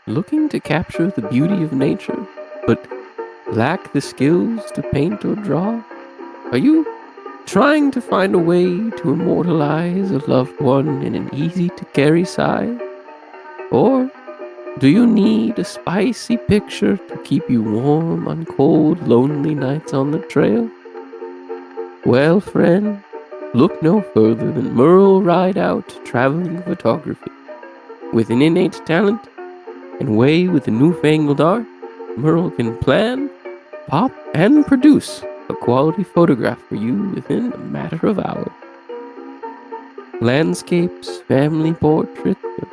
looking to capture the beauty of nature, but lack the skills to paint or draw? Are you trying to find a way to immortalize a loved one in an easy-to-carry sigh? Or do you need a spicy picture to keep you warm on cold, lonely nights on the trail? Well, friend, look no further than Merle Rideout Traveling Photography. With an innate talent and way with a newfangled art, Merle can plan, pop, and produce a quality photograph for you within a matter of hours. Landscapes, family portraits, or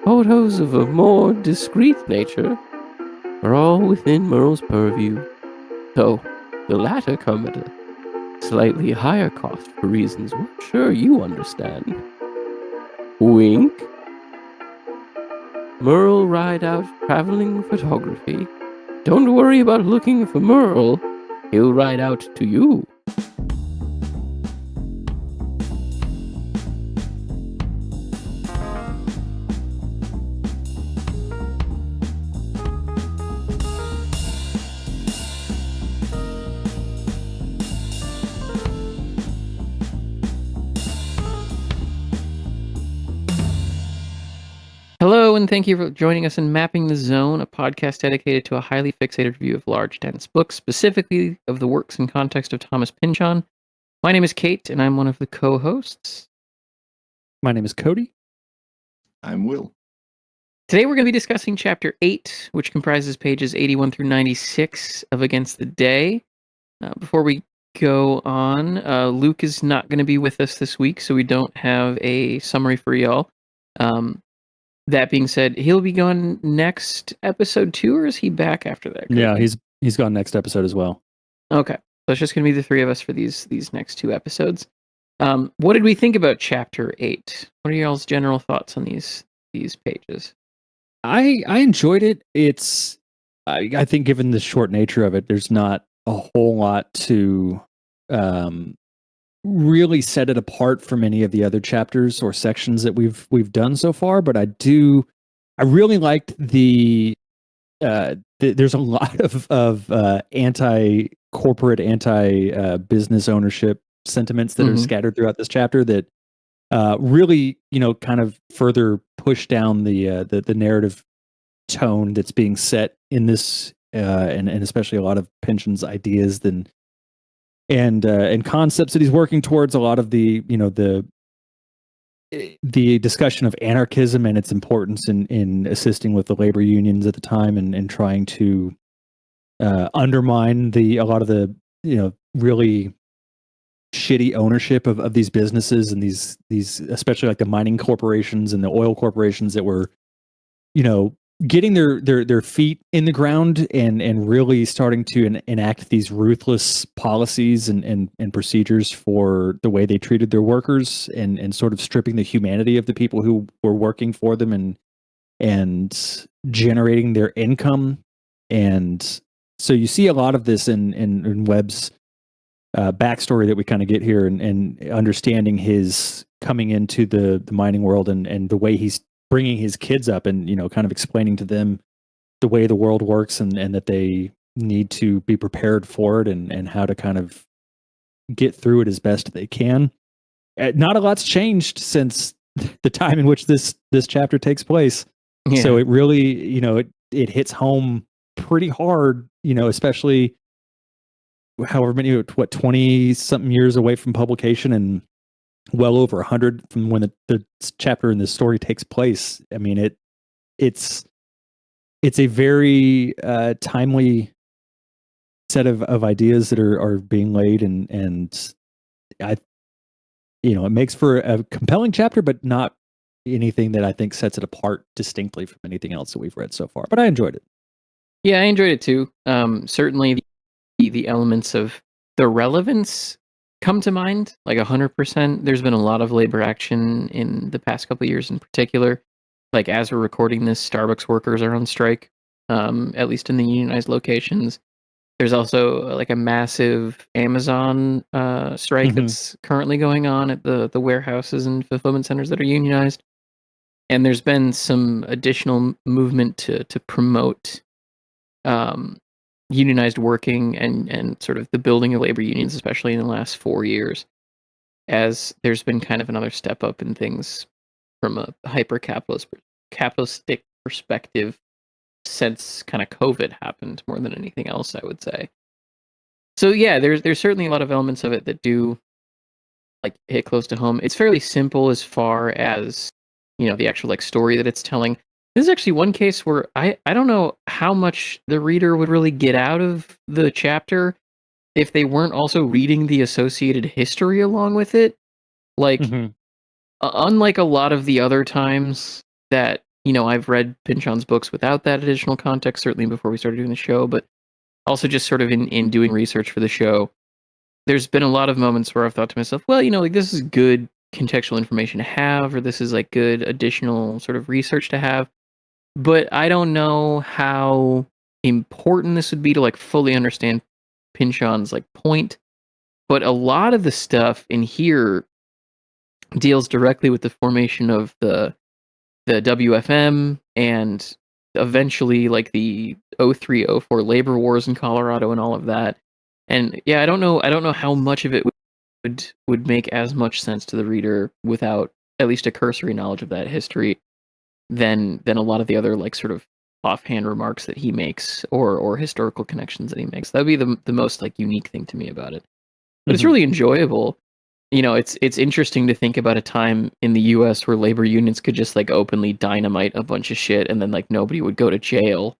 photos of a more discreet nature are all within Merle's purview, though the latter come at a slightly higher cost for reasons we're sure you understand. Wink. Merle Rideout Traveling Photography. Don't worry about looking for Merle. He'll ride out to you. Hello, and thank you for joining us in Mapping the Zone, a podcast dedicated to a highly fixated review of large, dense books, specifically of the works and context of Thomas Pynchon. My name is Kate, and I'm one of the co-hosts. My name is Cody. I'm Will. Today we're going to be discussing Chapter 8, which comprises pages 81 through 96 of Against the Day. Before we go on, Luke is not going to be with us this week, so we don't have a summary for y'all. That being said, he'll be gone next episode 2, or is he back after that? Yeah, he's gone next episode as well. Okay, so it's just going to be the three of us for these next 2 episodes. What did we think about Chapter 8? What are y'all's general thoughts on these pages? I enjoyed it. It's I think given the short nature of it, there's not a whole lot to really set it apart from any of the other chapters or sections that we've done so far. But I really liked there's a lot of anti-corporate, anti-business ownership sentiments that are scattered throughout this chapter that really, kind of further push down the narrative tone that's being set in this, and especially a lot of Pynchon's ideas and concepts that he's working towards. A lot of the discussion of anarchism and its importance in assisting with the labor unions at the time and trying to undermine a lot of the really shitty ownership of these businesses and these especially like the mining corporations and the oil corporations that were getting their feet in the ground and really starting to enact these ruthless policies and procedures for the way they treated their workers and sort of stripping the humanity of the people who were working for them and generating their income. And so you see a lot of this in Webb's backstory that we kind of get here and understanding his coming into the mining world and the way he's bringing his kids up and kind of explaining to them the way the world works and that they need to be prepared for it and how to kind of get through it as best they can. Not a lot's changed since the time in which this chapter takes place. Yeah. So it really it hits home pretty hard, especially however many 20 something years away from publication and well over 100 from when the chapter in the story takes place. I mean, it's a very timely set of ideas that are being laid, and it makes for a compelling chapter, but not anything that I think sets it apart distinctly from anything else that we've read so far. But I enjoyed it. Yeah, I enjoyed it too. Certainly the elements of the relevance come to mind, like 100%. There's been a lot of labor action in the past couple of years in particular. Like as we're recording this, Starbucks workers are on strike, at least in the unionized locations. There's also like a massive Amazon strike that's currently going on at the warehouses and fulfillment centers that are unionized. and there's been some additional movement to promote um, unionized working and sort of the building of labor unions, especially in the last 4 years, as there's been kind of another step up in things from a hyper capitalistic perspective since kind of COVID happened more than anything else, I would say. So yeah, there's certainly a lot of elements of it that do like hit close to home. It's fairly simple as far as the actual like story that it's telling. This is actually one case where I don't know how much the reader would really get out of the chapter if they weren't also reading the associated history along with it. Like Mhm. unlike a lot of the other times that I've read Pynchon's books without that additional context, certainly before we started doing the show, but also just sort of in doing research for the show, there's been a lot of moments where I've thought to myself, well, like this is good contextual information to have, or this is like good additional sort of research to have. But I don't know how important this would be to like fully understand Pynchon's like point. But a lot of the stuff in here deals directly with the formation of the WFM and eventually like the '03-'04 labor wars in Colorado and all of that. And yeah, I don't know how much of it would make as much sense to the reader without at least a cursory knowledge of that history than a lot of the other like sort of offhand remarks that he makes or historical connections that he makes. That'd be the most like unique thing to me about it. But it's Mhm. really enjoyable. It's interesting to think about a time in the US where labor unions could just like openly dynamite a bunch of shit and then like nobody would go to jail.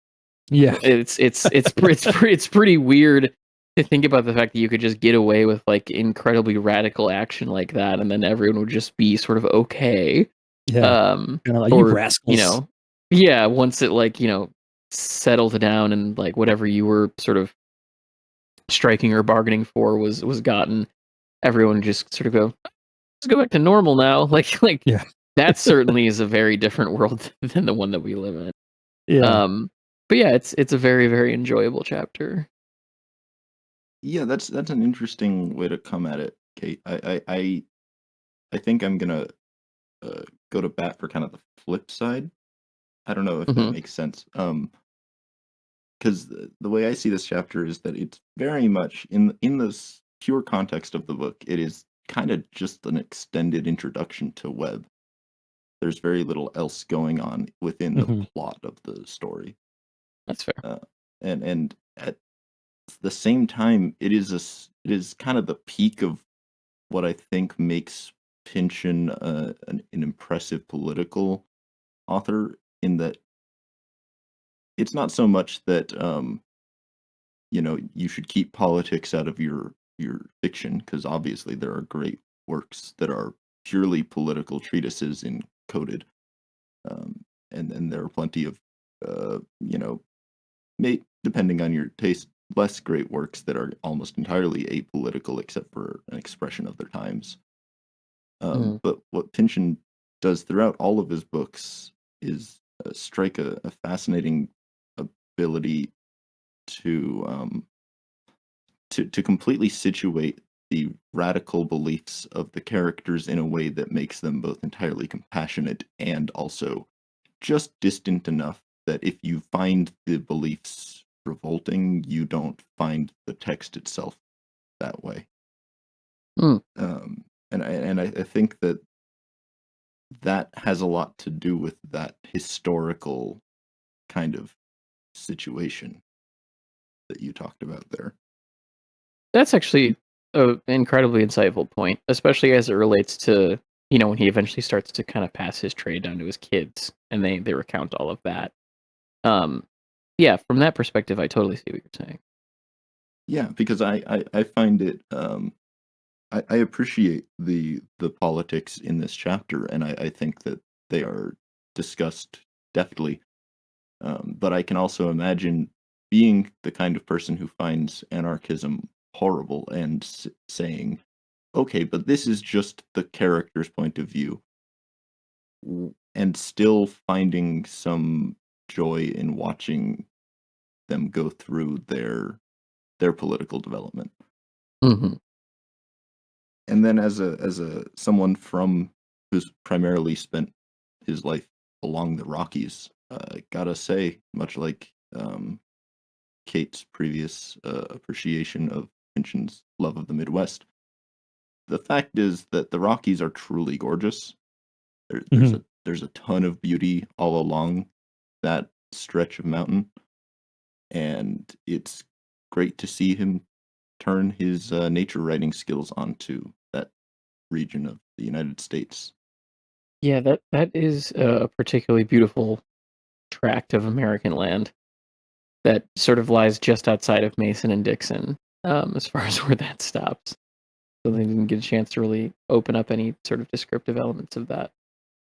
Yeah. It's pretty weird to think about the fact that you could just get away with like incredibly radical action like that and then everyone would just be sort of okay. Yeah. Kinda like, "You Or rascals." yeah, once it like settled down and like whatever you were sort of striking or bargaining for was gotten, everyone would just sort of go, let's go back to normal now. Like Yeah. that certainly is a very different world than the one that we live in. Yeah. But yeah, it's a very, very enjoyable chapter. Yeah, that's an interesting way to come at it, Kate. I think I'm gonna go to bat for kind of the flip side. I don't know if that Hmm. makes sense. Because the way I see this chapter is that it's very much in this pure context of the book. It is kind of just an extended introduction to Webb. There's very little else going on within the Mhm. plot of the story, That's fair. uh, and at the same time, it is kind of the peak of what I think makes Pynchon an impressive political author. In that, it's not so much that you should keep politics out of your fiction, because obviously there are great works that are purely political treatises in coded, um, and there are plenty of you know depending on your taste, less great works that are almost entirely apolitical except for an expression of their times. Mm. But what Pynchon does throughout all of his books is strike a fascinating ability to to completely situate the radical beliefs of the characters in a way that makes them both entirely compassionate and also just distant enough that if you find the beliefs revolting, you don't find the text itself that way. Mm. And I think that that has a lot to do with that historical kind of situation that you talked about there. That's actually an incredibly insightful point, especially as it relates to when he eventually starts to kind of pass his trade down to his kids, and they recount all of that. Um, yeah, from that perspective, I totally see what you're saying. Yeah, because I find it I appreciate the politics in this chapter, and I think that they are discussed deftly. But I can also imagine being the kind of person who finds anarchism horrible and saying, "Okay, but this is just the character's point of view," and still finding some joy in watching them go through their political development. Hmm. And then as a someone from who's primarily spent his life along the Rockies. Gotta say, much like Kate's previous appreciation of Pynchon's love of the Midwest, the fact is that the Rockies are truly gorgeous. There's a ton of beauty all along that stretch of mountain, and it's great to see him turn his nature writing skills onto that region of the United States. Yeah, that is a particularly beautiful tract of American land that sort of lies just outside of Mason and Dixon, as far as where that stops. So they didn't get a chance to really open up any sort of descriptive elements of that.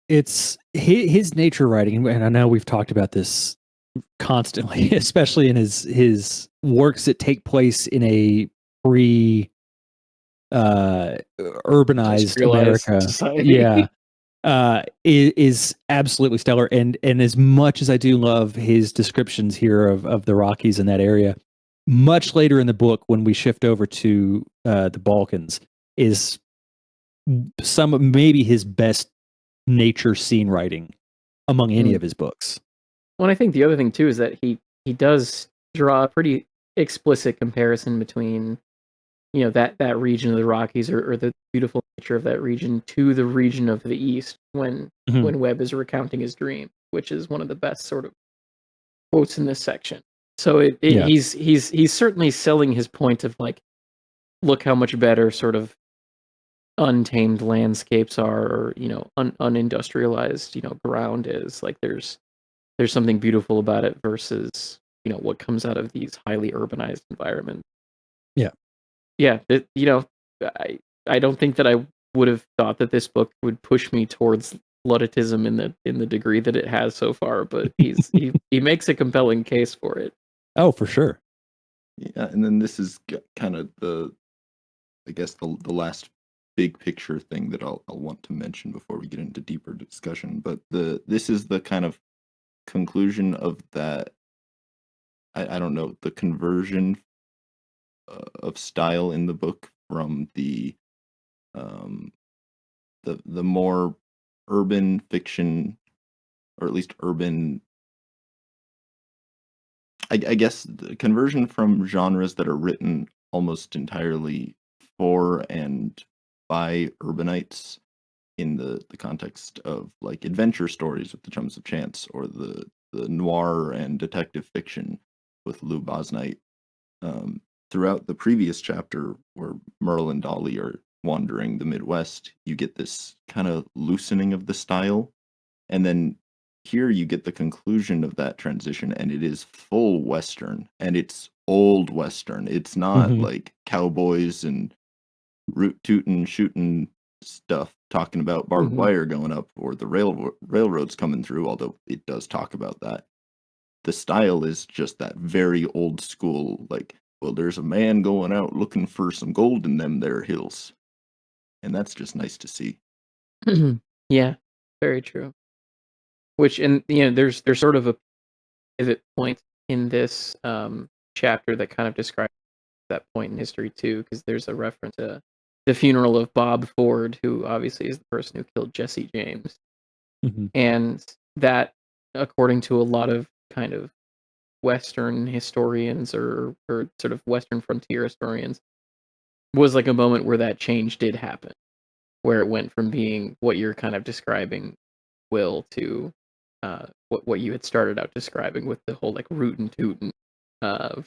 It's his nature writing, and I know we've talked about this constantly, especially in his works that take place in a pre urbanized Industrialized America. society. Yeah. Is absolutely stellar, and as much as I do love his descriptions here of the Rockies in that area, much later in the book when we shift over to the Balkans is some maybe his best nature scene writing among any of his books. Well, I think the other thing too is that he does draw a pretty explicit comparison between, you know, that region of the Rockies or the beautiful nature of that region to the region of the East when Webb is recounting his dream, which is one of the best sort of quotes in this section. So he's certainly selling his point of like, look how much better sort of untamed landscapes are, or you know, unindustrialized, you know, ground is. Like there's something beautiful about it versus, you know, what comes out of these highly urbanized environments. Yeah, you know, I don't think that I would have thought that this book would push me towards Ludditism in the degree that it has so far, but he makes a compelling case for it. Oh, for sure. Yeah, and then this is kind of I guess the last big picture thing that I'll want to mention before we get into deeper discussion. But this is the kind of conclusion of that. I don't know, the conversion of style in the book from the more urban fiction, or at least urban, I guess the conversion from genres that are written almost entirely for and by urbanites in the context of like adventure stories with the Chums of Chance, or the noir and detective fiction with Lou Bosnight. Throughout the previous chapter where Merle and Dolly are wandering the Midwest, you get this kind of loosening of the style. And then here you get the conclusion of that transition, and it is full Western, and it's old Western. It's not like cowboys and root tootin' shooting stuff talking about barbed wire going up or the railroads coming through, although it does talk about that. The style is just that very old school, like, well, there's a man going out looking for some gold in them there hills. And that's just nice to see. Yeah, very true. Which, and you know, there's sort of a pivot point in this chapter that kind of describes that point in history too, because there's a reference to the funeral of Bob Ford, who obviously is the person who killed Jesse James, and that, according to a lot of kind of Western historians or sort of Western frontier historians, was like a moment where that change did happen, where it went from being what you're kind of describing, Will, to what you had started out describing with the whole like rootin' tootin'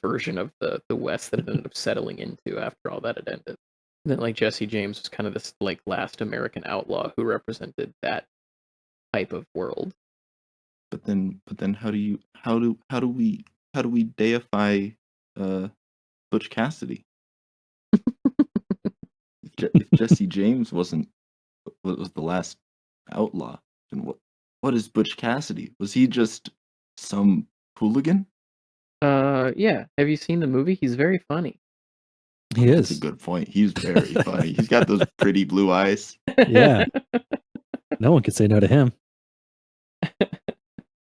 version of the West that it ended up settling into after all that had ended. And then like Jesse James was kind of this like last American outlaw who represented that type of world. But then how do we deify Butch Cassidy? If Jesse James was the last outlaw, then what is Butch Cassidy? Was he just some hooligan? Yeah. Have you seen the movie? He's very funny. He That's a is. good point. He's very funny. He's got those pretty blue eyes. Yeah. No one could say no to him.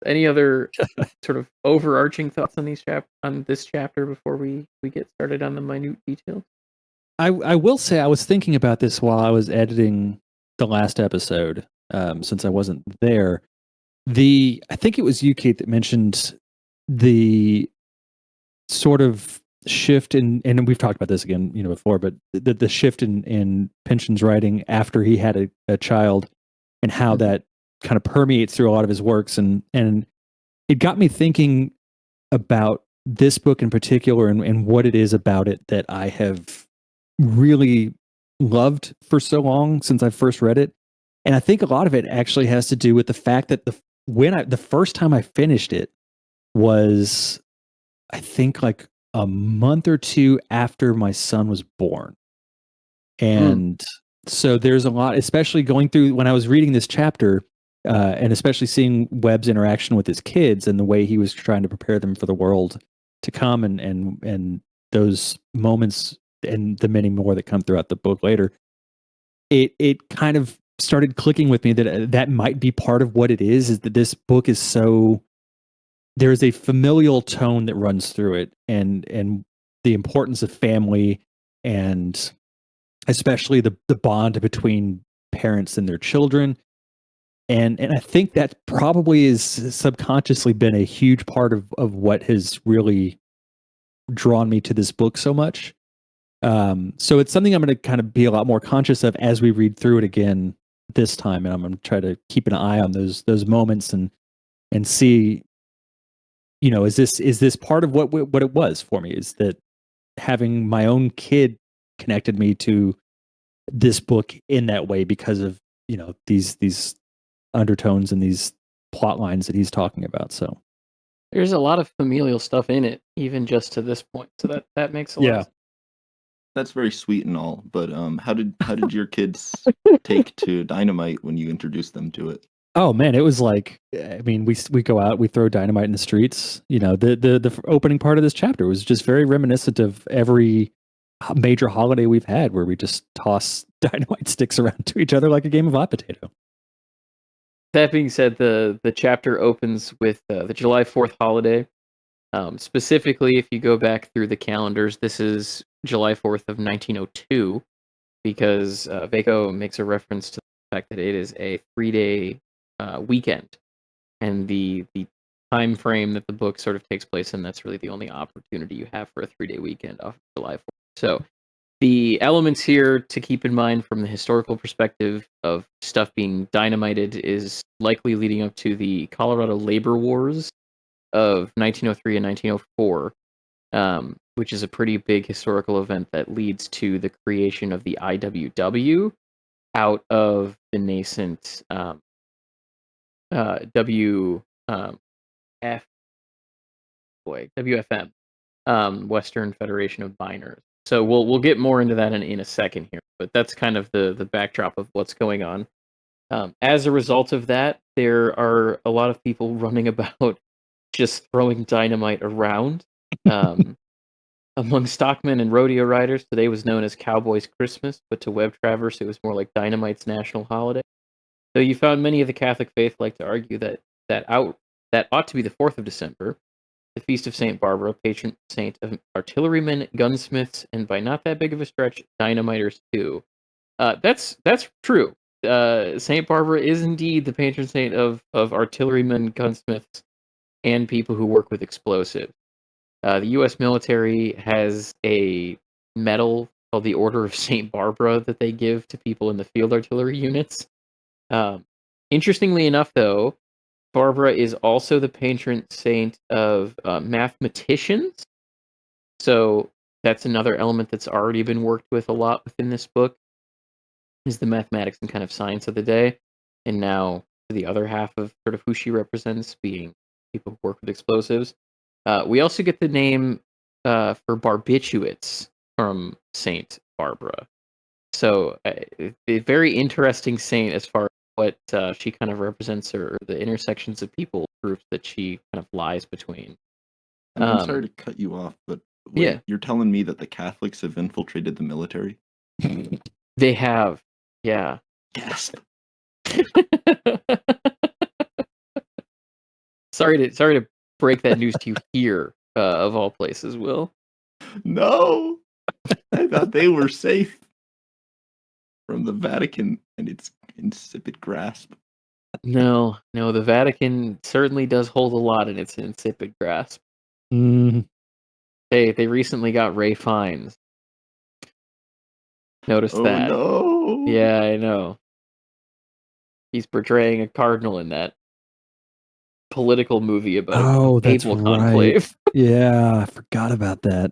Any other sort of overarching thoughts on this chapter before we get started on the minute details? I will say I was thinking about this while I was editing the last episode, since I wasn't there. I think it was you, Kate, that mentioned the sort of shift in, and we've talked about this again, before, but the shift in Pynchon's writing after he had a child, and how that kind of permeates through a lot of his works, and it got me thinking about this book in particular, and what it is about it that I have really loved for so long since I first read it. And I think a lot of it actually has to do with the fact that the first time I finished it was, I think, like a month or two after my son was born. And so there's a lot, especially going through when I was reading this chapter, and especially seeing Webb's interaction with his kids and the way he was trying to prepare them for the world to come, and those moments and the many more that come throughout the book later. It kind of started clicking with me that that might be part of what it is that this book is so, there's a familial tone that runs through it, and the importance of family, and especially the bond between parents and their children. And I think that probably is subconsciously been a huge part of what has really drawn me to this book so much. So it's something I'm going to kind of be a lot more conscious of as we read through it again this time, and I'm going to try to keep an eye on those moments, and see, is this part of what it was for me? Is that having my own kid connected me to this book in that way because of these undertones and these plot lines that he's talking about. So there's a lot of familial stuff in it, even just to this point. So that makes a lot of sense. That's very sweet and all, but how did your kids take to dynamite when you introduced them to it? Oh man, it was like, I mean, we go out, we throw dynamite in the streets. The opening part of this chapter was just very reminiscent of every major holiday we've had, where we just toss dynamite sticks around to each other like a game of hot potato. That being said, the chapter opens with the July 4th holiday. Specifically, if you go back through the calendars, this is July 4th of 1902, because Vaco makes a reference to the fact that it is a 3-day weekend, and the time frame that the book sort of takes place in, that's really the only opportunity you have for a 3-day weekend off of July 4th. So the elements here to keep in mind from the historical perspective of stuff being dynamited is likely leading up to the Colorado Labor Wars of 1903 and 1904, which is a pretty big historical event that leads to the creation of the IWW out of the nascent WFM, Western Federation of Miners. So we'll get more into that in a second here, but that's kind of the backdrop of what's going on. As a result of that, there are a lot of people running about just throwing dynamite around. Among stockmen and rodeo riders, today was known as Cowboys Christmas, but to Webb Travers, it was more like Dynamite's national holiday. Though you found many of the Catholic faith like to argue that ought to be the 4th of December, the feast of Saint Barbara, patron saint of artillerymen, gunsmiths, and by not that big of a stretch, dynamiters too. That's true. Saint Barbara is indeed the patron saint of artillerymen, gunsmiths, and people who work with explosives. The U.S. military has a medal called the Order of Saint Barbara that they give to people in the field artillery units. Interestingly enough, though, Barbara is also the patron saint of mathematicians. So that's another element that's already been worked with a lot within this book, is the mathematics and kind of science of the day. And now the other half of sort of who she represents being people who work with explosives. We also get the name for barbiturates from Saint Barbara. So a very interesting saint as far as what she kind of represents, or the intersections of people groups that she kind of lies between. And I'm sorry to cut you off, but wait, Yeah. you're telling me that the Catholics have infiltrated the military? They have, yeah. Gasp. Sorry to break that news to you here, of all places, Will. No, I thought they were safe from the Vatican and its insipid grasp. No, the Vatican certainly does hold a lot in its insipid grasp. Mm. They recently got Ray Fiennes. Notice Oh that. no! Yeah, I know. He's portraying a cardinal in that political movie about a Oh, that's papal right. conclave, Yeah, I forgot about that.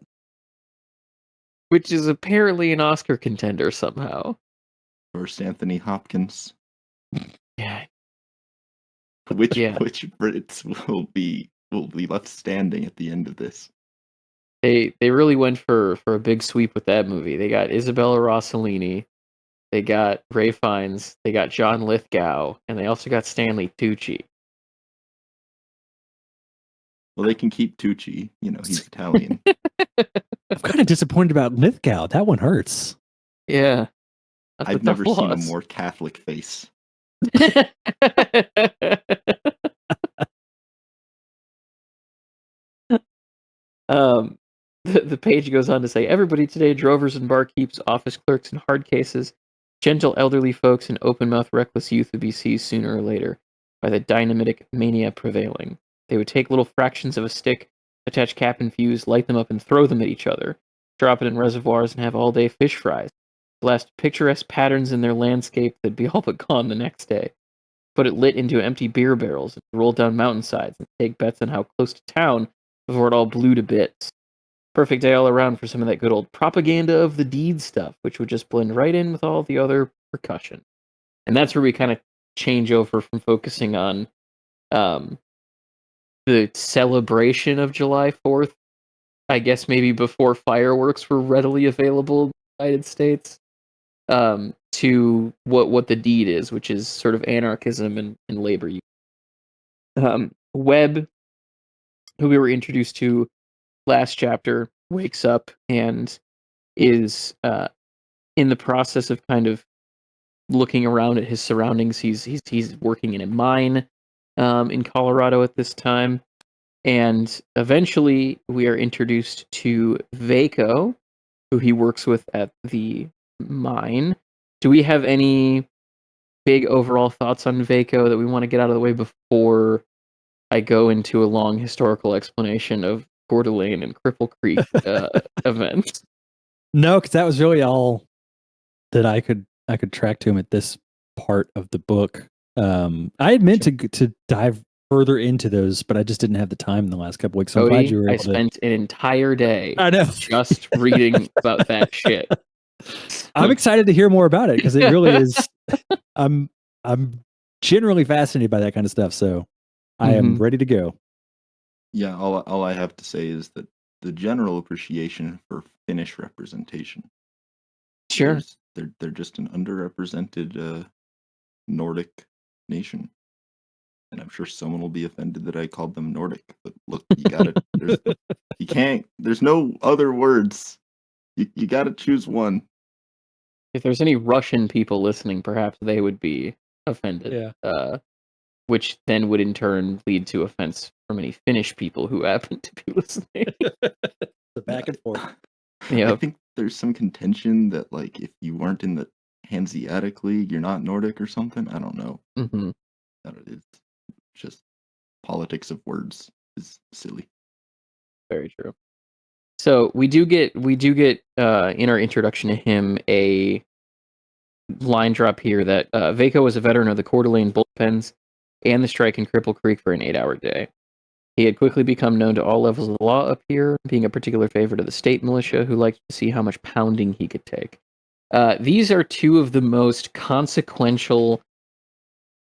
which is apparently an Oscar contender somehow. First Anthony Hopkins. Yeah. Which Yeah. Brits will be left standing at the end of this? They really went for a big sweep with that movie. They got Isabella Rossellini, they got Ray Fiennes, they got John Lithgow, and they also got Stanley Tucci. Well, they can keep Tucci. You know, he's Italian. I'm kind of disappointed about Lithgow. That one hurts. Yeah. That's I've a never tough seen a loss. more Catholic face. The page goes on to say, everybody today, drovers and barkeeps, office clerks and hard cases, gentle elderly folks and open-mouthed reckless youth would be seized sooner or later by the dynamitic mania prevailing. They would take little fractions of a stick, attach cap and fuse, light them up and throw them at each other, drop it in reservoirs and have all-day fish fries, blast picturesque patterns in their landscape that'd be all but gone the next day, put it lit into empty beer barrels and roll down mountainsides and take bets on how close to town before it all blew to bits. Perfect day all around for some of that good old propaganda of the deed stuff, which would just blend right in with all the other percussion. And that's where we kind of change over from focusing on um, the celebration of July 4th, I guess maybe before fireworks were readily available in the United States, to what the deed is, which is sort of anarchism and labor union. Webb, who we were introduced to last chapter, wakes up and is in the process of kind of looking around at his surroundings. He's working in a mine in Colorado at this time, and eventually we are introduced to Vaco, who he works with at the mine. Do we have any big overall thoughts on Vaco that we want to get out of the way before I go into a long historical explanation of Coeur d'Alene and Cripple Creek events? No, because that was really all that I could track to him at this part of the book. I had meant to dive further into those, but I just didn't have the time in the last couple weeks. So I'm glad you were I able to. spent an entire day I know. just reading about that shit. I'm excited to hear more about it because it really is. I'm generally fascinated by that kind of stuff, so I am ready to go. Yeah, all I have to say is that the general appreciation for Finnish representation. Sure. They're just an underrepresented Nordic nation. And I'm sure someone will be offended that I called them Nordic. But look, you gotta there's no other words. You gotta choose one. If there's any Russian people listening, perhaps they would be offended. Yeah. Which then would in turn lead to offense from any Finnish people who happen to be listening. The back and forth. I think there's some contention that like if you weren't in the Hanseatic League, you're not Nordic or something. I don't know. Mm-hmm. It's just politics of words is silly. Very true. So we do get in our introduction to him a line drop here that Vaco was a veteran of the Coeur d'Alene bullpens and the strike in Cripple Creek for an 8-hour day. He had quickly become known to all levels of the law up here, being a particular favorite of the state militia who liked to see how much pounding he could take. These are two of the most consequential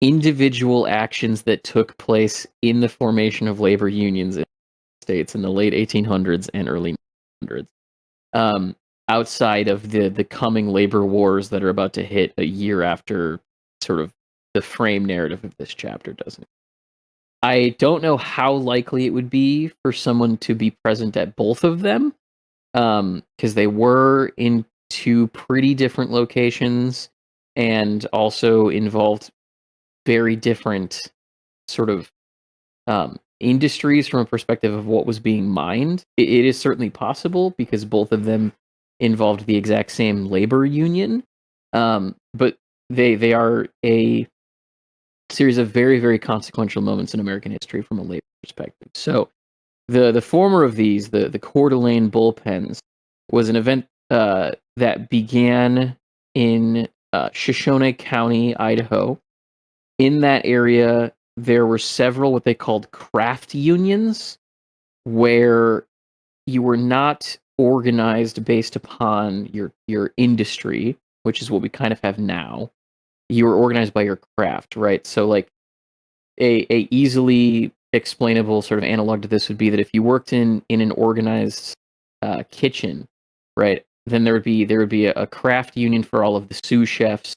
individual actions that took place in the formation of labor unions in the States in the late 1800s and early 1900s. Outside of the coming labor wars that are about to hit a year after sort of the frame narrative of this chapter, doesn't it? I don't know how likely it would be for someone to be present at both of them, because they were in two pretty different locations and also involved very different sort of industries from a perspective of what was being mined. It is certainly possible because both of them involved the exact same labor union, but they are a series of very, very consequential moments in American history from a labor perspective. So the former of these, the Coeur d'Alene bullpens, was an event that began in Shoshone County, Idaho. In that area, there were several what they called craft unions, where you were not organized based upon your industry, which is what we kind of have now. You were organized by your craft, right? So like a easily explainable sort of analog to this would be that if you worked in an organized kitchen, right, then there would be a craft union for all of the sous chefs.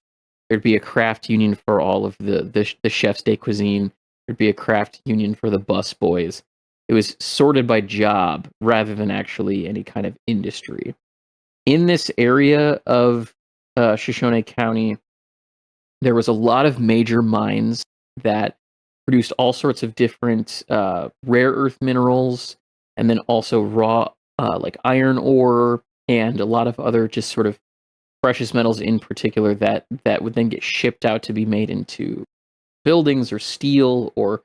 There'd be a craft union for all of the chefs de cuisine. There'd be a craft union for the bus boys. It was sorted by job rather than actually any kind of industry. In this area of Shoshone County, there was a lot of major mines that produced all sorts of different rare earth minerals, and then also raw like iron ore and a lot of other just sort of precious metals in particular that would then get shipped out to be made into buildings or steel or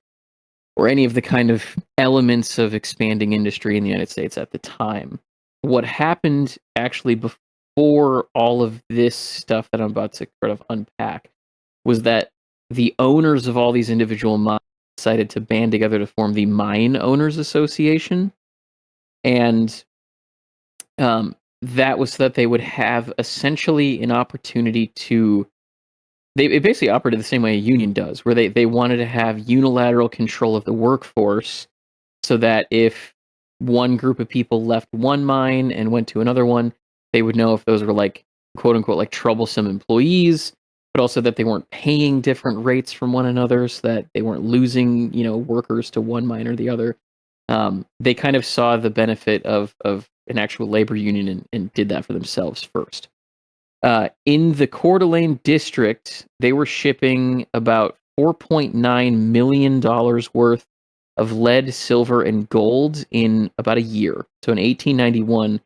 any of the kind of elements of expanding industry in the United States at the time. What happened actually before all of this stuff that I'm about to sort of unpack was that the owners of all these individual mines decided to band together to form the Mine Owners Association. And that was so that they would have essentially an opportunity to it basically operated the same way a union does, where they wanted to have unilateral control of the workforce so that if one group of people left one mine and went to another one, they would know if those were like quote unquote like troublesome employees, but also that they weren't paying different rates from one another so that they weren't losing, workers to one mine or the other. They kind of saw the benefit of an actual labor union and did that for themselves first. In the Coeur d'Alene district, they were shipping about $4.9 million worth of lead, silver, and gold in about a year. So in 1891,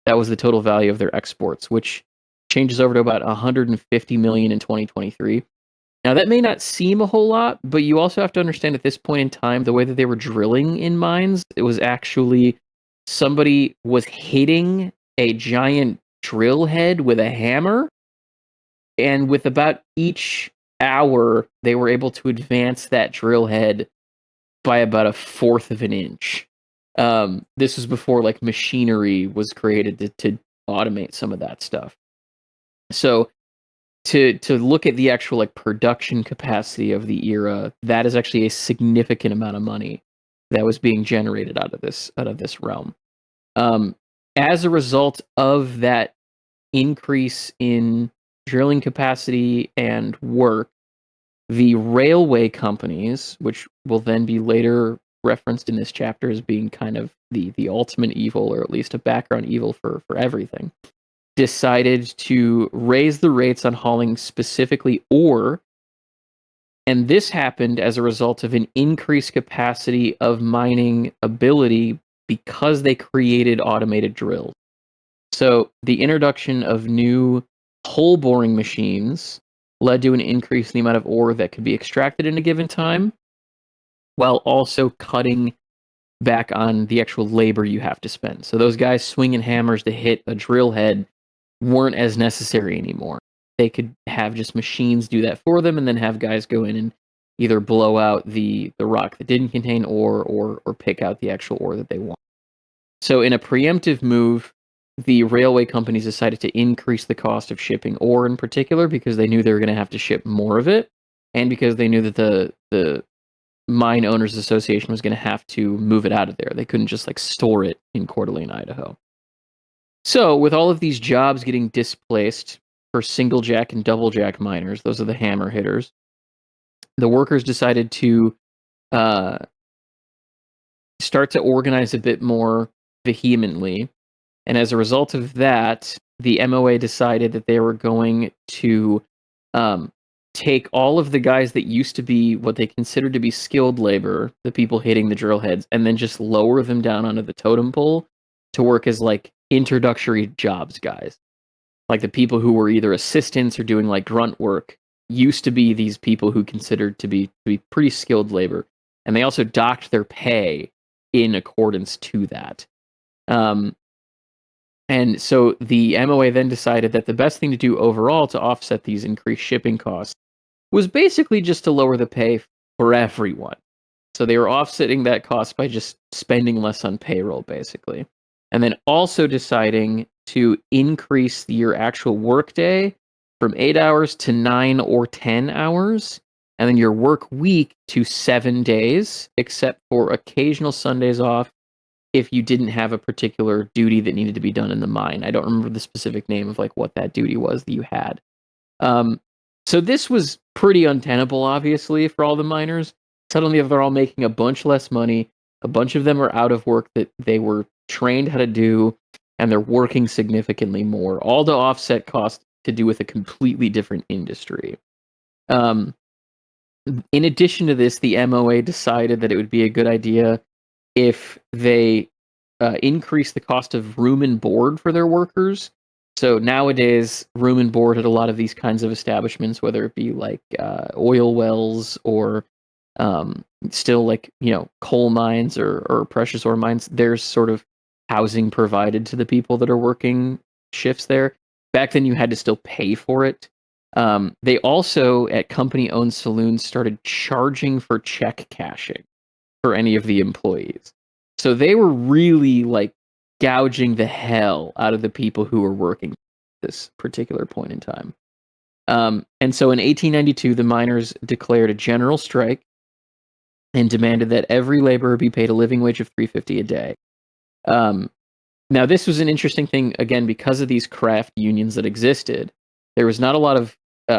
that was the total value of their exports, which changes over to about 150 million in 2023. Now that may not seem a whole lot, but you also have to understand at this point in time, the way that they were drilling in mines, it was actually somebody was hitting a giant drill head with a hammer, and with about each hour, they were able to advance that drill head by about a fourth of an inch. This was before like machinery was created to automate some of that stuff. So to look at the actual like production capacity of the era, that is actually a significant amount of money that was being generated out of this realm. As a result of that increase in drilling capacity and work, the railway companies, which will then be later referenced in this chapter as being kind of the ultimate evil, or at least a background evil for everything, decided to raise the rates on hauling specifically ore. And this happened as a result of an increased capacity of mining ability because they created automated drills. So the introduction of new hole boring machines led to an increase in the amount of ore that could be extracted in a given time, while also cutting back on the actual labor you have to spend. So those guys swinging hammers to hit a drill head weren't as necessary anymore. They could have just machines do that for them and then have guys go in and either blow out the rock that didn't contain ore or pick out the actual ore that they want. So in a preemptive move, the railway companies decided to increase the cost of shipping ore in particular because they knew they were going to have to ship more of it, and because they knew that the Mine Owners Association was going to have to move it out of there. They couldn't just like store it in Coeur d'Alene, Idaho. So with all of these jobs getting displaced for single jack and double jack miners, those are the hammer hitters, the workers decided to start to organize a bit more vehemently. And as a result of that, the MOA decided that they were going to take all of the guys that used to be what they considered to be skilled labor, the people hitting the drill heads, and then just lower them down onto the totem pole to work as like introductory jobs guys. Like the people who were either assistants or doing like grunt work used to be these people who considered to be pretty skilled labor, and they also docked their pay in accordance to that. And so the MOA then decided that the best thing to do overall to offset these increased shipping costs was basically just to lower the pay for everyone. So they were offsetting that cost by just spending less on payroll, basically. And then also deciding to increase your actual workday from 8 hours to 9 or 10 hours, and then your work week to 7 days, except for occasional Sundays off if you didn't have a particular duty that needed to be done in the mine. I don't remember the specific name of like what that duty was that you had. So this was pretty untenable, obviously, for all the miners. Suddenly they're all making a bunch less money. A bunch of them are out of work that they were trained how to do, and they're working significantly more, all to offset costs to do with a completely different industry. In addition to this, the MOA decided that it would be a good idea if they increase the cost of room and board for their workers. So nowadays, room and board at a lot of these kinds of establishments, whether it be like oil wells or still like, coal mines or precious ore mines, there's sort of housing provided to the people that are working shifts there. Back then, you had to still pay for it. They also, at company-owned saloons, started charging for check cashing for any of the employees. So they were really like gouging the hell out of the people who were working at this particular point in time. And so in 1892, the miners declared a general strike and demanded that every laborer be paid a living wage of $3.50 a day. Now, this was an interesting thing, again, because of these craft unions that existed. There was not a lot of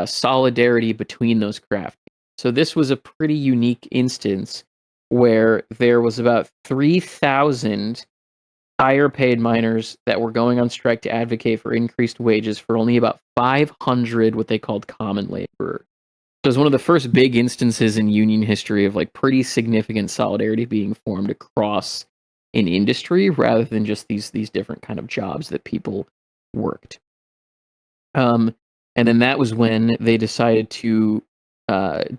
solidarity between those craft. So this was a pretty unique instance where there was about 3,000 higher paid miners that were going on strike to advocate for increased wages for only about 500 what they called common laborers. So it was one of the first big instances in union history of like pretty significant solidarity being formed across an industry rather than just these different kind of jobs that people worked. And then that was when they decided to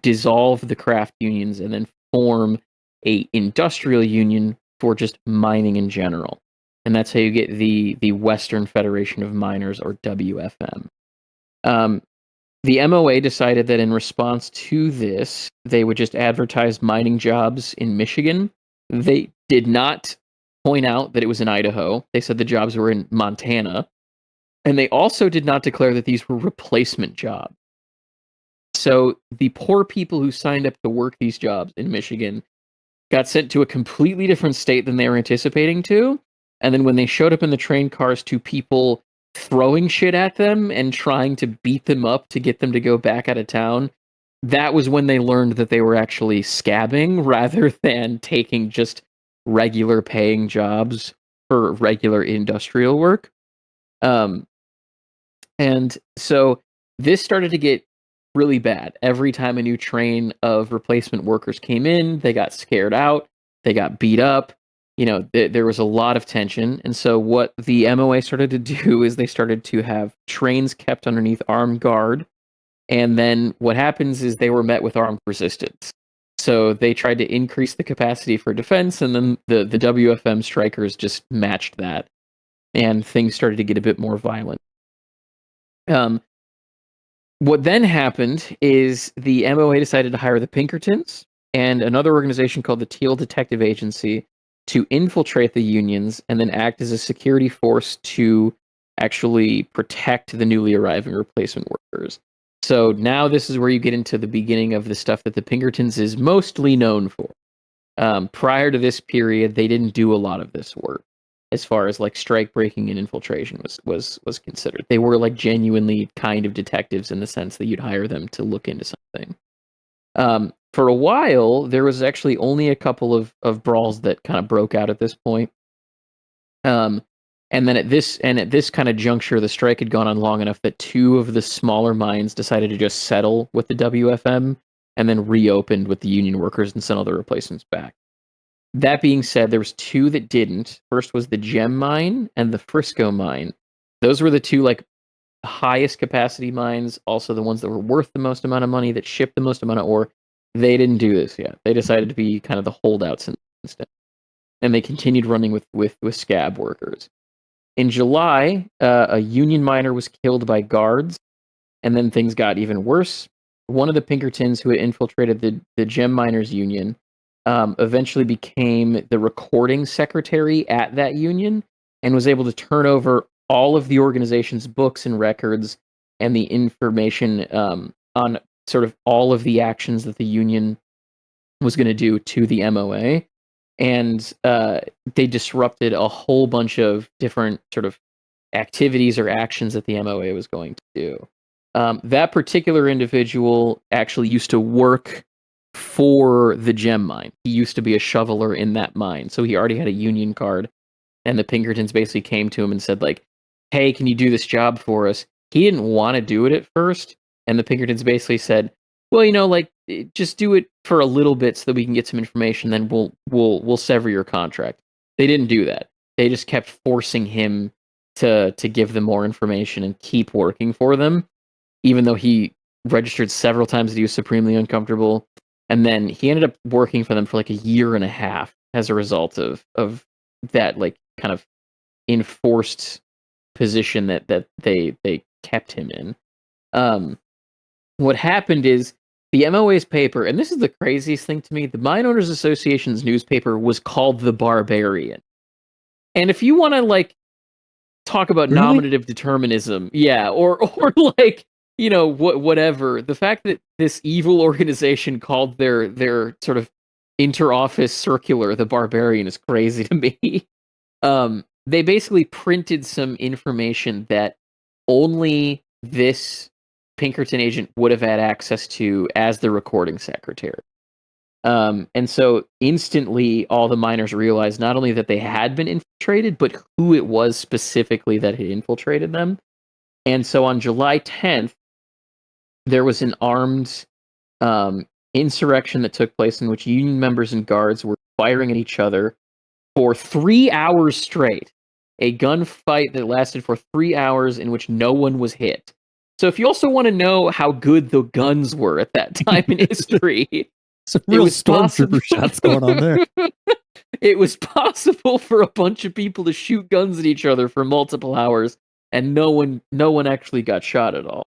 dissolve the craft unions and then form a industrial union for just mining in general. And that's how you get the Western Federation of Miners, or WFM. The MOA decided that in response to this, they would just advertise mining jobs in Michigan. They did not point out that it was in Idaho. They said the jobs were in Montana. And they also did not declare that these were replacement jobs. So the poor people who signed up to work these jobs in Michigan got sent to a completely different state than they were anticipating to. And then when they showed up in the train cars to people throwing shit at them and trying to beat them up to get them to go back out of town, that was when they learned that they were actually scabbing rather than taking just regular paying jobs for regular industrial work. And so this started to get really bad. Every time a new train of replacement workers came in, they got scared out, they got beat up. There was a lot of tension. And so what the MOA started to do is they started to have trains kept underneath armed guard. And then what happens is they were met with armed resistance. So they tried to increase the capacity for defense, and then the WFM strikers just matched that. And things started to get a bit more violent. What then happened is the MOA decided to hire the Pinkertons and another organization called the Teal Detective Agency to infiltrate the unions and then act as a security force to actually protect the newly arriving replacement workers. So now this is where you get into the beginning of the stuff that the Pinkertons is mostly known for. Prior to this period, they didn't do a lot of this work as far as like strike breaking and infiltration was considered. They were like genuinely kind of detectives in the sense that you'd hire them to look into something. For a while, there was actually only a couple of brawls that kind of broke out at this point. And then at this kind of juncture, the strike had gone on long enough that two of the smaller mines decided to just settle with the WFM and then reopened with the union workers and sent all the replacements back. That being said, there was two that didn't. First was the Gem Mine and the Frisco Mine. Those were the two like highest capacity mines, also the ones that were worth the most amount of money, that shipped the most amount of ore, they didn't do this yet. They decided to be kind of the holdouts instead. And they continued running with scab workers. In July, a Union miner was killed by guards, and then things got even worse. One of the Pinkertons who had infiltrated the gem miners union eventually became the recording secretary at that union and was able to turn over all of the organization's books and records and the information on sort of all of the actions that the union was going to do to the MOA. And they disrupted a whole bunch of different sort of activities or actions that the MOA was going to do. That particular individual actually used to work for the gem mine. He used to be a shoveler in that mine, so he already had a union card. And the Pinkertons basically came to him and said, like, "Hey, can you do this job for us?" He didn't want to do it at first, and the Pinkertons basically said, "Well, like, just do it for a little bit so that we can get some information. Then we'll sever your contract." They didn't do that. They just kept forcing him to give them more information and keep working for them, even though he registered several times that he was supremely uncomfortable. And then he ended up working for them for like a year and a half as a result of that, like, kind of enforced position that they kept him in. What happened is the MOA's paper, and this is the craziest thing to me, the Mine Owners Association's newspaper was called The Barbarian. And if you want to, like, talk about Really? nominative determinism, yeah, or like, whatever, the fact that this evil organization called their sort of inter-office circular The Barbarian is crazy to me. They basically printed some information that only this Pinkerton agent would have had access to as the recording secretary. And so instantly all the miners realized not only that they had been infiltrated, but who it was specifically that had infiltrated them. And so on July 10th, there was an armed insurrection that took place in which Union members and guards were firing at each other for 3 hours straight. A gunfight that lasted for 3 hours in which no one was hit. So if you also want to know how good the guns were at that time in history, Some real was possible. stormtrooper shots going on there. It was possible for a bunch of people to shoot guns at each other for multiple hours, and no one actually got shot at all.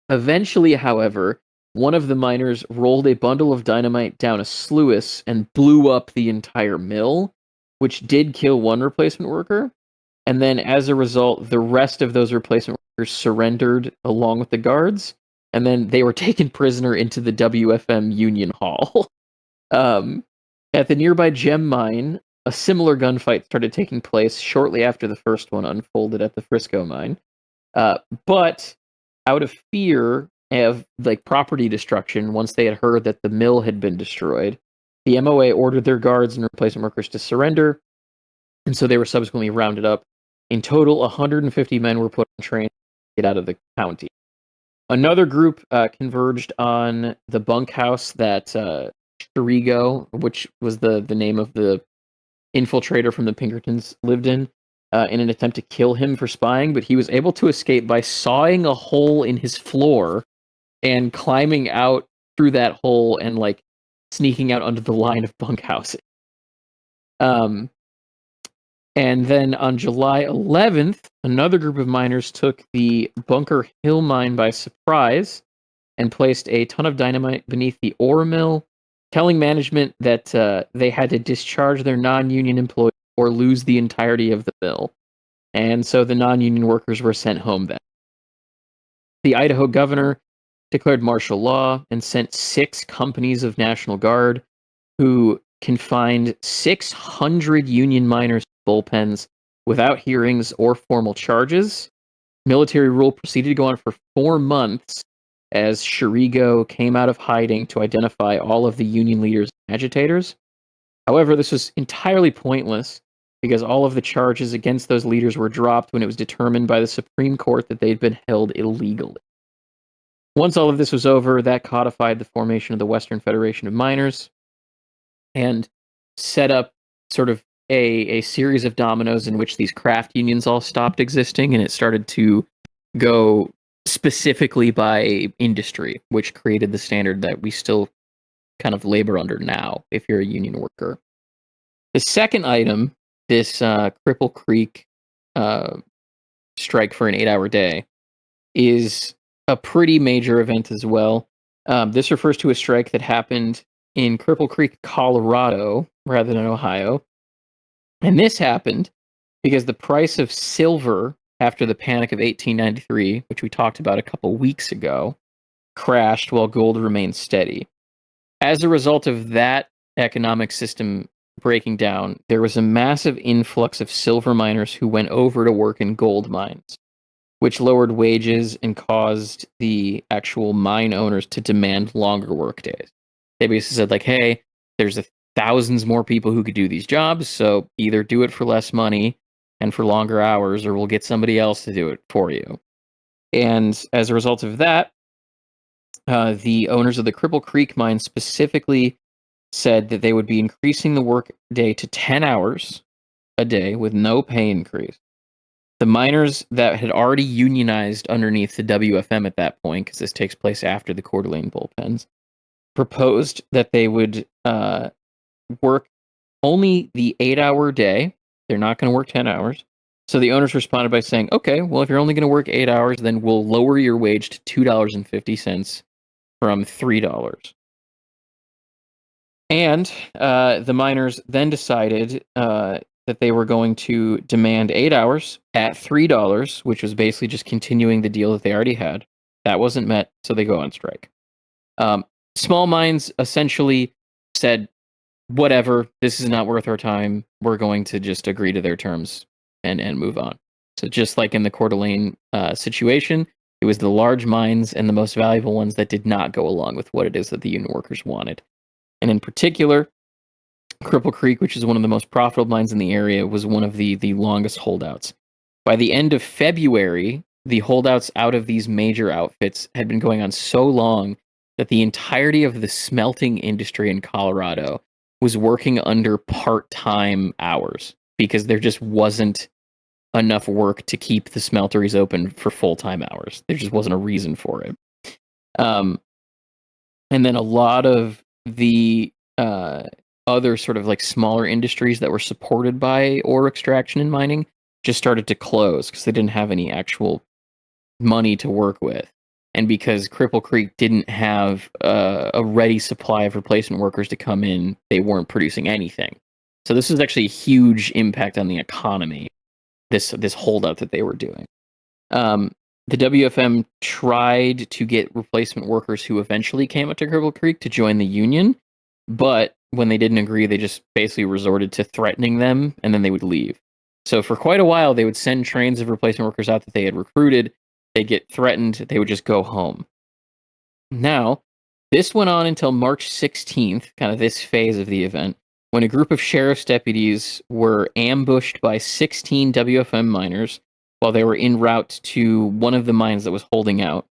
Eventually, however, one of the miners rolled a bundle of dynamite down a sluice and blew up the entire mill, which did kill one replacement worker. And then, as a result, the rest of those replacement workers surrendered along with the guards, and then they were taken prisoner into the WFM Union Hall. At the nearby gem mine, a similar gunfight started taking place shortly after the first one unfolded at the Frisco mine. But out of fear of, like, property destruction, once they had heard that the mill had been destroyed, the MOA ordered their guards and replacement workers to surrender, and so they were subsequently rounded up. In total, 150 men were put on train to get out of the county. Another group converged on the bunkhouse that Shirigo, which was the name of the infiltrator from the Pinkertons, lived in an attempt to kill him for spying, but he was able to escape by sawing a hole in his floor and climbing out through that hole and, like, sneaking out under the line of bunkhouses. And then on July 11th, another group of miners took the Bunker Hill mine by surprise and placed a ton of dynamite beneath the ore mill, telling management that they had to discharge their non-union employees or lose the entirety of the mill. And so the non-union workers were sent home then. The Idaho governor declared martial law and sent 6 companies of National Guard who confined 600 Union miners to bullpens without hearings or formal charges. Military rule proceeded to go on for 4 months as Shirigo came out of hiding to identify all of the Union leaders and agitators. However, this was entirely pointless because all of the charges against those leaders were dropped when it was determined by the Supreme Court that they'd been held illegally. Once all of this was over, that codified the formation of the Western Federation of Miners and set up sort of a series of dominoes in which these craft unions all stopped existing, and it started to go specifically by industry, which created the standard that we still kind of labor under now if you're a union worker. The second item, this Cripple Creek strike for an 8-hour day, is a pretty major event as well. This refers to a strike that happened in Cripple Creek, Colorado, rather than Ohio. And this happened because the price of silver after the Panic of 1893, which we talked about a couple weeks ago, crashed while gold remained steady. As a result of that economic system breaking down, there was a massive influx of silver miners who went over to work in gold mines, which lowered wages and caused the actual mine owners to demand longer work days. They basically said, like, hey, there's thousands more people who could do these jobs, so either do it for less money and for longer hours, or we'll get somebody else to do it for you. And as a result of that, the owners of the Cripple Creek mine specifically said that they would be increasing the work day to 10 hours a day with no pay increase. The miners that had already unionized underneath the WFM at that point, because this takes place after the Coeur d'Alene bullpens, proposed that they would work only the 8-hour day. They're not going to work 10 hours. So the owners responded by saying, okay, well, if you're only going to work 8 hours, then we'll lower your wage to $2.50 from $3. And the miners then decided that they were going to demand 8 hours at $3, which was basically just continuing the deal that they already had. That wasn't met, so they go on strike. Small mines essentially said, whatever, this is not worth our time. We're going to just agree to their terms and move on. So just like in the Coeur d'Alene situation, it was the large mines and the most valuable ones that did not go along with what it is that the union workers wanted. And in particular, Cripple Creek, which is one of the most profitable mines in the area, was one of the longest holdouts. By the end of February, the holdouts out of these major outfits had been going on so long that the entirety of the smelting industry in Colorado was working under part-time hours because there just wasn't enough work to keep the smelteries open for full-time hours. There just wasn't a reason for it. And then a lot of the other sort of like smaller industries that were supported by ore extraction and mining just started to close because they didn't have any actual money to work with. And because Cripple Creek didn't have a ready supply of replacement workers to come in, they weren't producing anything. So this was actually a huge impact on the economy, this holdout that they were doing. The WFM tried to get replacement workers who eventually came up to Cripple Creek to join the union, but when they didn't agree, they just basically resorted to threatening them, and then they would leave. So for quite a while, they would send trains of replacement workers out that they had recruited. They'd get threatened, they would just go home. Now, this went on until March 16th, kind of this phase of the event, when a group of sheriff's deputies were ambushed by 16 WFM miners while they were en route to one of the mines that was holding out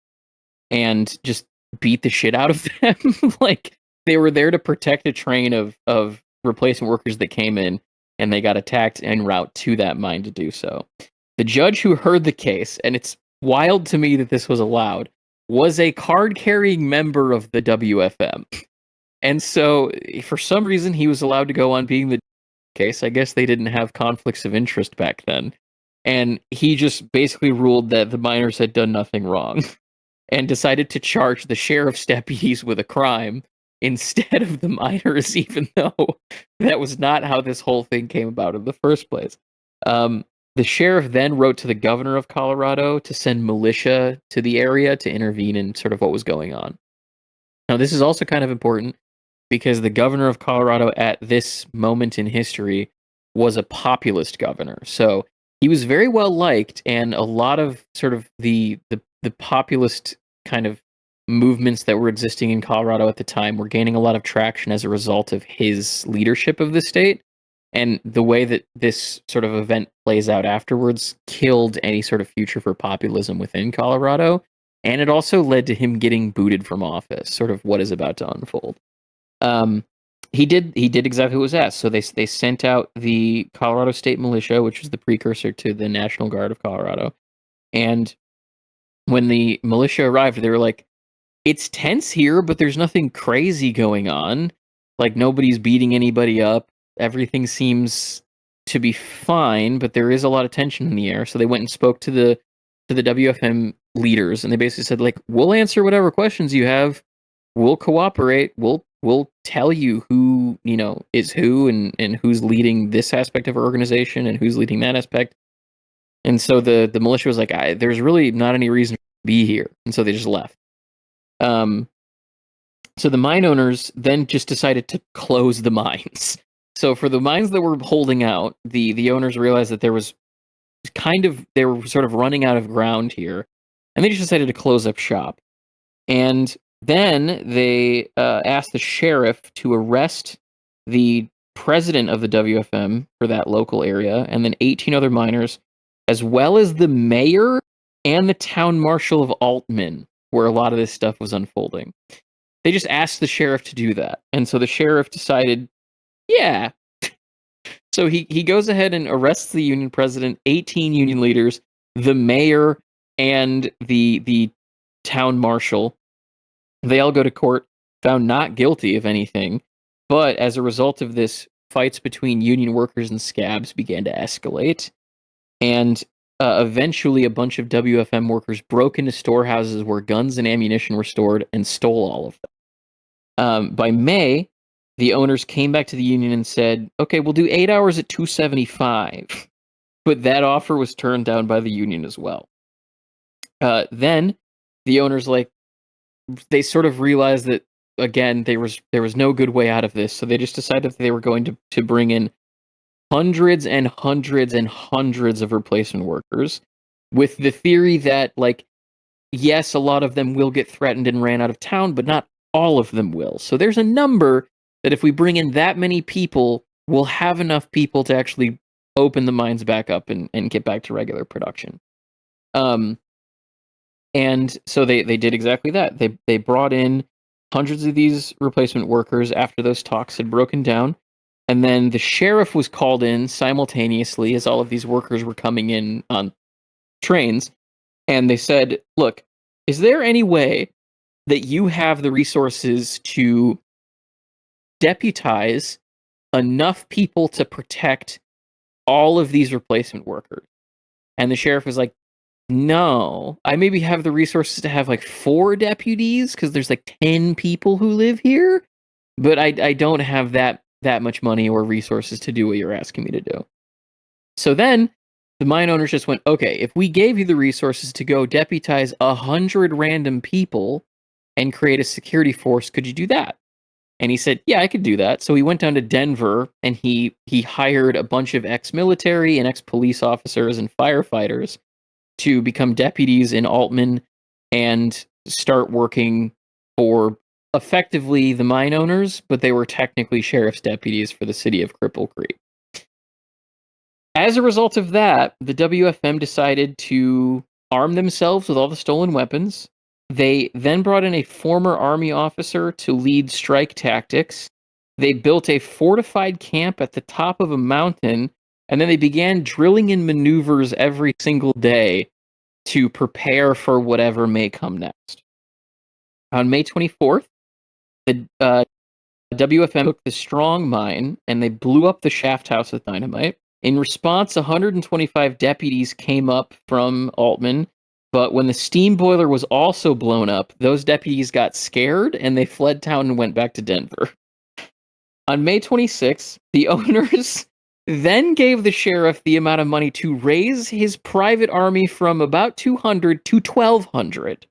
and just beat the shit out of them. Like, they were there to protect a train of replacement workers that came in, and they got attacked en route to that mine to do so. The judge who heard the case, and it's wild to me that this was allowed, was a card-carrying member of the WFM. And so, for some reason, he was allowed to go on being the case. I guess they didn't have conflicts of interest back then. And he just basically ruled that the miners had done nothing wrong and decided to charge the sheriff's deputies with a crime instead of the miners, even though that was not how this whole thing came about in the first place. The sheriff then wrote to the governor of Colorado to send militia to the area to intervene in sort of what was going on. Now, this is also kind of important because the governor of Colorado at this moment in history was a populist governor. So he was very well liked, and a lot of sort of the populist kind of movements that were existing in Colorado at the time were gaining a lot of traction as a result of his leadership of the state. And the way that this sort of event plays out afterwards killed any sort of future for populism within Colorado. And it also led to him getting booted from office, sort of what is about to unfold. He did exactly what was asked. So they sent out the Colorado State Militia, which was the precursor to the National Guard of Colorado. And when the militia arrived, they were like, "It's tense here, but there's nothing crazy going on. Like nobody's beating anybody up. Everything seems to be fine, but there is a lot of tension in the air." So they went and spoke to the WFM leaders, and they basically said, like, "We'll answer whatever questions you have. We'll cooperate. We'll tell you who, is who and who's leading this aspect of our organization and who's leading that aspect." And so the militia was like, "There's really not any reason to be here," and so they just left. So the mine owners then just decided to close the mines. So for the mines that were holding out, the owners realized that they were sort of running out of ground here, and they just decided to close up shop. And then they asked the sheriff to arrest the president of the WFM for that local area, and then 18 other miners, as well as the mayor and the town marshal of Altman, where a lot of this stuff was unfolding. They just asked the sheriff to do that. And so the sheriff decided, yeah. So he goes ahead and arrests the union president, 18 union leaders, the mayor, and the town marshal. They all go to court, found not guilty of anything. But as a result of this, fights between union workers and scabs began to escalate. And eventually a bunch of WFM workers broke into storehouses where guns and ammunition were stored and stole all of them. By May, the owners came back to the union and said, "Okay, we'll do 8 hours at $2.75." But that offer was turned down by the union as well. Then the owners, they sort of realized that, again, there was no good way out of this. So they just decided that they were going to bring in hundreds and hundreds and hundreds of replacement workers, with the theory that, yes, a lot of them will get threatened and ran out of town, but not all of them will. So there's a number that if we bring in that many people, we'll have enough people to actually open the mines back up and get back to regular production. And so they did exactly that. They brought in hundreds of these replacement workers after those talks had broken down. And then the sheriff was called in simultaneously as all of these workers were coming in on trains. And they said, "Look, is there any way that you have the resources to deputize enough people to protect all of these replacement workers?" And the sheriff was like, "No, I maybe have the resources to have 4 deputies because there's 10 people who live here, but I don't have that much money or resources to do what you're asking me to do." So then the mine owners just went, "Okay, if we gave you the resources to go deputize 100 random people and create a security force, could you do that?" And he said, "Yeah, I could do that." So he went down to Denver and he hired a bunch of ex-military and ex-police officers and firefighters to become deputies in Altman and start working for effectively the mine owners, but they were technically sheriff's deputies for the city of Cripple Creek. As a result of that, the WFM decided to arm themselves with all the stolen weapons. They then brought in a former army officer to lead strike tactics. They built a fortified camp at the top of a mountain, and then they began drilling in maneuvers every single day to prepare for whatever may come next. On May 24th, the WFM took the Strong Mine, and they blew up the shaft house with dynamite. In response, 125 deputies came up from Altman, but when the steam boiler was also blown up, those deputies got scared and they fled town and went back to Denver. On May 26th, the owners then gave the sheriff the amount of money to raise his private army from about 200 to 1,200.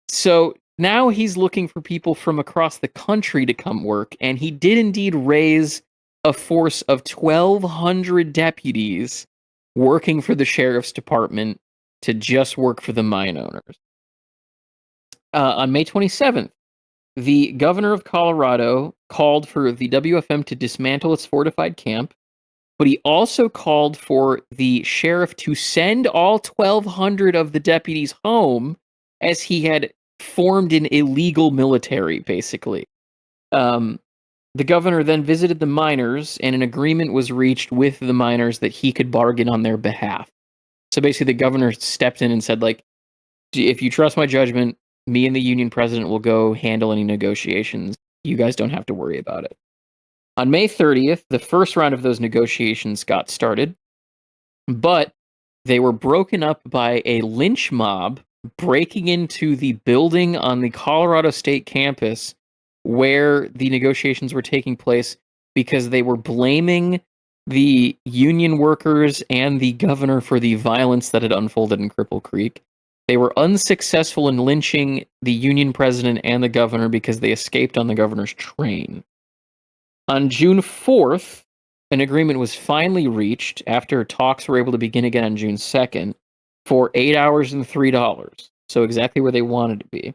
So now he's looking for people from across the country to come work, and he did indeed raise a force of 1,200 deputies working for the sheriff's department to just work for the mine owners. On May 27th, the governor of Colorado called for the WFM to dismantle its fortified camp, but he also called for the sheriff to send all 1,200 of the deputies home, as he had formed an illegal military, basically. The governor then visited the miners, and an agreement was reached with the miners that he could bargain on their behalf. So basically, the governor stepped in and said, like, if you trust my judgment, me and the union president will go handle any negotiations. You guys don't have to worry about it. On May 30th, the first round of those negotiations got started, but they were broken up by a lynch mob breaking into the building on the Colorado State campus where the negotiations were taking place because they were blaming the union workers and the governor for the violence that had unfolded in Cripple Creek. They were unsuccessful in lynching the union president and the governor because they escaped on the governor's train. On June 4th, an agreement was finally reached after talks were able to begin again on June 2nd for 8 hours and $3. So exactly where they wanted to be.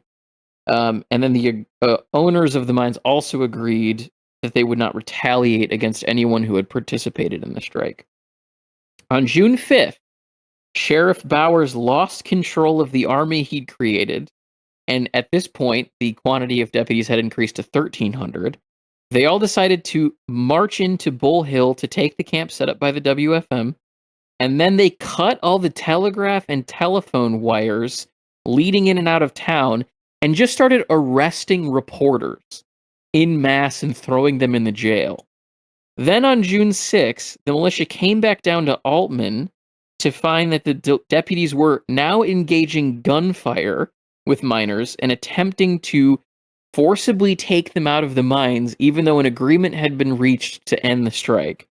And then the owners of the mines also agreed that they would not retaliate against anyone who had participated in the strike. On June 5th, Sheriff Bowers lost control of the army he'd created, and at this point, the quantity of deputies had increased to 1,300. They all decided to march into Bull Hill to take the camp set up by the WFM, and then they cut all the telegraph and telephone wires leading in and out of town and just started arresting reporters in mass and throwing them in the jail. Then on June 6th, the militia came back down to Altman to find that the deputies were now engaging gunfire with miners and attempting to forcibly take them out of the mines, even though an agreement had been reached to end the strike.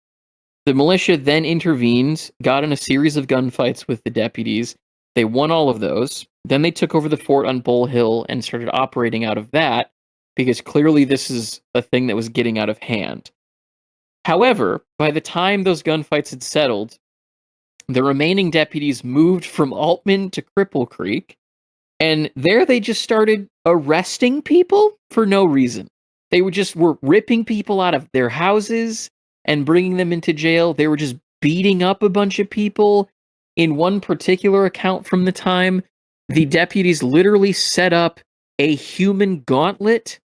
The militia then intervened, got in a series of gunfights with the deputies. They won all of those. Then they took over the fort on Bull Hill and started operating out of that, because clearly this is a thing that was getting out of hand. However, by the time those gunfights had settled, the remaining deputies moved from Altman to Cripple Creek, and there they just started arresting people for no reason. They were ripping people out of their houses and bringing them into jail. They were just beating up a bunch of people. In one particular account from the time, the deputies literally set up a human gauntlet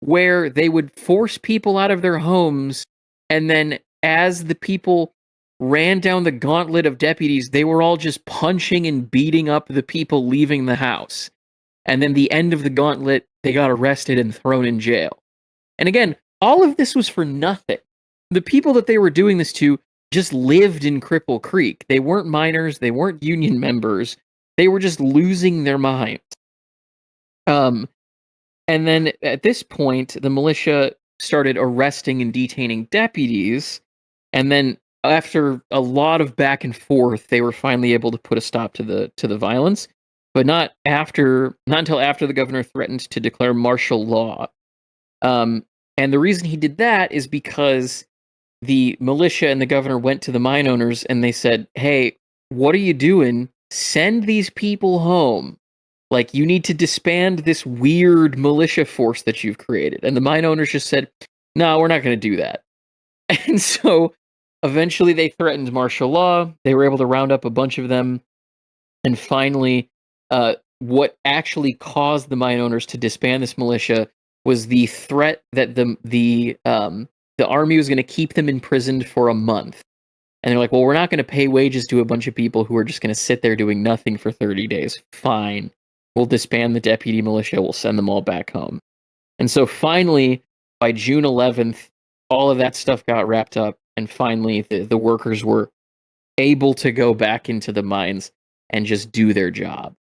where they would force people out of their homes, and then as the people ran down the gauntlet of deputies, they were all just punching and beating up the people leaving the house. And then the end of the gauntlet, they got arrested and thrown in jail. And again, all of this was for nothing. The people that they were doing this to just lived in Cripple Creek. They weren't miners, they weren't union members. They were just losing their minds. And then at this point, the militia started arresting and detaining deputies, and then after a lot of back and forth, they were finally able to put a stop to the violence, but not until after the governor threatened to declare martial law. And the reason he did that is because the militia and the governor went to the mine owners and they said, "Hey, what are you doing? Send these people home. Like, you need to disband this weird militia force that you've created." And the mine owners just said, "No, we're not going to do that." And so eventually they threatened martial law. They were able to round up a bunch of them. And finally, what actually caused the mine owners to disband this militia was the threat that the army was going to keep them imprisoned for a month. And they're like, "Well, we're not going to pay wages to a bunch of people who are just going to sit there doing nothing for 30 days. Fine. We'll disband the deputy militia. We'll send them all back home." And so finally, by June 11th, all of that stuff got wrapped up. And finally, the workers were able to go back into the mines and just do their job.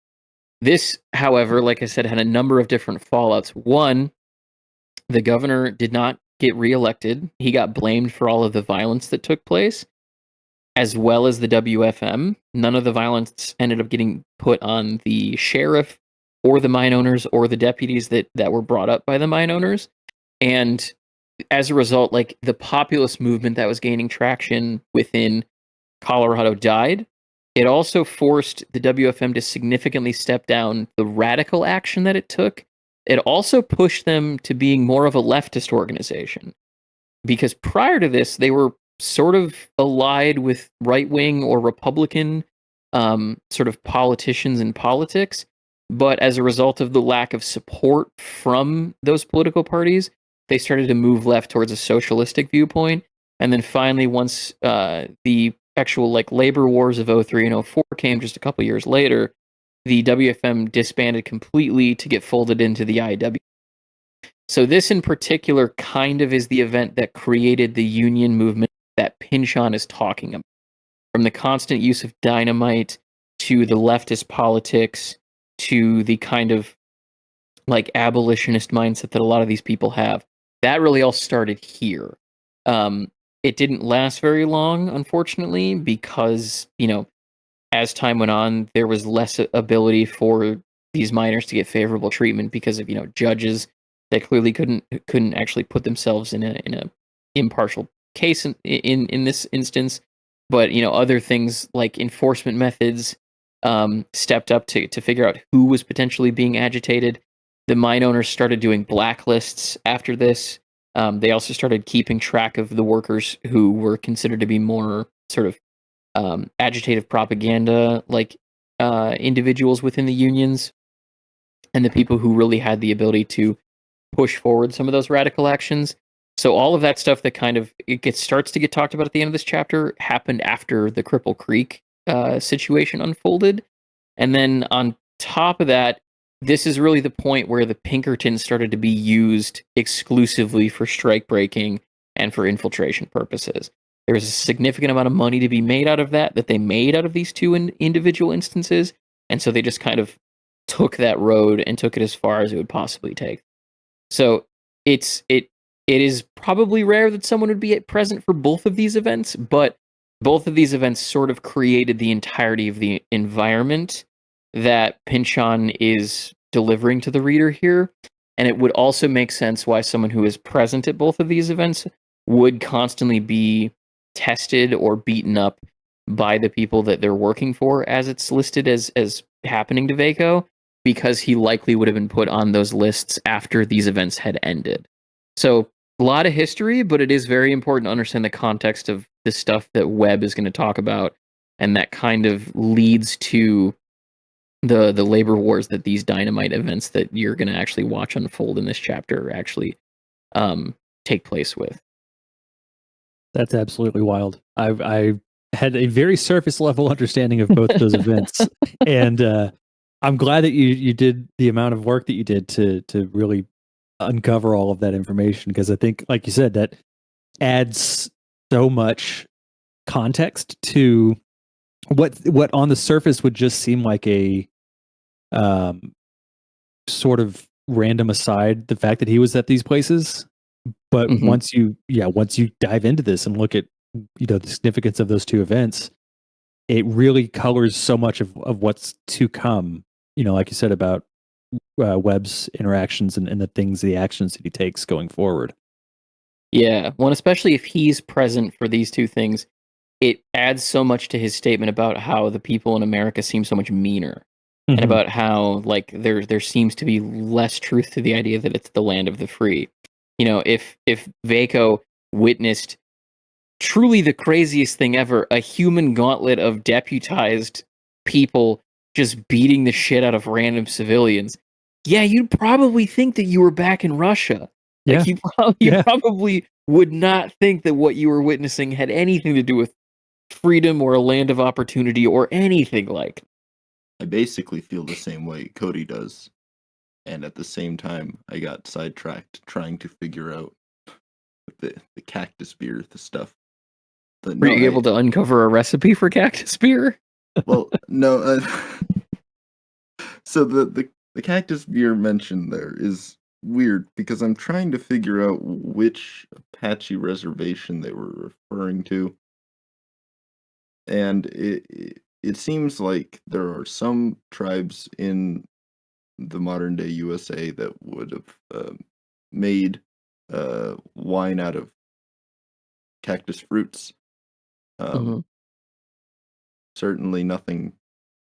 This, however, like I said, had a number of different fallouts. One, the governor did not get reelected. He got blamed for all of the violence that took place, as well as the WFM. None of the violence ended up getting put on the sheriff or the mine owners or the deputies that were brought up by the mine owners. And as a result, like, the populist movement that was gaining traction within Colorado died. It also forced the WFM to significantly step down the radical action that it took. It also pushed them to being more of a leftist organization, because prior to this, they were sort of allied with right-wing or Republican sort of politicians and politics. But as a result of the lack of support from those political parties, they started to move left towards a socialistic viewpoint, and then finally, once the actual like labor wars of 03 and 04 came just a couple years later, the WFM disbanded completely to get folded into the IW. So this in particular kind of is the event that created the union movement that Pynchon is talking about. From the constant use of dynamite to the leftist politics to the kind of like abolitionist mindset that a lot of these people have. That really all started here. It didn't last very long, unfortunately, because, as time went on, there was less ability for these miners to get favorable treatment because of, judges that clearly couldn't actually put themselves in a impartial case in this instance. But, other things like enforcement methods stepped up to figure out who was potentially being agitated. The mine owners started doing blacklists after this. They also started keeping track of the workers who were considered to be more sort of agitative propaganda like individuals within the unions, and the people who really had the ability to push forward some of those radical actions. So all of that stuff that kind of starts to get talked about at the end of this chapter happened after the Cripple Creek situation unfolded, and then on top of that, this is really the point where the Pinkertons started to be used exclusively for strike breaking and for infiltration purposes. There was a significant amount of money to be made out of that they made out of these two individual instances, and so they just kind of took that road and took it as far as it would possibly take. So it is probably rare that someone would be present for both of these events, but both of these events sort of created the entirety of the environment that Pynchon is delivering to the reader here. And it would also make sense why someone who is present at both of these events would constantly be tested or beaten up by the people that they're working for, as it's listed as happening to Vaco, because he likely would have been put on those lists after these events had ended. So a lot of history, but it is very important to understand the context of the stuff that Webb is going to talk about, and that kind of leads to the labor wars that these dynamite events that you're going to actually watch unfold in this chapter actually take place with. That's absolutely wild. I had a very surface level understanding of both those events, and I'm glad that you did the amount of work that you did to really uncover all of that information, because I think, like you said, that adds so much context to what on the surface would just seem like a sort of random aside, the fact that he was at these places. But once you dive into this and look at the significance of those two events, it really colors so much of what's to come. Like you said about Webb's interactions and the actions that he takes going forward. Yeah, well, especially if he's present for these two things, it adds so much to his statement about how the people in America seem so much meaner, and about how like there seems to be less truth to the idea that it's the land of the free. If Vaco witnessed truly the craziest thing ever, a human gauntlet of deputized people just beating the shit out of random civilians, yeah, you'd probably think that you were back in Russia. Like you probably would not think that what you were witnessing had anything to do with freedom or a land of opportunity or anything like. I basically feel the same way Cody does. And at the same time, I got sidetracked trying to figure out the cactus beer, the stuff. But Were you able to uncover a recipe for cactus beer? Well, no. So the cactus beer mentioned there is weird, because I'm trying to figure out which Apache reservation they were referring to. And it seems like there are some tribes in the modern day USA that would have made wine out of cactus fruits. Certainly nothing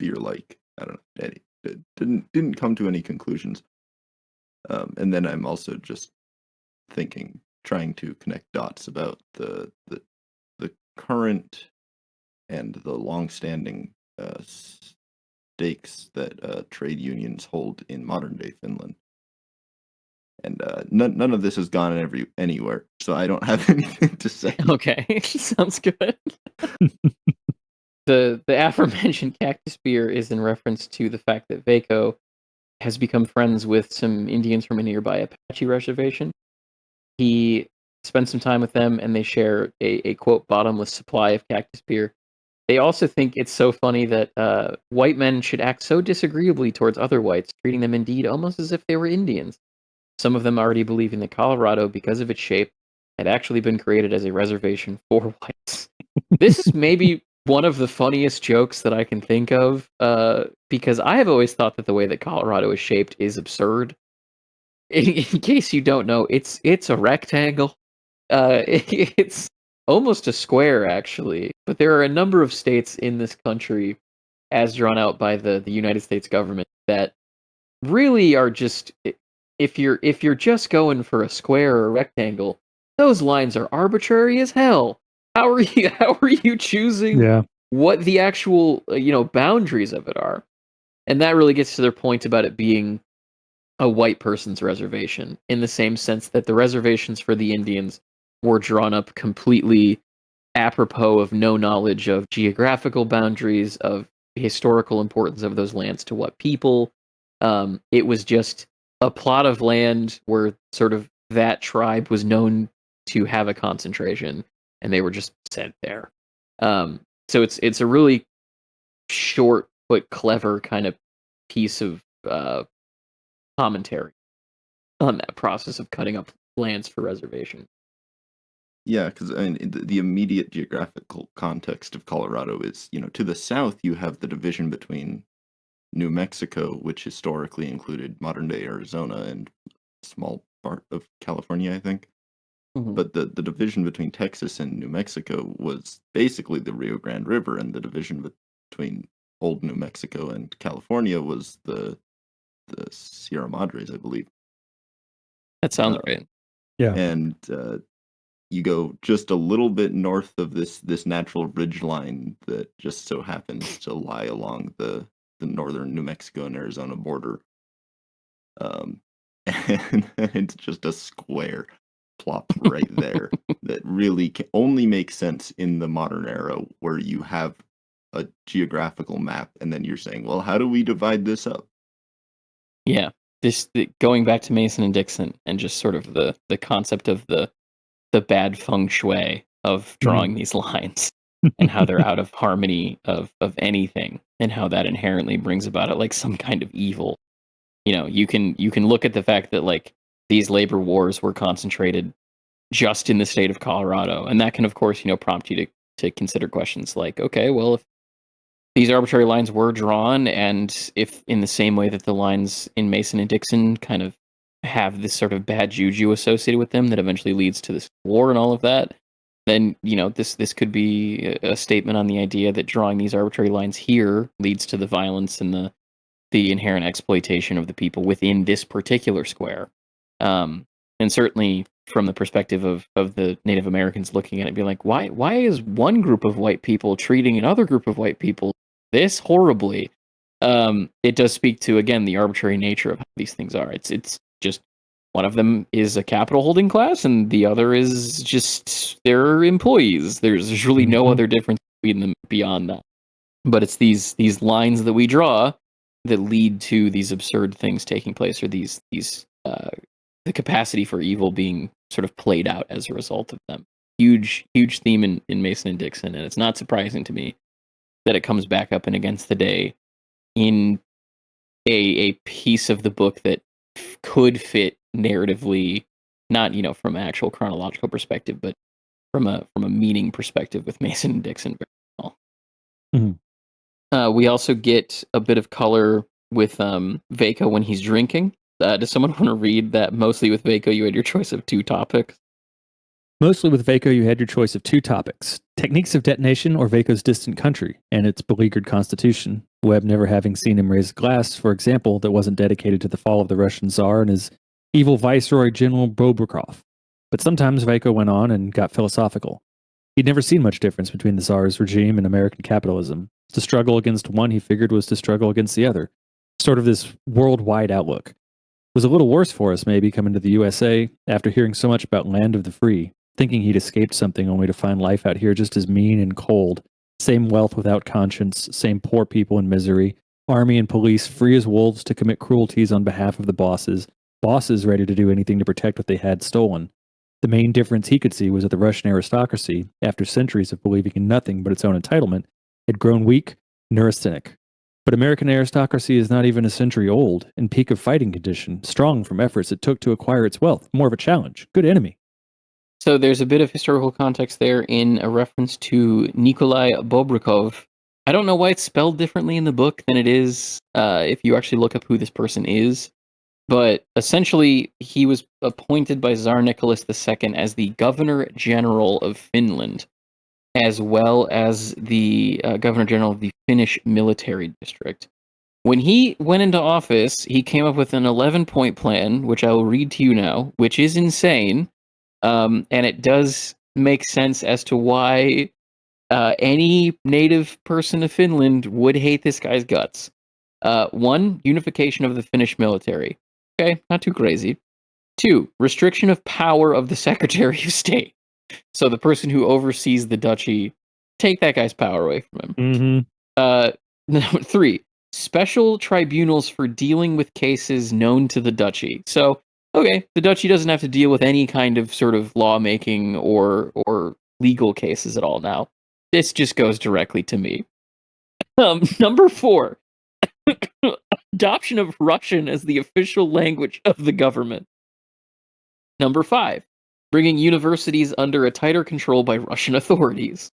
beer-like. I don't know. It didn't come to any conclusions. And then I'm also just thinking, trying to connect dots about the current and the long-standing stakes that trade unions hold in modern-day Finland. And none of this has gone anywhere, so I don't have anything to say. Okay, sounds good. The aforementioned cactus beer is in reference to the fact that Vaco has become friends with some Indians from a nearby Apache reservation. He spends some time with them, and they share a quote bottomless supply of cactus beer. They also think it's so funny that white men should act so disagreeably towards other whites, treating them indeed almost as if they were Indians. Some of them already believing that Colorado, because of its shape, had actually been created as a reservation for whites. This is maybe one of the funniest jokes that I can think of, because I have always thought that the way that Colorado is shaped is absurd. In case you don't know, it's a rectangle. It's almost a square, actually. But there are a number of states in this country, as drawn out by the United States government, that really are just, if you're just going for a square or a rectangle, those lines are arbitrary as hell. How are you choosing Yeah. what the actual boundaries of it are? And that really gets to their point about it being a white person's reservation, in the same sense that the reservations for the Indians were drawn up completely apropos of no knowledge of geographical boundaries, of historical importance of those lands to what people. It was just a plot of land where sort of that tribe was known to have a concentration, and they were just sent there. So it's a really short but clever kind of piece of commentary on that process of cutting up lands for reservation. Yeah, because I mean, the immediate geographical context of Colorado is, to the south you have the division between New Mexico, which historically included modern-day Arizona and a small part of California, I think. Mhm. But the division between Texas and New Mexico was basically the Rio Grande River, and the division between old New Mexico and California was the Sierra Madres, I believe. That sounds Uh, right. Yeah. And you go just a little bit north of this natural ridge line that just so happens to lie along the northern New Mexico and Arizona border. And it's just a square plopped right there that really only makes sense in the modern era, where you have a geographical map and then you're saying, well, how do we divide this up? Yeah, going back to Mason and Dixon, and just sort of the concept of the bad feng shui of drawing these lines, and how they're out of harmony of anything, and how that inherently brings about it like some kind of evil. You can look at the fact that like these labor wars were concentrated just in the state of Colorado, and that can of course prompt you to consider questions like, okay, well, if these arbitrary lines were drawn, and if in the same way that the lines in Mason and Dixon kind of have this sort of bad juju associated with them that eventually leads to this war and all of that, then this could be a statement on the idea that drawing these arbitrary lines here leads to the violence and the inherent exploitation of the people within this particular square. And certainly from the perspective of the Native Americans looking at it, being like, why is one group of white people treating another group of white people this horribly? It does speak to, again, the arbitrary nature of how these things are. It's just one of them is a capital holding class, and the other is just their employees. There's really no other difference between them beyond that. But it's these lines that we draw that lead to these absurd things taking place, or these the capacity for evil being sort of played out as a result of them. Huge theme in Mason and Dixon, and it's not surprising to me that it comes back up and against the day in a piece of the book that could fit narratively, not from an actual chronological perspective, but from a meaning perspective with Mason and Dixon very well. We also get a bit of color with Vaco when he's drinking. Does someone want to read that? Mostly with Vaco, you had your choice of 2 topics. Mostly with Vaco, you had your choice of 2 topics: techniques of detonation or Vaco's distant country and its beleaguered constitution. Webb never having seen him raise a glass, for example, that wasn't dedicated to the fall of the Russian Tsar and his evil Viceroy General Bobrikov. But sometimes Vaco went on and got philosophical. He'd never seen much difference between the Tsar's regime and American capitalism. To struggle against one, he figured, was to struggle against the other. Sort of this worldwide outlook. was a little worse for us, maybe, coming to the USA after hearing so much about land of the free, thinking he'd escaped something only to find life out here just as mean and cold. Same wealth without conscience, same poor people in misery, army and police free as wolves to commit cruelties on behalf of the bosses, bosses ready to do anything to protect what they had stolen. The main difference he could see was that the Russian aristocracy, after centuries of believing in nothing but its own entitlement, had grown weak, neurasthenic. But American aristocracy is not even a century old, in peak of fighting condition, strong from efforts it took to acquire its wealth, more of a challenge, good enemy. So there's a bit of historical context there in a reference to Nikolai Bobrikov. I don't know why it's spelled differently in the book than it is if you actually look up who this person is. But essentially, he was appointed by Tsar Nicholas II as the Governor General of Finland, as well as the Governor General of the Finnish Military District. When he went into office, he came up with an 11-point plan, which I will read to you now, which is insane. And it does make sense as to why any native person of Finland would hate this guy's guts. 1, unification of the Finnish military. Okay, not too crazy. 2, restriction of power of the Secretary of State. So the person who oversees the duchy, take that guy's power away from him. Mm-hmm. 3, special tribunals for dealing with cases known to the duchy. So, okay, the duchy doesn't have to deal with any kind of sort of lawmaking or legal cases at all now. This just goes directly to me. Number 4, adoption of Russian as the official language of the government. Number 5, bringing universities under a tighter control by Russian authorities.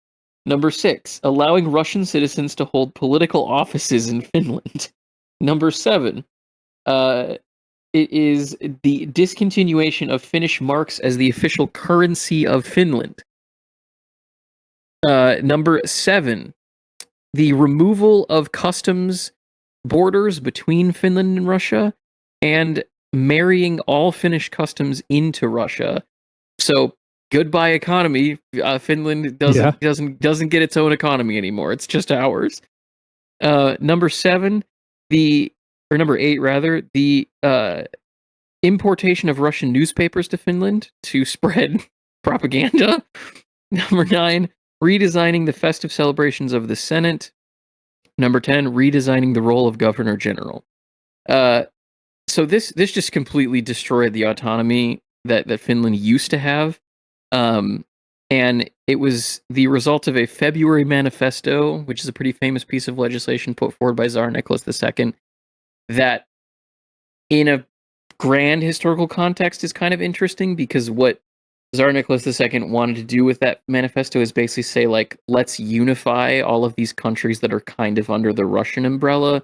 Number 6, allowing Russian citizens to hold political offices in Finland. Number 7, it is the discontinuation of Finnish marks as the official currency of Finland. Number 7, the removal of customs borders between Finland and Russia, and marrying all Finnish customs into Russia. So goodbye economy. Finland doesn't get its own economy anymore. It's just ours. Number 8 rather, the importation of Russian newspapers to Finland to spread propaganda. Number 9, redesigning the festive celebrations of the Senate. Number 10, redesigning the role of Governor General. So this just completely destroyed the autonomy that Finland used to have. And it was the result of a February manifesto, which is a pretty famous piece of legislation put forward by Tsar Nicholas II, that in a grand historical context is kind of interesting, because what Tsar Nicholas II wanted to do with that manifesto is basically say, like, let's unify all of these countries that are kind of under the Russian umbrella,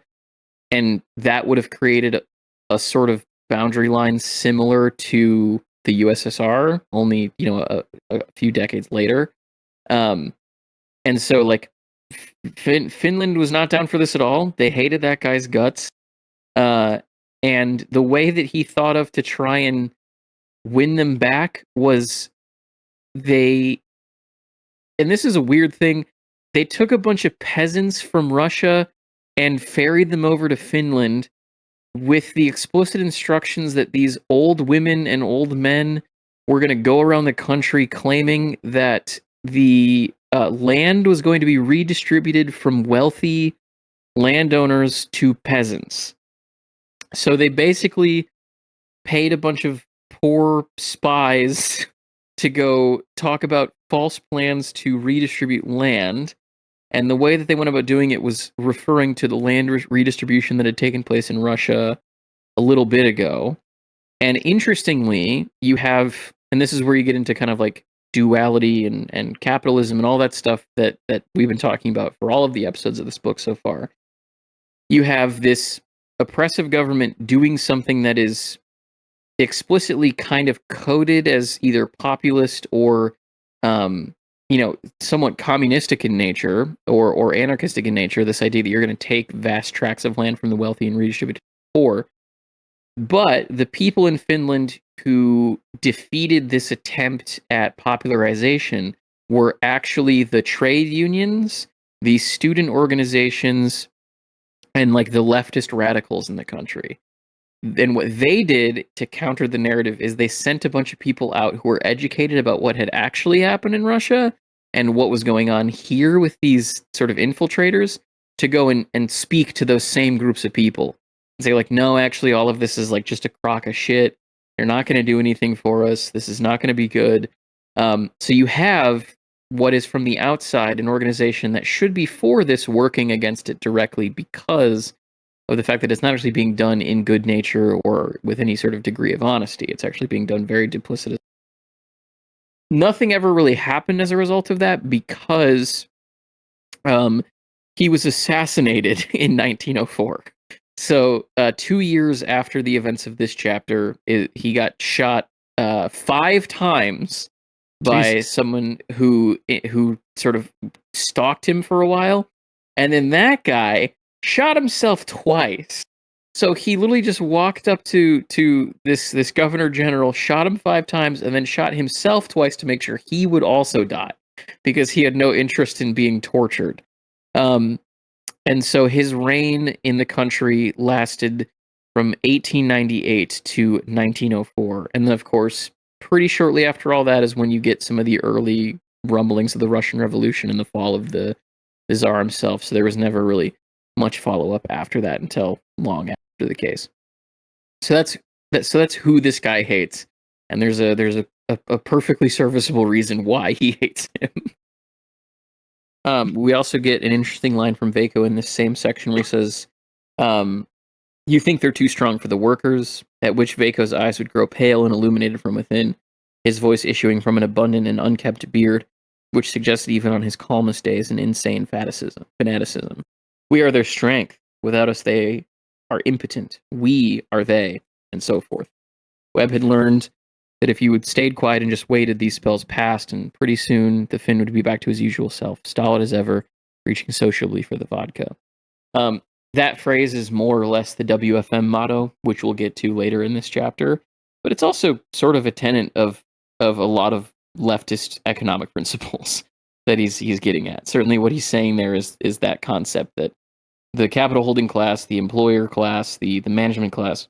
and that would have created a sort of boundary line similar to the USSR, only, you know, a few decades later. And so, like, Finland was not down for this at all. They hated that guy's guts. And the way that he thought of to try and win them back was and this is a weird thing, they took a bunch of peasants from Russia and ferried them over to Finland with the explicit instructions that these old women and old men were going to go around the country claiming that the land was going to be redistributed from wealthy landowners to peasants. So they basically paid a bunch of poor spies to go talk about false plans to redistribute land. And the way that they went about doing it was referring to the land redistribution that had taken place in Russia a little bit ago. And interestingly, you have, and this is where you get into kind of like duality and capitalism and all that stuff that we've been talking about for all of the episodes of this book so far. You have this oppressive government doing something that is explicitly kind of coded as either populist or somewhat communistic in nature or anarchistic in nature, this idea that you're going to take vast tracts of land from the wealthy and redistribute it to the poor. But the people in Finland who defeated this attempt at popularization were actually the trade unions, the student organizations, and like the leftist radicals in the country. And what they did to counter the narrative is they sent a bunch of people out who were educated about what had actually happened in Russia and what was going on here with these sort of infiltrators to go and speak to those same groups of people and say, like, no, actually, all of this is like just a crock of shit. They're not going to do anything for us. This is not going to be good. So you have what is from the outside an organization that should be for this working against it directly because of the fact that it's not actually being done in good nature or with any sort of degree of honesty. It's actually being done very duplicitous. Nothing ever really happened as a result of that because he was assassinated in 1904. So 2 years after the events of this chapter, he got shot 5 times by Jesus. someone who sort of stalked him for a while, and then that guy shot himself twice. So he literally just walked up to this governor general, shot him 5 times, and then shot himself twice to make sure he would also die because he had no interest in being tortured. And so his reign in the country lasted from 1898 to 1904, and then of course, pretty shortly after all that is when you get some of the early rumblings of the Russian Revolution and the fall of the Tsar himself. So there was never really much follow up after that until long after the case. So that's who this guy hates, and there's a perfectly serviceable reason why he hates him. We also get an interesting line from Vaco in this same section where he says, "You think they're too strong for the workers?" At which Vaco's eyes would grow pale and illuminated from within, his voice issuing from an abundant and unkempt beard, which suggested even on his calmest days an insane fanaticism. "We are their strength. Without us, they are impotent. We are they," and so forth. Webb had learned that if you had stayed quiet and just waited, these spells passed, and pretty soon the Finn would be back to his usual self, stolid as ever, reaching sociably for the vodka. That phrase is more or less the WFM motto, which we'll get to later in this chapter, but it's also sort of a tenet of a lot of leftist economic principles that he's getting at. Certainly, what he's saying there is that concept that the capital holding class, the employer class, the management class,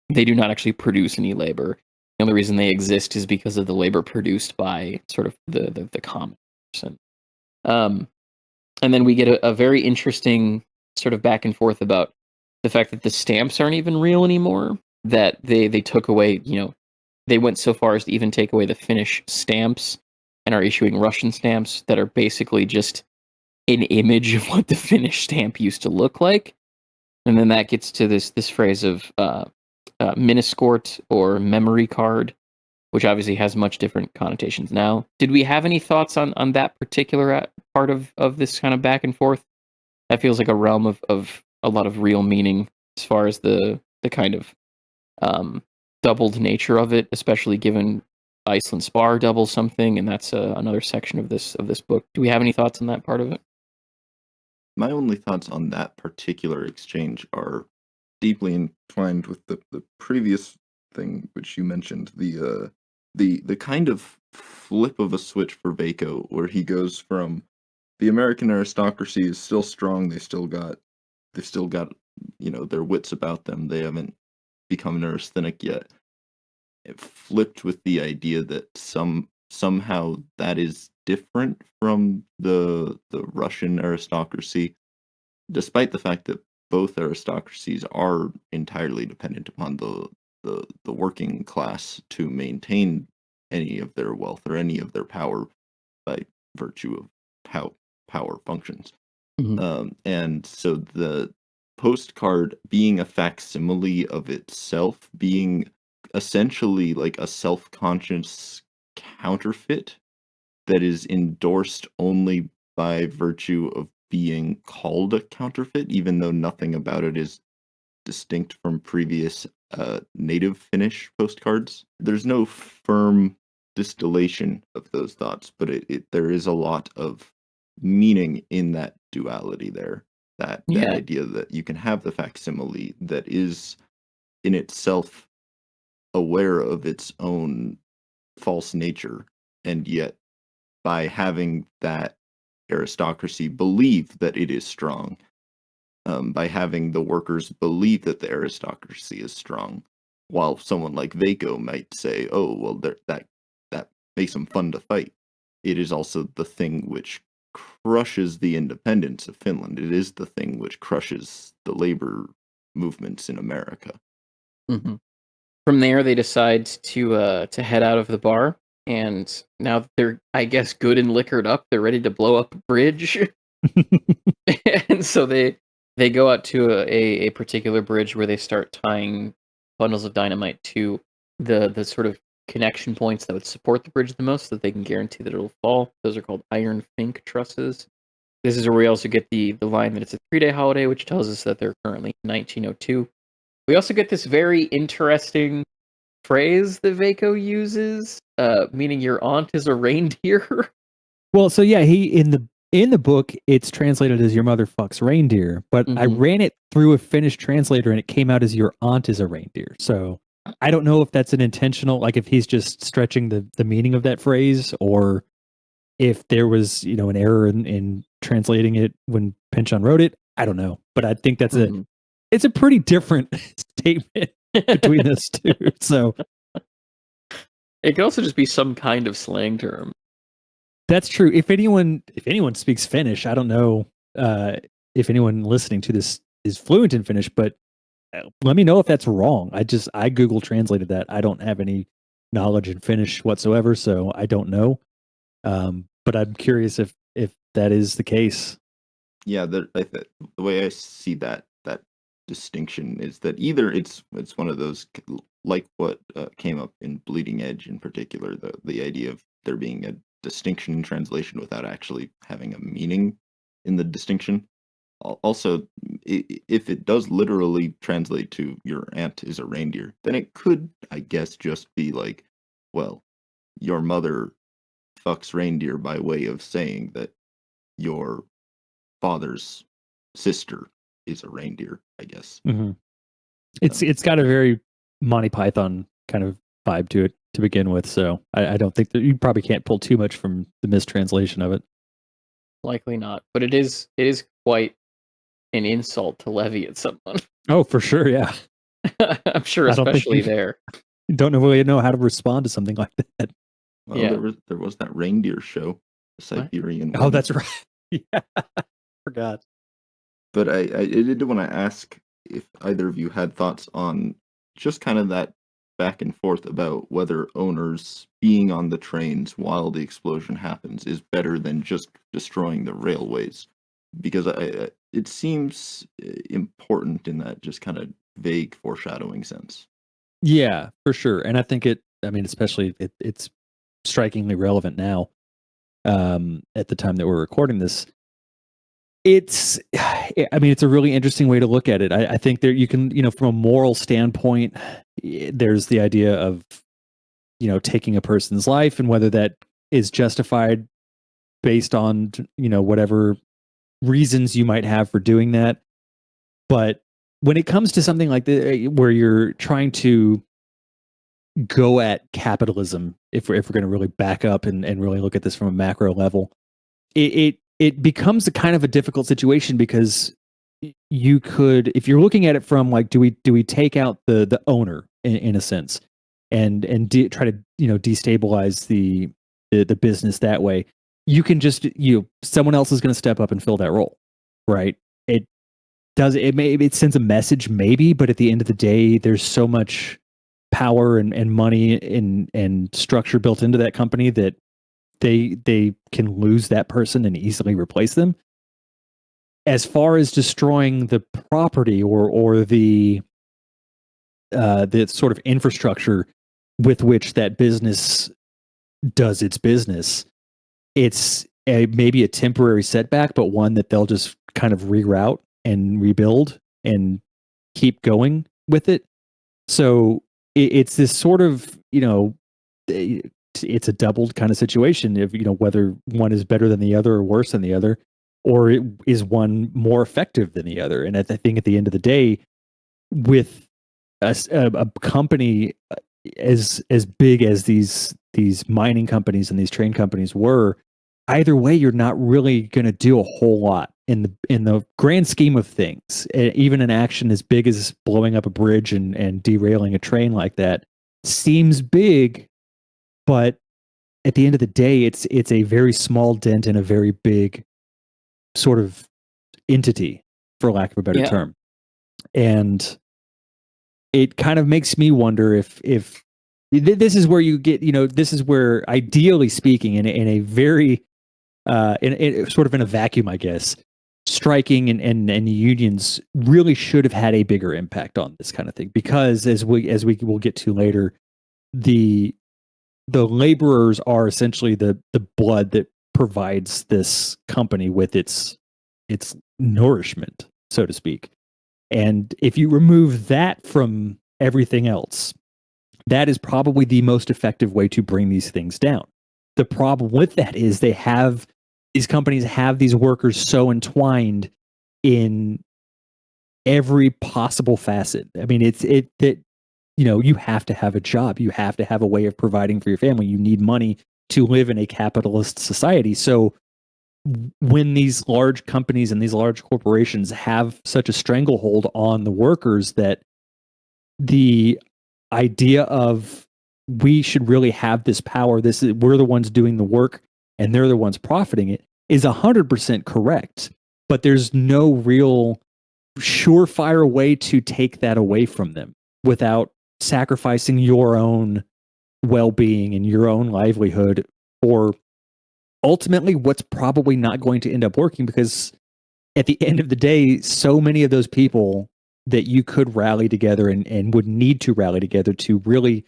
they do not actually produce any labor. The only reason they exist is because of the labor produced by sort of the common person. And then we get a very interesting sort of back and forth about the fact that the stamps aren't even real anymore. That they took away, they went so far as to even take away the Finnish stamps and are issuing Russian stamps that are basically just an image of what the Finnish stamp used to look like. And then that gets to this phrase of Miniskort or memory card, which obviously has much different connotations now. Did we have any thoughts on that particular part of this kind of back and forth? That feels like a realm of a lot of real meaning as far as the kind of doubled nature of it, especially given Iceland Spar doubles something, and that's another section of this book. Do we have any thoughts on that part of it? My only thoughts on that particular exchange are deeply entwined with the previous thing which you mentioned, the kind of flip of a switch for Vaco, where he goes from the American aristocracy is still strong, they've still got their wits about them, they haven't become neurasthenic yet. It flipped with the idea that somehow that is different from the Russian aristocracy, despite the fact that both aristocracies are entirely dependent upon the working class to maintain any of their wealth or any of their power by virtue of how power functions. Mhm. And so the postcard being a facsimile of itself, being essentially like a self-conscious counterfeit that is endorsed only by virtue of being called a counterfeit, even though nothing about it is distinct from previous native Finnish postcards. There's no firm distillation of those thoughts, but there is a lot of meaning in that duality there. That Yeah. idea that you can have the facsimile that is in itself aware of its own false nature, and yet by having that aristocracy believe that it is strong, by having the workers believe that the aristocracy is strong, while someone like Vaco might say, "Oh, well, that makes them fun to fight." It is also the thing which crushes the independence of Finland. It is the thing which crushes the labor movements in America. Mm-hmm. From there, they decide to head out of the bar, and now that they're, I guess, good and liquored up, they're ready to blow up a bridge. And so they go out to a particular bridge where they start tying bundles of dynamite to the sort of connection points that would support the bridge the most, so that they can guarantee that it'll fall. Those are called iron fink trusses. This is where we also get the line that it's a 3-day holiday, which tells us that they're currently in 1902. We also get this very interesting phrase that Vaco uses, meaning your aunt is a reindeer. Well, so yeah, he in the book it's translated as your mother fucks reindeer, but I ran it through a Finnish translator and it came out as your aunt is a reindeer. So I don't know if that's an intentional, like if he's just stretching the meaning of that phrase, or if there was, an error in translating it when Pynchon wrote it. I don't know, but I think that's it's a pretty different statement between those two. So it could also just be some kind of slang term. That's true. If anyone speaks Finnish, I don't know if anyone listening to this is fluent in Finnish, but let me know if that's wrong. I Google translated that. I don't have any knowledge in Finnish whatsoever, so I don't know. But I'm curious if that is the case. Yeah, the way I see that distinction is that either it's one of those, like what came up in Bleeding Edge in particular, the idea of there being a distinction in translation without actually having a meaning in the distinction. Also, if it does literally translate to your aunt is a reindeer, then it could, I guess, just be like, well, your mother fucks reindeer by way of saying that your father's sister is a reindeer, I guess. Mm-hmm. It's got a very Monty Python kind of vibe to it to begin with, so I don't think that you probably can't pull too much from the mistranslation of it. Likely not, but it is quite an insult to levy at someone. Oh, for sure, yeah. I'm sure, especially there. You don't really know how to respond to something like that. Well, Yeah. there was that reindeer show, the Siberian. Oh, that's right. Yeah, forgot. But I did want to ask if either of you had thoughts on just kind of that back and forth about whether owners being on the trains while the explosion happens is better than just destroying the railways, because it seems important in that just kind of vague foreshadowing sense. Yeah, for sure. And I think especially it's strikingly relevant now, at the time that we're recording this. It's a really interesting way to look at it. I think there you can, from a moral standpoint, there's the idea of, taking a person's life and whether that is justified based on, whatever reasons you might have for doing that. But when it comes to something like where you're trying to go at capitalism, if we're going to really back up and really look at this from a macro level, it becomes a kind of a difficult situation, because you could, if you're looking at it from like, do we take out the owner in a sense and try to destabilize the business that way? You can just someone else is going to step up and fill that role, right? It sends a message maybe, but at the end of the day, there's so much power and money and structure built into that company that they can lose that person and easily replace them. As far as destroying the property or the sort of infrastructure with which that business does its business, it's maybe a temporary setback, but one that they'll just kind of reroute and rebuild and keep going with it. So it's this sort of, it's a doubled kind of situation of, whether one is better than the other or worse than the other, or is one more effective than the other. And I think at the end of the day, with a company as big as these mining companies and these train companies were, either way, you're not really going to do a whole lot in the grand scheme of things, even an action as big as blowing up a bridge and derailing a train like that seems big, but at the end of the day, it's a very small dent in a very big sort of entity, for lack of a better term. And it kind of makes me wonder if this is where you get, this is where, ideally speaking, in a very in sort of in a vacuum, I guess, striking and unions really should have had a bigger impact on this kind of thing, because as we will get to later, the laborers are essentially the blood that provides this company with its nourishment, so to speak. And if you remove that from everything else, that is probably the most effective way to bring these things down. The problem with that is these companies have these workers so entwined in every possible facet. I mean, you have to have a job. You have to have a way of providing for your family. You need money to live in a capitalist society. So when these large companies and these large corporations have such a stranglehold on the workers, that the idea of we should really have this power, we're the ones doing the work and they're the ones profiting it, is 100% correct. But there's no real surefire way to take that away from them without sacrificing your own well-being and your own livelihood, or ultimately what's probably not going to end up working, because at the end of the day, so many of those people that you could rally together and would need to rally together to really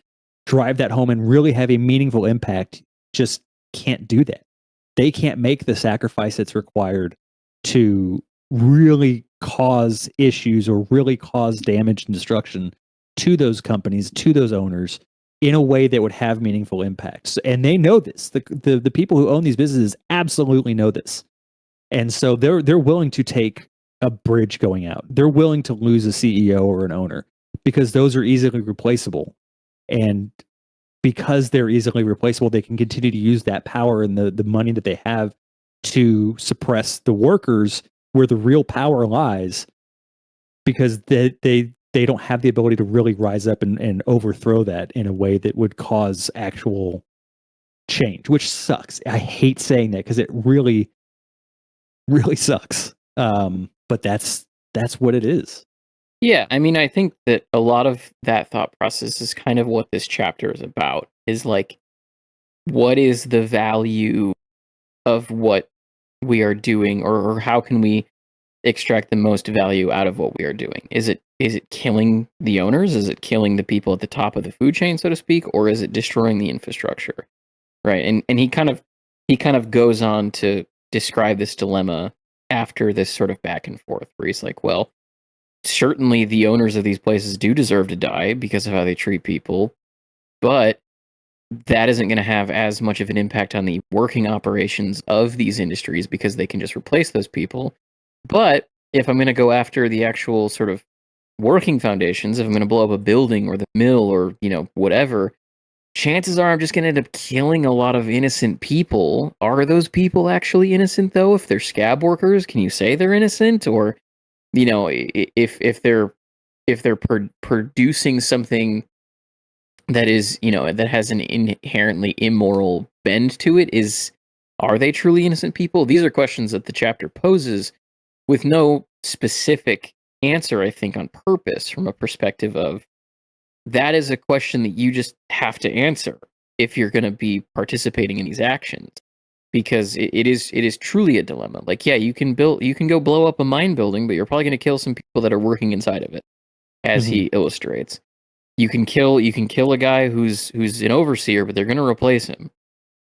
drive that home and really have a meaningful impact just can't do that. They can't make the sacrifice that's required to really cause issues or really cause damage and destruction to those companies, to those owners, in a way that would have meaningful impacts. And they know this. The people who own these businesses absolutely know this. And so they're willing to take a bridge going out. They're willing to lose a CEO or an owner because those are easily replaceable. And because they're easily replaceable, they can continue to use that power and the money that they have to suppress the workers where the real power lies, because they don't have the ability to really rise up and overthrow that in a way that would cause actual change, which sucks. I hate saying that because it really, really sucks. But that's what it is. Yeah, I mean, I think that a lot of that thought process is kind of what this chapter is about, is like, what is the value of what we are doing, or how can we extract the most value out of what we are doing? Is it killing the owners? Is it killing the people at the top of the food chain, so to speak, or is it destroying the infrastructure? Right. And he kind of goes on to describe this dilemma after this sort of back and forth, where he's like, well, certainly the owners of these places do deserve to die because of how they treat people, but that isn't going to have as much of an impact on the working operations of these industries because they can just replace those people. But if I'm going to go after the actual sort of working foundations, if I'm going to blow up a building or the mill or, whatever, chances are I'm just going to end up killing a lot of innocent people. Are those people actually innocent, though? If they're scab workers, can you say they're innocent? Or, if they're producing something that is, that has an inherently immoral bend to it, are they truly innocent people? These are questions that the chapter poses with no specific answer, I think, on purpose, from a perspective of, that is a question that you just have to answer if you're going to be participating in these actions, because it is truly a dilemma. Like, yeah, you can go blow up a mine building, but you're probably going to kill some people that are working inside of it, as he illustrates. You can kill a guy who's an overseer, but they're going to replace him.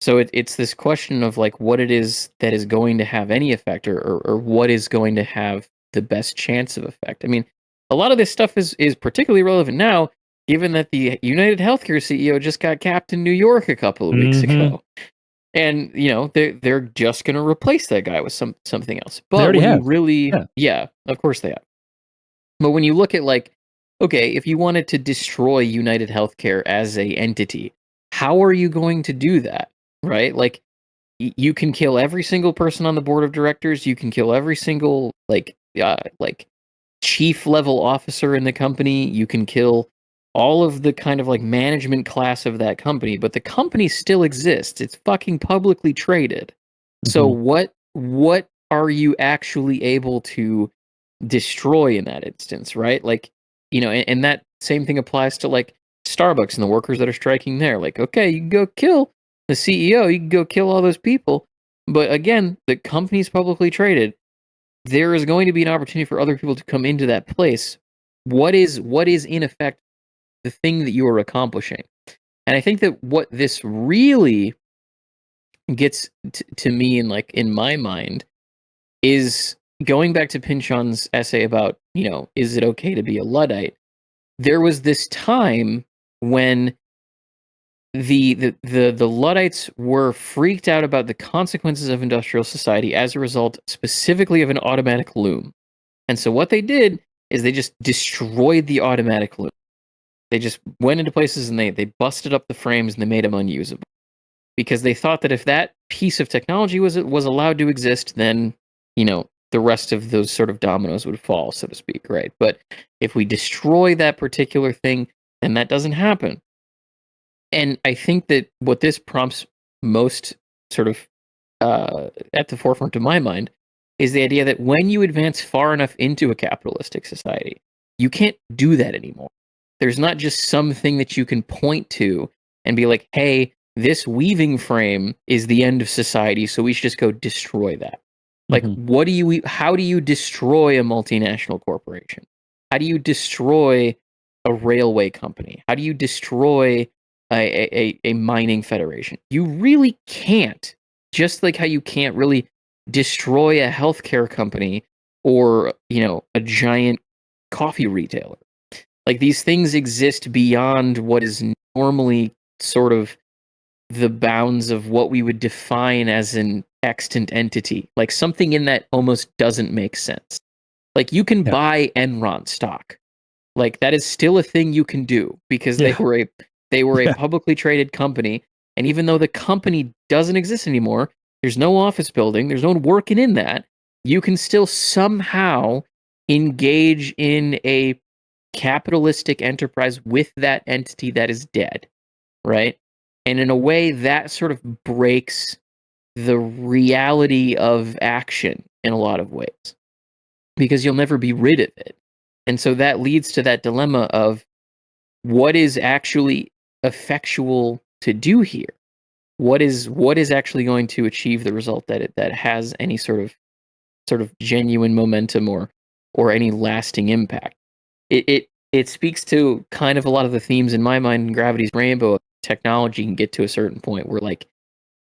So it's this question of like what it is that is going to have any effect, or what is going to have the best chance of effect. I mean, a lot of this stuff is particularly relevant now, given that the United Healthcare CEO just got capped in New York a couple of weeks ago. And, they're just going to replace that guy with something else. But when you really, yeah, of course they have. But when you look at like, okay, if you wanted to destroy United Healthcare as a entity, how are you going to do that? Right? Like, you can kill every single person on the board of directors. You can kill every single like chief level officer in the company. You can kill all of the kind of like management class of that company, but the company still exists. It's fucking publicly traded. So what are you actually able to destroy in that instance, right? Like, and that same thing applies to like Starbucks and the workers that are striking there. Like, okay, you can go kill the CEO, you can go kill all those people, but again, the company's publicly traded. There is going to be an opportunity for other people to come into that place. What is in effect the thing that you are accomplishing? And I think that what this really gets to me in my mind is going back to Pynchon's essay about, is it okay to be a Luddite? There was this time when the Luddites were freaked out about the consequences of industrial society as a result specifically of an automatic loom. And so what they did is they just destroyed the automatic loom. They just went into places and they busted up the frames and they made them unusable. Because they thought that if that piece of technology was allowed to exist, then, the rest of those sort of dominoes would fall, so to speak, right? But if we destroy that particular thing, then that doesn't happen. And I think that what this prompts most sort of at the forefront of my mind is the idea that when you advance far enough into a capitalistic society, you can't do that anymore. There's not just something that you can point to and be like, hey, this weaving frame is the end of society, so we should just go destroy that. Like, how do you destroy a multinational corporation? How do you destroy a railway company? How do you destroy a mining federation? You really can't. Just like how you can't really destroy a healthcare company or, a giant coffee retailer. Like, these things exist beyond what is normally sort of the bounds of what we would define as an extant entity. Like, something in that almost doesn't make sense. Like, you can buy Enron stock. Like, that is still a thing you can do because they were a publicly traded company, and even though the company doesn't exist anymore, there's no office building, there's no one working in that, you can still somehow engage in a capitalistic enterprise with that entity that is dead, right? And in a way, that sort of breaks the reality of action in a lot of ways because you'll never be rid of it. And so that leads to that dilemma of what is actually effectual to do here? What is actually going to achieve the result that has any sort of genuine momentum or any lasting impact? It speaks to kind of a lot of the themes in my mind in Gravity's Rainbow. Technology can get to a certain point where like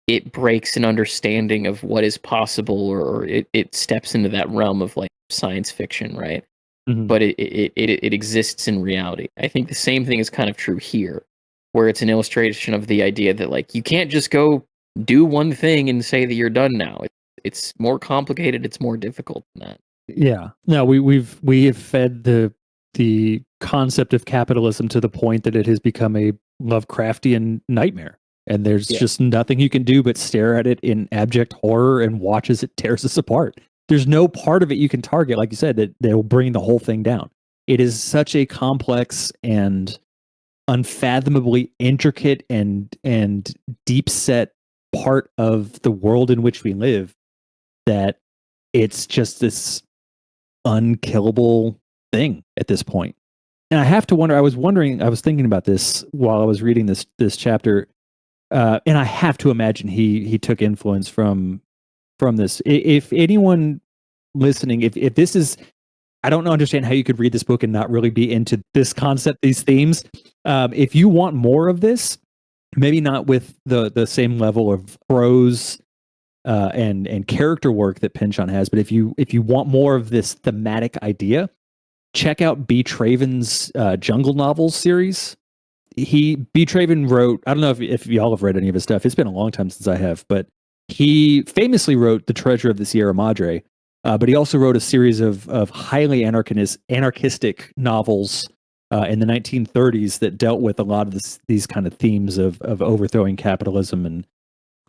it breaks an understanding of what is possible, or it steps into that realm of like science fiction, right? But it exists in reality. I think the same thing is kind of true here, where it's an illustration of the idea that like you can't just go do one thing and say that you're done now. It's more complicated. It's more difficult than that. Yeah. No, we have fed the concept of capitalism to the point that it has become a Lovecraftian nightmare. And there's just nothing you can do but stare at it in abject horror and watch as it tears us apart. There's no part of it you can target, like you said, that will bring the whole thing down. It is such a complex and unfathomably intricate and deep set part of the world in which we live that it's just this unkillable thing at this point. And I have to wonder, I was thinking about this while I was reading this chapter, and I have to imagine he took influence from this. If anyone listening, if this is, I don't understand how you could read this book and not really be into this concept, these themes. If you want more of this, maybe not with the same level of prose and character work that Pynchon has, but if you want more of this thematic idea, check out B. Traven's Jungle Novels series. B. Traven wrote, I don't know if y'all have read any of his stuff. It's been a long time since I have, but he famously wrote The Treasure of the Sierra Madre. But he also wrote a series of highly anarchistic novels in the 1930s that dealt with a lot of these kind of themes of overthrowing capitalism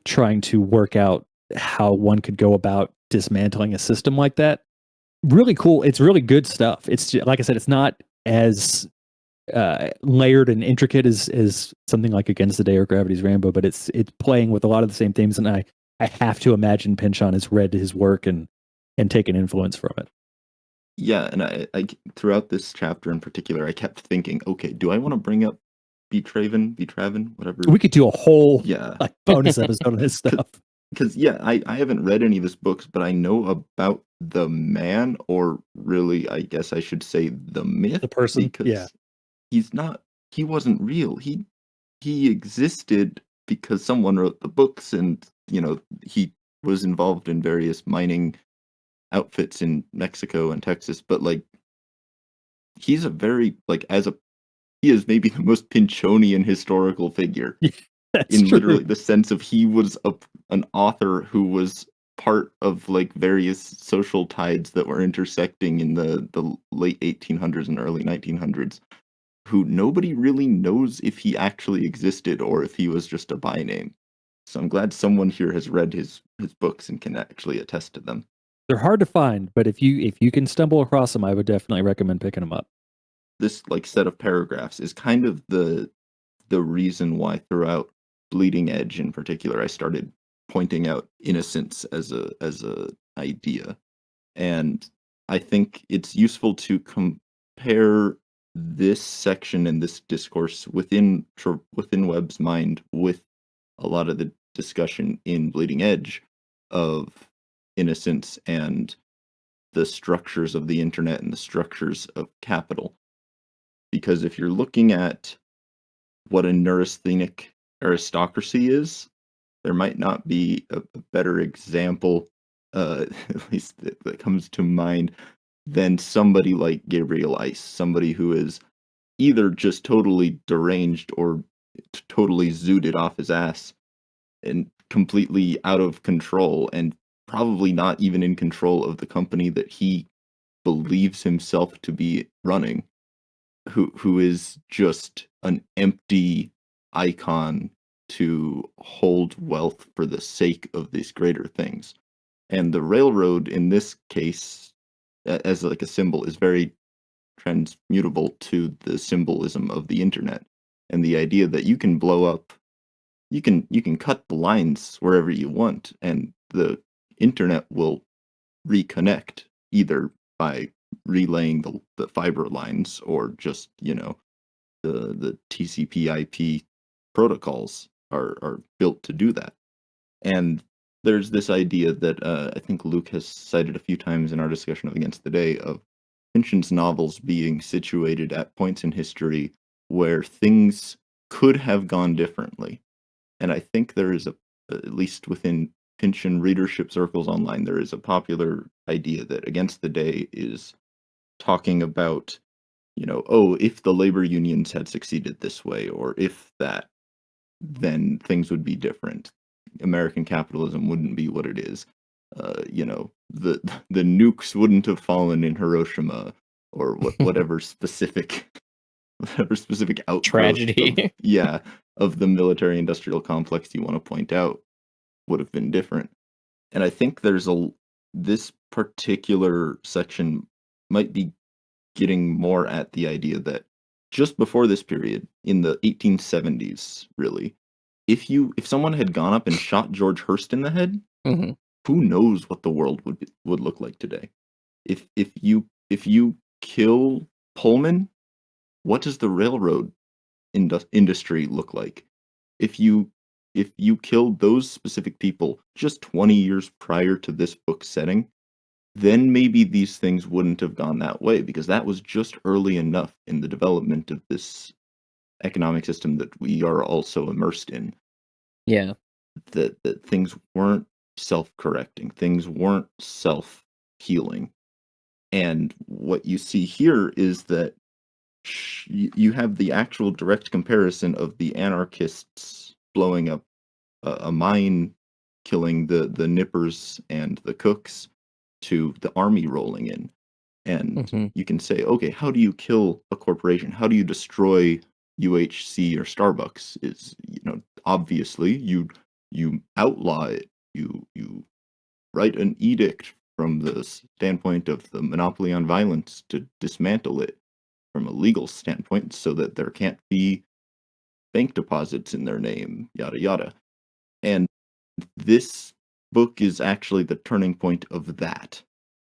trying to work out how one could go about dismantling a system like that. Really cool. It's really good stuff. It's like I said, it's not as layered and intricate as something like Against the Day or Gravity's Rainbow, but it's playing with a lot of the same themes, and I have to imagine Pynchon has read his work and taken influence from it. Yeah, and I throughout this chapter in particular, I kept thinking, okay, do I want to bring up Traven, whatever? We could do a whole Yeah, like bonus episode on this stuff. because yeah, I haven't read any of his books, but I know about the man, or really, I guess I should say the myth, The person, because yeah. he wasn't real. He existed because someone wrote the books, and he was involved in various mining outfits in Mexico and Texas, but like he's a very like he is maybe the most Pynchonian historical figure That's in true. literally the sense of he was an author who was part of like various social tides that were intersecting in the late 1800s and early 1900s, who nobody really knows if he actually existed or if he was just a by name. So I'm glad someone here has read his books and can actually attest to them. They're hard to find, but if you can stumble across them, I would definitely recommend picking them up. This like set of paragraphs is kind of the reason why throughout Bleeding Edge in particular I started pointing out innocence as a idea. And I think it's useful to compare this section and this discourse within Webb's mind with a lot of the discussion in Bleeding Edge of innocence and the structures of the internet and the structures of capital. Because if you're looking at what a neurasthenic aristocracy is, there might not be a better example, at least that comes to mind, than somebody like Gabriel Ice, somebody who is either just totally deranged or totally zooted off his ass and completely out of control, and probably not even in control of the company that he believes himself to be running, who is just an empty icon to hold wealth for the sake of these greater things. And the railroad in this case, as like a symbol, is very transmutable to the symbolism of the internet and the idea that you can blow up, you can cut the lines wherever you want, and the internet will reconnect either by relaying the fiber lines or just the TCP/IP protocols are built to do that. And there's this idea that I think Luke has cited a few times in our discussion of Against the Day of Pynchon's novels being situated at points in history where things could have gone differently. And I think there is at least within Pynchon readership circles online, there is a popular idea that Against the Day is talking about, oh, if the labor unions had succeeded this way, or if that, then things would be different. American capitalism wouldn't be what it is. The nukes wouldn't have fallen in Hiroshima, or whatever specific outgrowth Tragedy. of the military industrial complex you want to point out would have been different. And I think this particular section might be getting more at the idea that just before this period, in the 1870s, really, if someone had gone up and shot George Hearst in the head, hmm who knows what the world would look like today? If you kill Pullman, what does the railroad industry look like? If you killed those specific people just 20 years prior to this book setting, then maybe these things wouldn't have gone that way, because that was just early enough in the development of this economic system that we are also immersed in, Yeah. that things weren't self-correcting, things weren't self-healing. And what you see here is that you have the actual direct comparison of the anarchists blowing up a mine, killing the nippers and the cooks, to the army rolling in. And hmm you can say, okay, how do you kill a corporation? How do you destroy UHC or Starbucks? Is obviously you you outlaw it. You write an edict from the standpoint of the monopoly on violence to dismantle it from a legal standpoint, so that there can't be bank deposits in their name, yada yada. And this book is actually the turning point of that,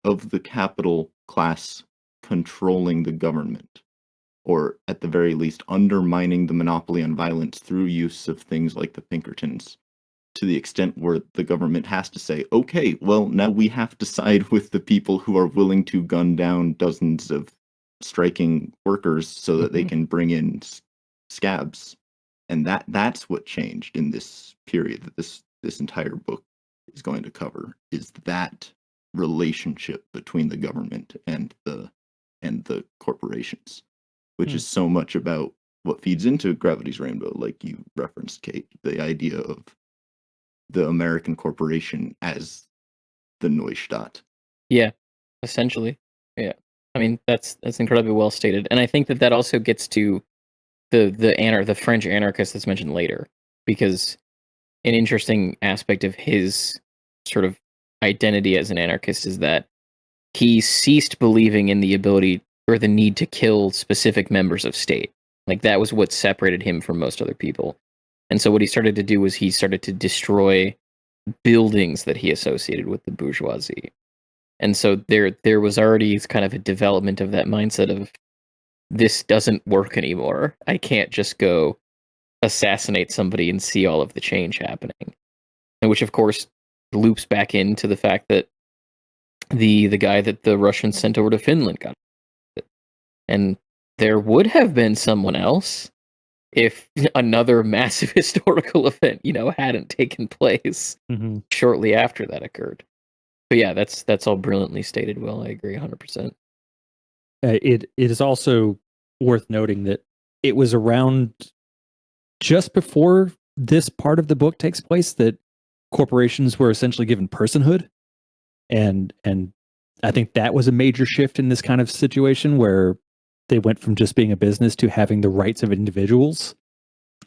of the capital class controlling the government, or at the very least undermining the monopoly on violence through use of things like the Pinkertons, to the extent where the government has to say, okay, well, now we have to side with the people who are willing to gun down dozens of striking workers so that they can bring in scabs. And that's what changed in this period that this entire book is going to cover, is that relationship between the government and the corporations, which is so much about what feeds into Gravity's Rainbow, like you referenced, Kate, the idea of the American corporation as the Neustadt. Yeah, essentially. Yeah. I mean, that's incredibly well stated. And I think that also gets to the French anarchist that's mentioned later, because an interesting aspect of his sort of identity as an anarchist is that he ceased believing in the ability or the need to kill specific members of state. Like, that was what separated him from most other people. And so what he started to do was he started to destroy buildings that he associated with the bourgeoisie. And so there was already kind of a development of that mindset of, this doesn't work anymore. I can't just go assassinate somebody and see all of the change happening. And which, of course, loops back into the fact that the guy that the Russians sent over to Finland got it. And there would have been someone else if another massive historical event, hadn't taken place shortly after that occurred. But yeah, that's all brilliantly stated. Well, I agree 100%. It is also worth noting that it was around just before this part of the book takes place that corporations were essentially given personhood, and I think that was a major shift in this kind of situation where they went from just being a business to having the rights of individuals.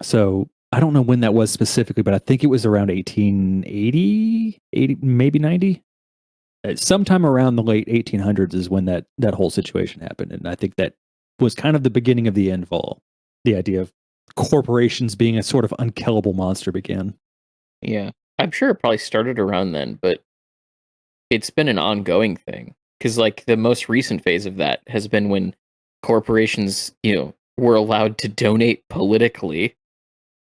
So I don't know when that was specifically, but I think it was around 1880, 80, maybe 90. Sometime around the late 1800s is when that whole situation happened. And I think that was kind of the beginning of the end of all. The idea of corporations being a sort of unkillable monster began. Yeah. I'm sure it probably started around then, but it's been an ongoing thing. Because, like, the most recent phase of that has been when corporations, were allowed to donate politically.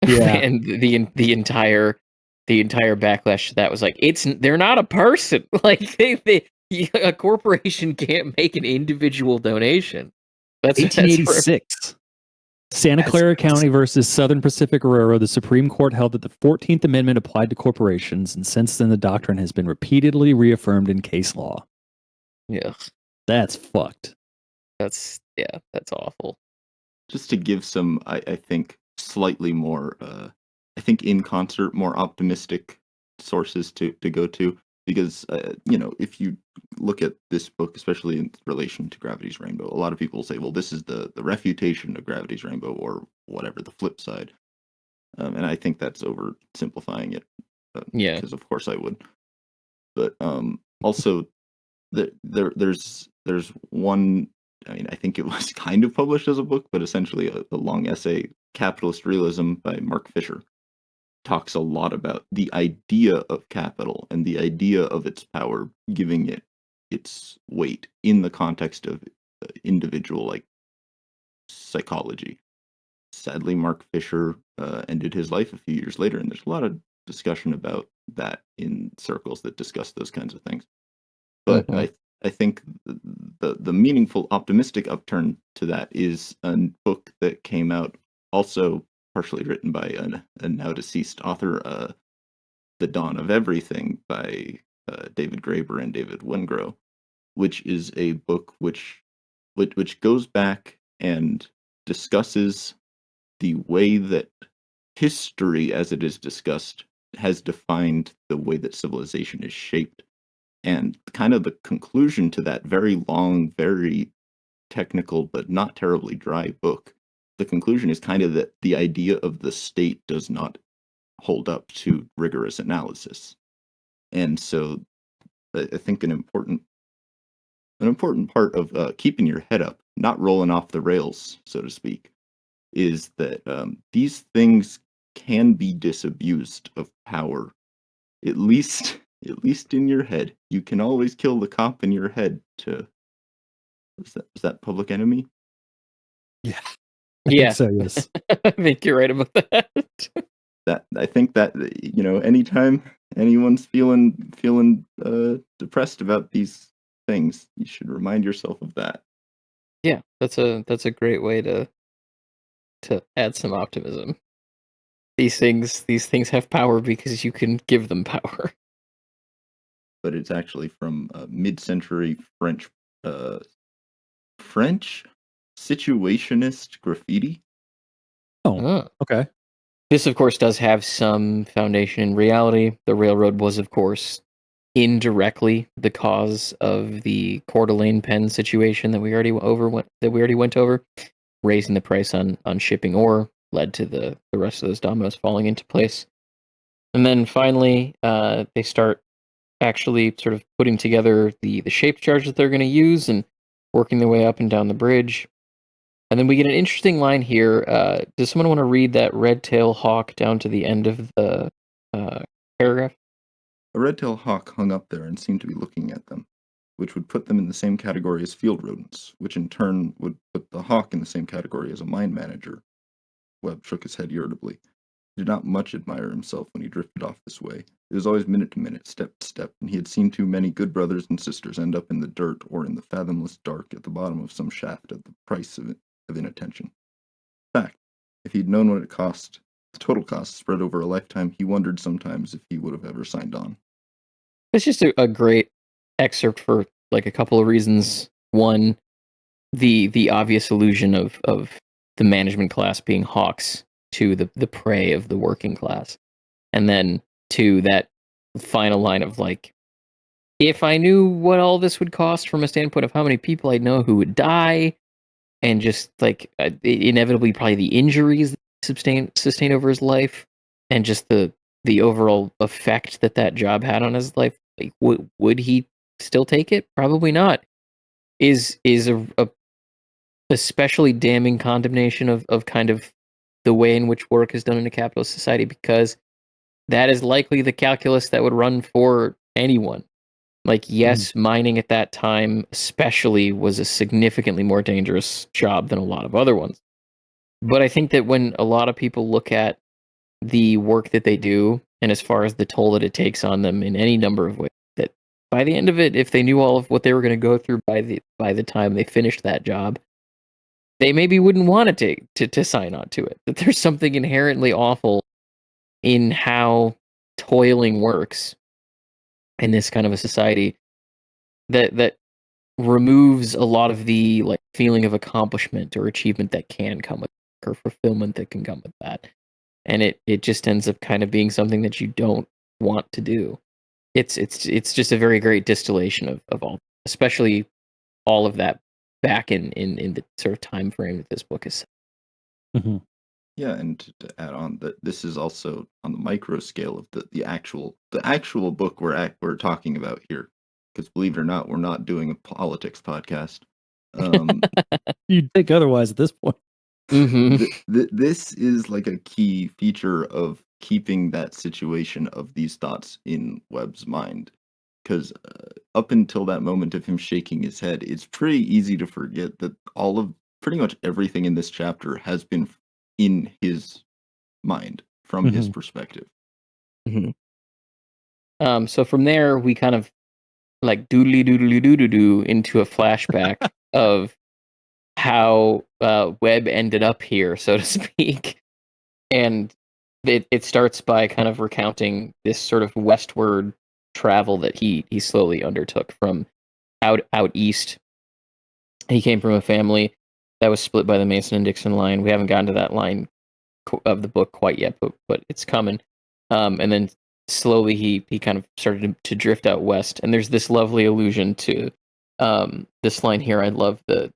Yeah. And the entire backlash to that was like, they're not a person. Like, a corporation can't make an individual donation. That's 1886. Santa Clara County versus Southern Pacific Railroad. The Supreme Court held that the 14th Amendment applied to corporations, and since then the doctrine has been repeatedly reaffirmed in case law. Yeah. That's fucked. That's awful. Just to give some, I think, slightly more, I think in concert, more optimistic sources to go to, because, if you look at this book, especially in relation to Gravity's Rainbow, a lot of people say, well, this is the refutation of Gravity's Rainbow, or whatever, the flip side. And I think that's oversimplifying it. Yeah. Because of course I would. But also, there's one, I mean, I think it was kind of published as a book, but essentially a long essay, Capitalist Realism by Mark Fisher, talks a lot about the idea of capital and the idea of its power, giving it its weight in the context of individual, like, psychology. Sadly, Mark Fisher ended his life a few years later, and there's a lot of discussion about that in circles that discuss those kinds of things. But I think the meaningful, optimistic upturn to that is a book that came out, also partially written by a now deceased author, The Dawn of Everything by David Graeber and David Wengrow, which is a book which goes back and discusses the way that history, as it is discussed, has defined the way that civilization is shaped. And kind of the conclusion to that very long, very technical, but not terribly dry book, the conclusion is kind of that the idea of the state does not hold up to rigorous analysis. And so I think an important part of keeping your head up, not rolling off the rails, so to speak, is that these things can be disabused of power. At least in your head. You can always kill the cop in your head to was that Public Enemy? Yeah. Yeah. So yes. I think you're right about that. I think that anytime anyone's feeling depressed about these things, you should remind yourself of that. Yeah, that's a great way to add some optimism. These things have power because you can give them power. But it's actually from mid-century French situationist graffiti. Oh, okay. This, of course, does have some foundation in reality. The railroad was, of course, indirectly the cause of the Coeur d'Alene pen situation that we already went over. Raising the price on shipping ore led to the rest of those dominoes falling into place. And then finally, they start actually sort of putting together the shape charge that they're going to use and working their way up and down the bridge. And then we get an interesting line here. Does someone want to read that red-tailed hawk down to the end of the paragraph? A red-tailed hawk hung up there and seemed to be looking at them, which would put them in the same category as field rodents, which in turn would put the hawk in the same category as a mine manager. Webb shook his head irritably. He did not much admire himself when he drifted off this way. It was always minute to minute, step to step, and he had seen too many good brothers and sisters end up in the dirt or in the fathomless dark at the bottom of some shaft at the price of inattention. In fact, if he'd known what it cost, the total cost spread over a lifetime, he wondered sometimes if he would have ever signed on. It's just a great excerpt for like a couple of reasons. One, the obvious illusion of the management class being hawks to the prey of the working class. And then two, that final line of like, if I knew what all this would cost from a standpoint of how many people I'd know who would die, and just like inevitably probably the injuries that sustain over his life, and just the overall effect that job had on his life, like would he still take it? Probably not. Is a especially damning condemnation of kind of the way in which work is done in a capitalist society, because that is likely the calculus that would run for anyone. Like, yes, mining at that time especially was a significantly more dangerous job than a lot of other ones. But I think that when a lot of people look at the work that they do, and as far as the toll that it takes on them in any number of ways, that by the end of it, if they knew all of what they were going to go through by the time they finished that job, they maybe wouldn't want to sign on to it. That there's something inherently awful in how toiling works in this kind of a society that removes a lot of the like feeling of accomplishment or achievement that can come with or fulfillment that can come with that. And it just ends up kind of being something that you don't want to do. It's just a very great distillation of all, especially all of that back in the sort of time frame that this book is. Mm-hmm. Yeah, and to add on that this is also on the micro scale of the actual book we're talking about here. Because believe it or not, we're not doing a politics podcast. You'd think otherwise at this point. Mm-hmm. This is like a key feature of keeping that situation of these thoughts in Webb's mind. Because up until that moment of him shaking his head, it's pretty easy to forget that all of pretty much everything in this chapter has been in his mind from his perspective. Mm-hmm. So from there, we kind of like doodly doodly doo into a flashback of how Webb ended up here, so to speak. And it starts by kind of recounting this sort of westward travel that he slowly undertook from out east. He came from a family that was split by the Mason and Dixon line. We haven't gotten to that line of the book quite yet, but it's coming. And then slowly he kind of started to drift out west. And there's this lovely allusion to this line here. I love the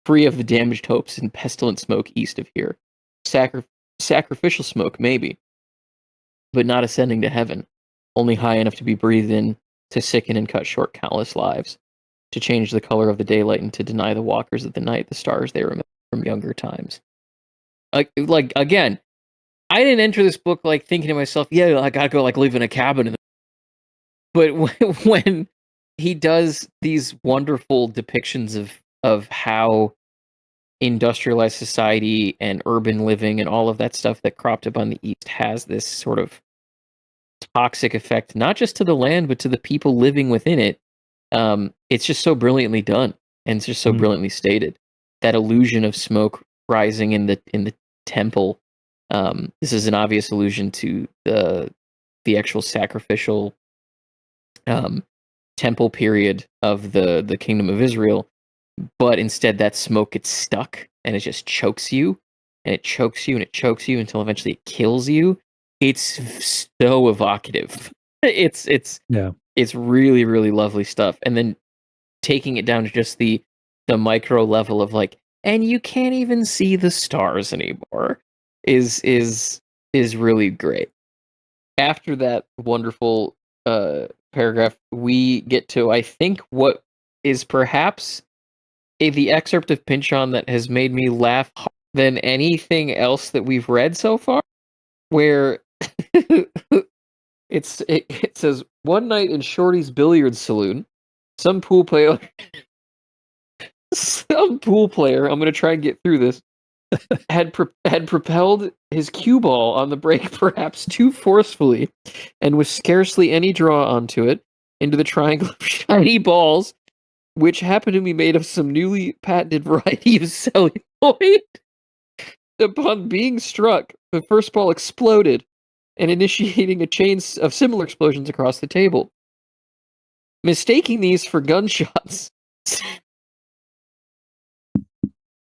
free of the damaged hopes and pestilent smoke east of here. Sacrificial smoke, maybe. but not ascending to heaven, only high enough to be breathed in, to sicken and cut short countless lives, to change the color of the daylight and to deny the walkers of the night the stars they remember from younger times. Like again, I didn't enter this book like thinking to myself, yeah, I gotta go like live in a cabin. But when he does these wonderful depictions of how industrialized society and urban living and all of that stuff that cropped up on the East has this sort of toxic effect, not just to the land, but to the people living within it. It's just so brilliantly done, and it's just so brilliantly stated. That illusion of smoke rising in the temple. This is an obvious allusion to the actual sacrificial temple period of the kingdom of Israel, but instead that smoke gets stuck and it just chokes you, and it chokes you and it chokes you until eventually it kills you. It's so evocative. It's really, really lovely stuff. And then taking it down to just the micro level of like, and you can't even see the stars anymore is really great. After that wonderful paragraph, we get to, I think, what is perhaps the excerpt of Pynchon that has made me laugh harder than anything else that we've read so far, where it says, one night in Shorty's billiard saloon, some pool player, I'm going to try and get through this, had propelled his cue ball on the break perhaps too forcefully, and with scarcely any draw onto it, into the triangle of shiny balls, which happened to be made of some newly patented variety of celluloid. Upon being struck, the first ball exploded, and initiating a chain of similar explosions across the table. Mistaking these for gunshots,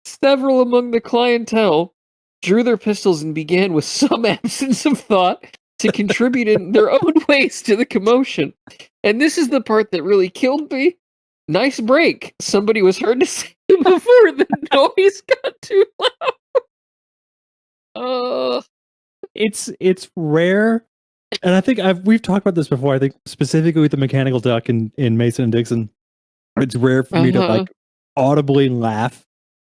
several among the clientele drew their pistols and began, with some absence of thought, to contribute in their own ways to the commotion. And this is the part that really killed me. Nice break. Somebody was heard to say before the noise got too loud. It's rare, and I think we've talked about this before. I think specifically with the mechanical duck in Mason and Dixon, it's rare for me to like audibly laugh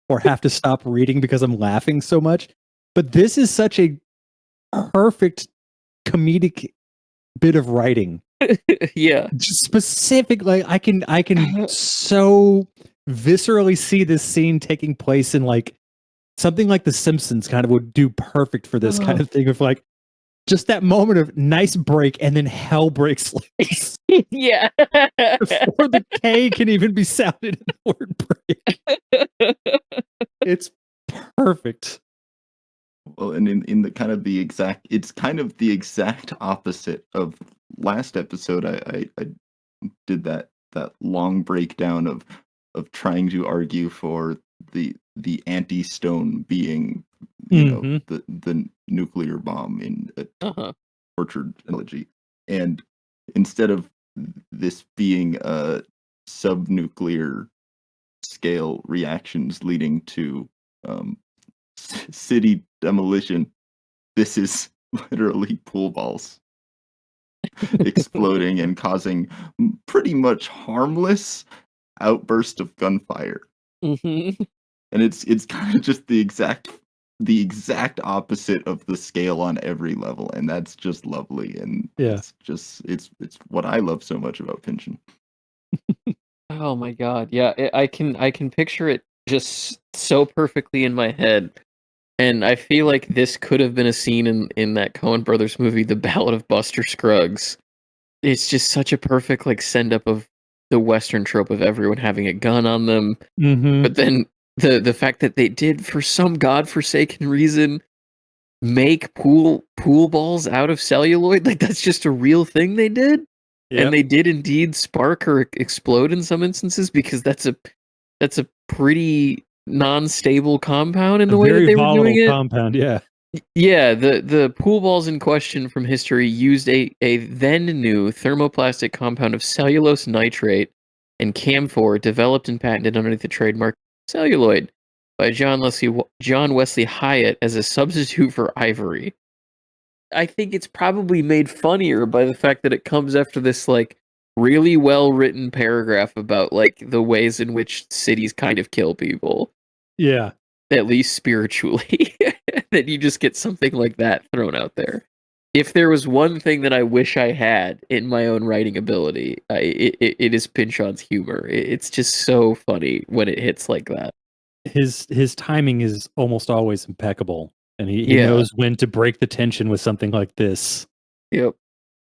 or have to stop reading because I'm laughing so much. But this is such a perfect comedic bit of writing. Yeah. Just specifically, I can so viscerally see this scene taking place in like something like The Simpsons kind of would do perfect for this kind of thing of like just that moment of nice break and then hell breaks loose. Yeah. Before the K can even be sounded in the word break. It's perfect. Well, and in the kind of the exact, it's kind of the exact opposite of last episode. I did that long breakdown of trying to argue for the anti-stone being, you know, the nuclear bomb in a tortured analogy, and instead of this being subnuclear scale reactions leading to city demolition, this is literally pool balls exploding and causing pretty much harmless outburst of gunfire. Mm-hmm. And it's kind of just the exact opposite of the scale on every level, and that's just lovely. And it's what I love so much about Pynchon. Oh my god, yeah, I can picture it just so perfectly in my head. And I feel like this could have been a scene in that Coen Brothers movie, The Ballad of Buster Scruggs. It's just such a perfect like send up of the Western trope of everyone having a gun on them. But then the fact that they did, for some godforsaken reason, make pool balls out of celluloid, like that's just a real thing they did. Yep. And they did indeed spark or explode in some instances, because that's a pretty non-stable compound in the way that they were doing it. Compound, yeah. Yeah, the pool balls in question from history used a then new thermoplastic compound of cellulose nitrate and camphor, developed and patented underneath the trademark celluloid by John Wesley Hyatt as a substitute for ivory. I think it's probably made funnier by the fact that it comes after this like really well written paragraph about like the ways in which cities kind of kill people, Yeah. at least spiritually. That you just get something like that thrown out there. If there was one thing that I wish I had in my own writing ability, it is Pynchon's humor. It's just so funny when it hits like that. His timing is almost always impeccable, and he Yeah. knows when to break the tension with something like this. Yep.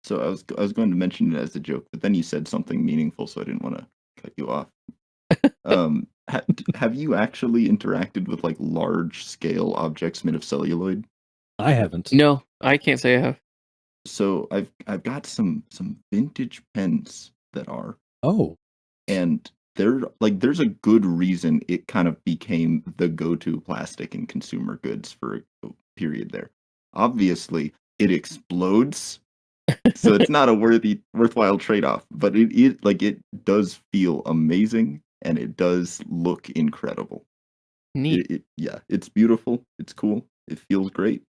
So I was going to mention it as a joke, but then you said something meaningful, so I didn't want to cut you off. Have you actually interacted with like large scale objects made of celluloid? I haven't. No, I can't say I have. So I've got some vintage pens that are, Oh, and they're like there's a good reason it kind of became the go-to plastic in consumer goods for a period there. Obviously, it explodes, so it's not a worthwhile trade-off, but it does feel amazing and it does look incredible. Neat. Yeah, it's beautiful, it's cool, it feels great.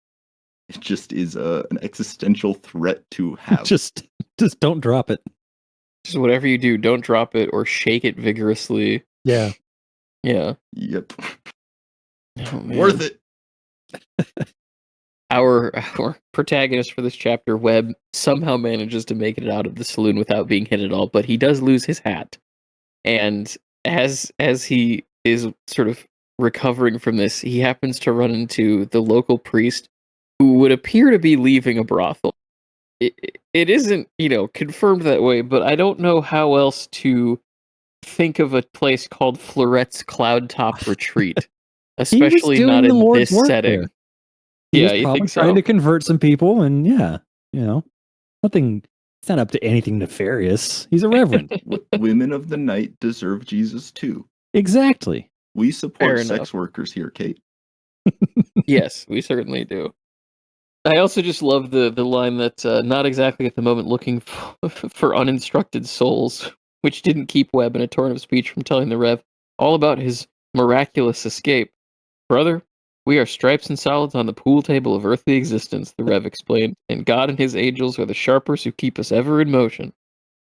It just is an existential threat to have. just don't drop it. Just whatever you do, don't drop it or shake it vigorously. Yeah. Yeah. Yep. Oh, man. Worth it. Our protagonist for this chapter, Webb, somehow manages to make it out of the saloon without being hit at all, but he does lose his hat. And as he is sort of recovering from this, he happens to run into the local priest who would appear to be leaving a brothel. It isn't, confirmed that way, but I don't know how else to think of a place called Florette's Cloudtop Retreat, especially doing not the in Lord's this work setting. there. He Yeah, was you probably think so? trying to convert some people, and nothing. It's not up to anything nefarious. He's a reverend. Women of the night deserve Jesus too. Exactly. We support Fair sex enough. workers here, Kate. Yes, we certainly do. I also just love the line that not exactly at the moment looking for uninstructed souls, which didn't keep Webb in a torrent of speech from telling the Rev all about his miraculous escape. Brother, we are stripes and solids on the pool table of earthly existence, the Rev explained, and God and his angels are the sharpers who keep us ever in motion.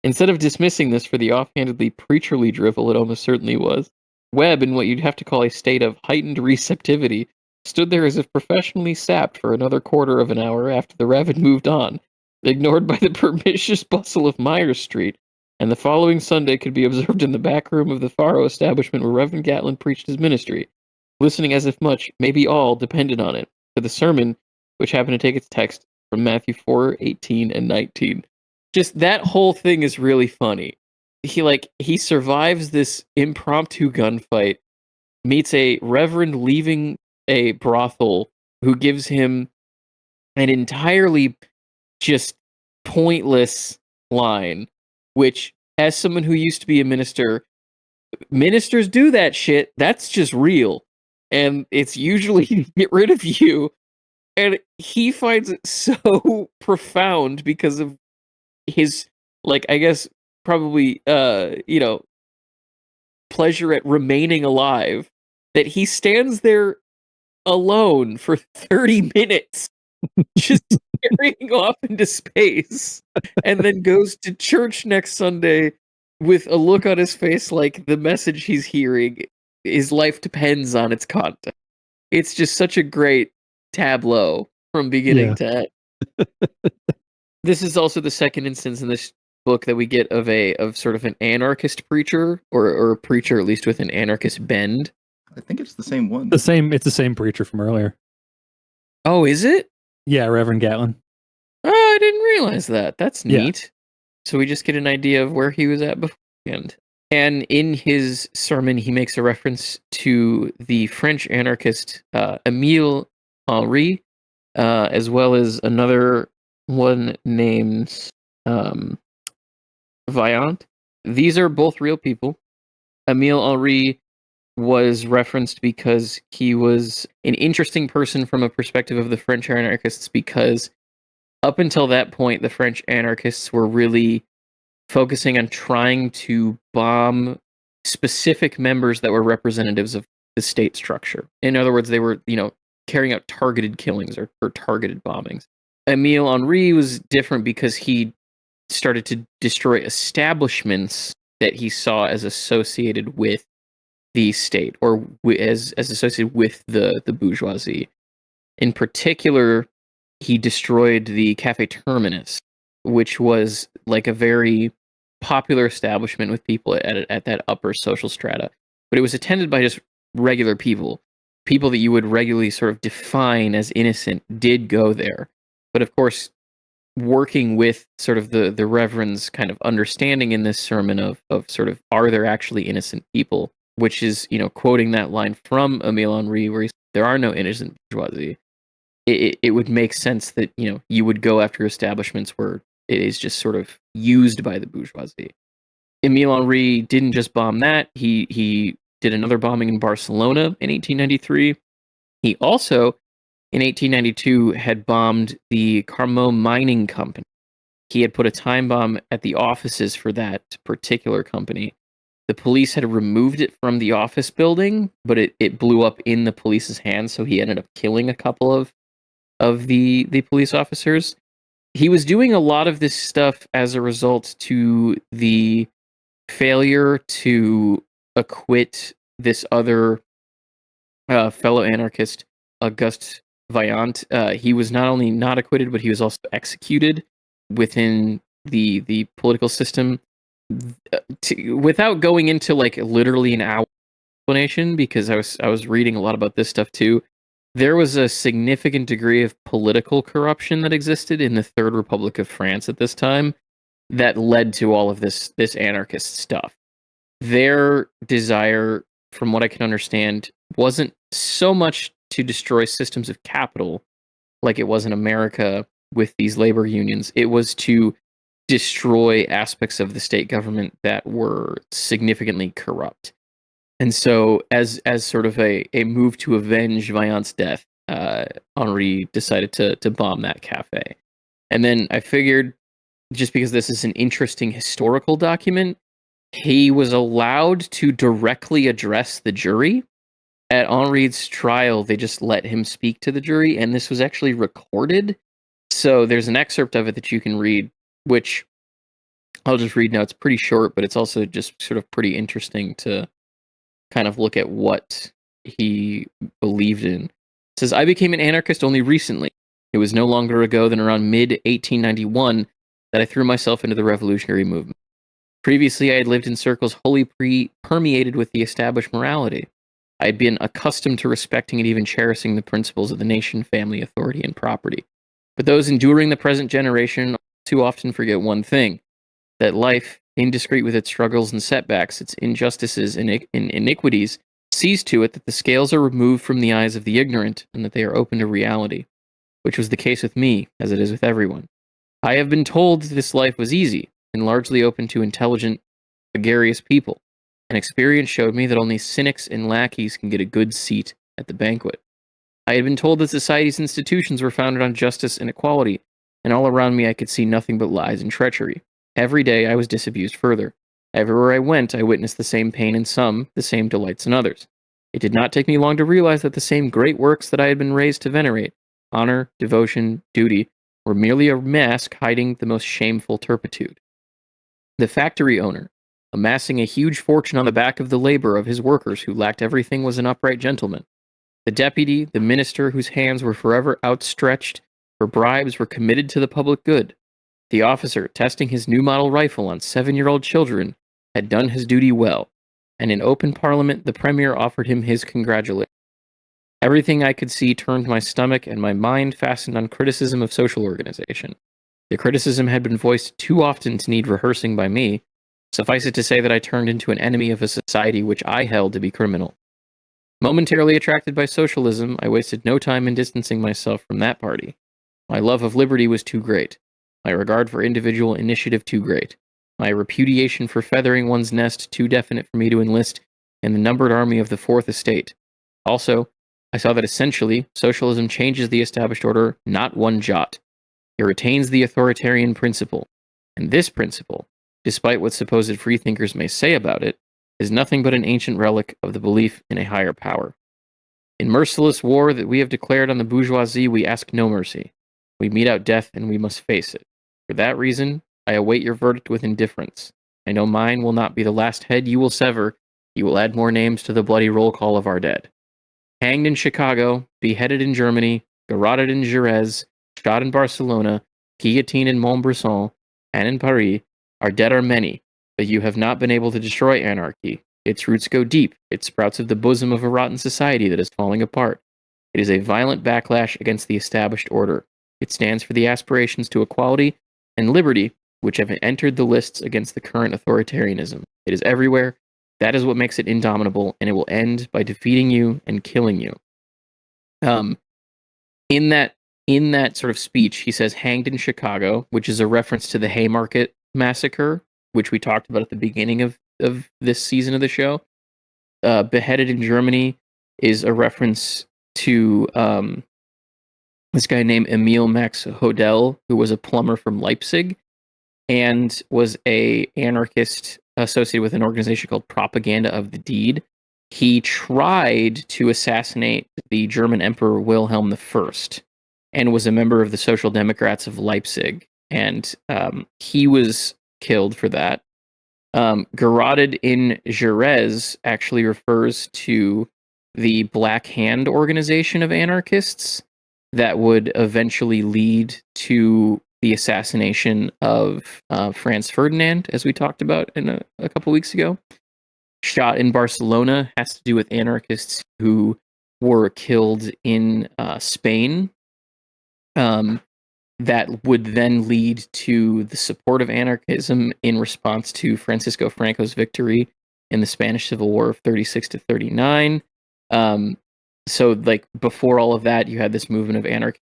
Instead of dismissing this for the offhandedly preacherly drivel it almost certainly was, Webb, in what you'd have to call a state of heightened receptivity, stood there as if professionally sapped for another quarter of an hour after the Rev had moved on, ignored by the pernicious bustle of Myers Street, and the following Sunday could be observed in the back room of the Faro establishment where Reverend Gatlin preached his ministry, listening as if much, maybe all, depended on it, to the sermon, which happened to take its text from Matthew 4:18 and 19. Just that whole thing is really funny. He survives this impromptu gunfight, meets a reverend leaving a brothel who gives him an entirely just pointless line, which, as someone who used to be a minister, ministers do that shit. That's just real. And it's usually to get rid of you. And he finds it so profound because of his, I guess, probably, pleasure at remaining alive, that he stands there alone for 30 minutes, just staring off into space, and then goes to church next Sunday with a look on his face like the message he's hearing, his life depends on its content. It's just such a great tableau from beginning to end. This is also the second instance in this book that we get of sort of an anarchist preacher, or a preacher at least with an anarchist bend. I think it's the same one. It's the same preacher from earlier. Oh, is it? Yeah, Reverend Gatlin. Oh, I didn't realize that. That's Yeah. neat. So we just get an idea of where he was at beforehand. And in his sermon, he makes a reference to the French anarchist Émile Henry, as well as another one named Vaillant. These are both real people. Émile Henry was referenced because he was an interesting person from a perspective of the French anarchists, because up until that point, the French anarchists were really focusing on trying to bomb specific members that were representatives of the state structure. In other words, they were, carrying out targeted killings or targeted bombings. Emile Henri was different because he started to destroy establishments that he saw as associated with the state or as associated with the bourgeoisie. In particular, he destroyed the Cafe Terminus, which was like a very popular establishment with people at that upper social strata. But it was attended by just regular people. People that you would regularly sort of define as innocent did go there. But of course, working with sort of the Reverend's kind of understanding in this sermon of sort of, are there actually innocent people? Which is, quoting that line from Emile Henri where there are no innocent bourgeoisie. It would make sense that, you would go after establishments where it is just sort of used by the bourgeoisie. Emile Henri didn't just bomb that. He did another bombing in Barcelona in 1893. He also, in 1892, had bombed the Carmaux Mining Company. He had put a time bomb at the offices for that particular company. The police had removed it from the office building, but it blew up in the police's hands, so he ended up killing a couple of the police officers. He was doing a lot of this stuff as a result to the failure to acquit this other fellow anarchist, Auguste Vaillant. He was not only not acquitted, but he was also executed within the political system. Without going into like literally an hour explanation, because I was reading a lot about this stuff too. There was a significant degree of political corruption that existed in the Third Republic of France at this time that led to all of this anarchist stuff. Their desire, from what I can understand, wasn't so much to destroy systems of capital like it was in America with these labor unions. It was to destroy aspects of the state government that were significantly corrupt. And so, as sort of a move to avenge Vaillant's death, Henri decided to bomb that cafe. And then I figured, just because this is an interesting historical document, he was allowed to directly address the jury. At Henri's trial, they just let him speak to the jury, and this was actually recorded. So there's an excerpt of it that you can read, which I'll just read now. It's pretty short, but it's also just sort of pretty interesting to kind of look at what he believed in. It says, I became an anarchist only recently. It was no longer ago than around mid-1891 that I threw myself into the revolutionary movement. Previously, I had lived in circles wholly permeated with the established morality. I had been accustomed to respecting and even cherishing the principles of the nation, family, authority, and property. But those enduring the present generation too often forget one thing, that life, indiscreet with its struggles and setbacks, its injustices and iniquities, sees to it that the scales are removed from the eyes of the ignorant and that they are open to reality, which was the case with me, as it is with everyone. I have been told this life was easy and largely open to intelligent, gregarious people, and experience showed me that only cynics and lackeys can get a good seat at the banquet. I had been told that society's institutions were founded on justice and equality, and all around me I could see nothing but lies and treachery. Every day I was disabused further. Everywhere I went, I witnessed the same pain in some, the same delights in others. It did not take me long to realize that the same great works that I had been raised to venerate, honor, devotion, duty, were merely a mask hiding the most shameful turpitude. The factory owner, amassing a huge fortune on the back of the labor of his workers who lacked everything, was an upright gentleman. The deputy, the minister whose hands were forever outstretched for bribes, were committed to the public good. The officer, testing his new model rifle on 7-year-old children, had done his duty well, and in open parliament the premier offered him his congratulations. Everything I could see turned my stomach, and my mind fastened on criticism of social organization. The criticism had been voiced too often to need rehearsing by me. Suffice it to say that I turned into an enemy of a society which I held to be criminal. Momentarily attracted by socialism, I wasted no time in distancing myself from that party. My love of liberty was too great. My regard for individual initiative too great. My repudiation for feathering one's nest too definite for me to enlist in the numbered army of the Fourth Estate. Also, I saw that essentially, socialism changes the established order not one jot. It retains the authoritarian principle, and this principle, despite what supposed freethinkers may say about it, is nothing but an ancient relic of the belief in a higher power. In merciless war that we have declared on the bourgeoisie, we ask no mercy. We mete out death, and we must face it. For that reason, I await your verdict with indifference. I know mine will not be the last head you will sever. You will add more names to the bloody roll call of our dead. Hanged in Chicago, beheaded in Germany, garroted in Jerez, shot in Barcelona, guillotined in Montbrison, and in Paris, our dead are many, but you have not been able to destroy anarchy. Its roots go deep. It sprouts of the bosom of a rotten society that is falling apart. It is a violent backlash against the established order. It stands for the aspirations to equality and liberty which have entered the lists against the current authoritarianism. It is everywhere. That is what makes it indomitable, and it will end by defeating you and killing you. In that sort of speech, he says hanged in Chicago, which is a reference to the Haymarket massacre, which we talked about at the beginning of this season of the show. Beheaded in Germany is a reference to this guy named Emil Max Hodel, who was a plumber from Leipzig and was a anarchist associated with an organization called Propaganda of the Deed. He tried to assassinate the German Emperor Wilhelm I and was a member of the Social Democrats of Leipzig. And he was killed for that. Garroted in Jerez actually refers to the Black Hand organization of anarchists that would eventually lead to the assassination of Franz Ferdinand, as we talked about in a couple weeks ago. Shot in Barcelona has to do with anarchists who were killed in Spain. That would then lead to the support of anarchism in response to Francisco Franco's victory in the Spanish Civil War of 36 to 39. So, like, before all of that, you had this movement of anarchy.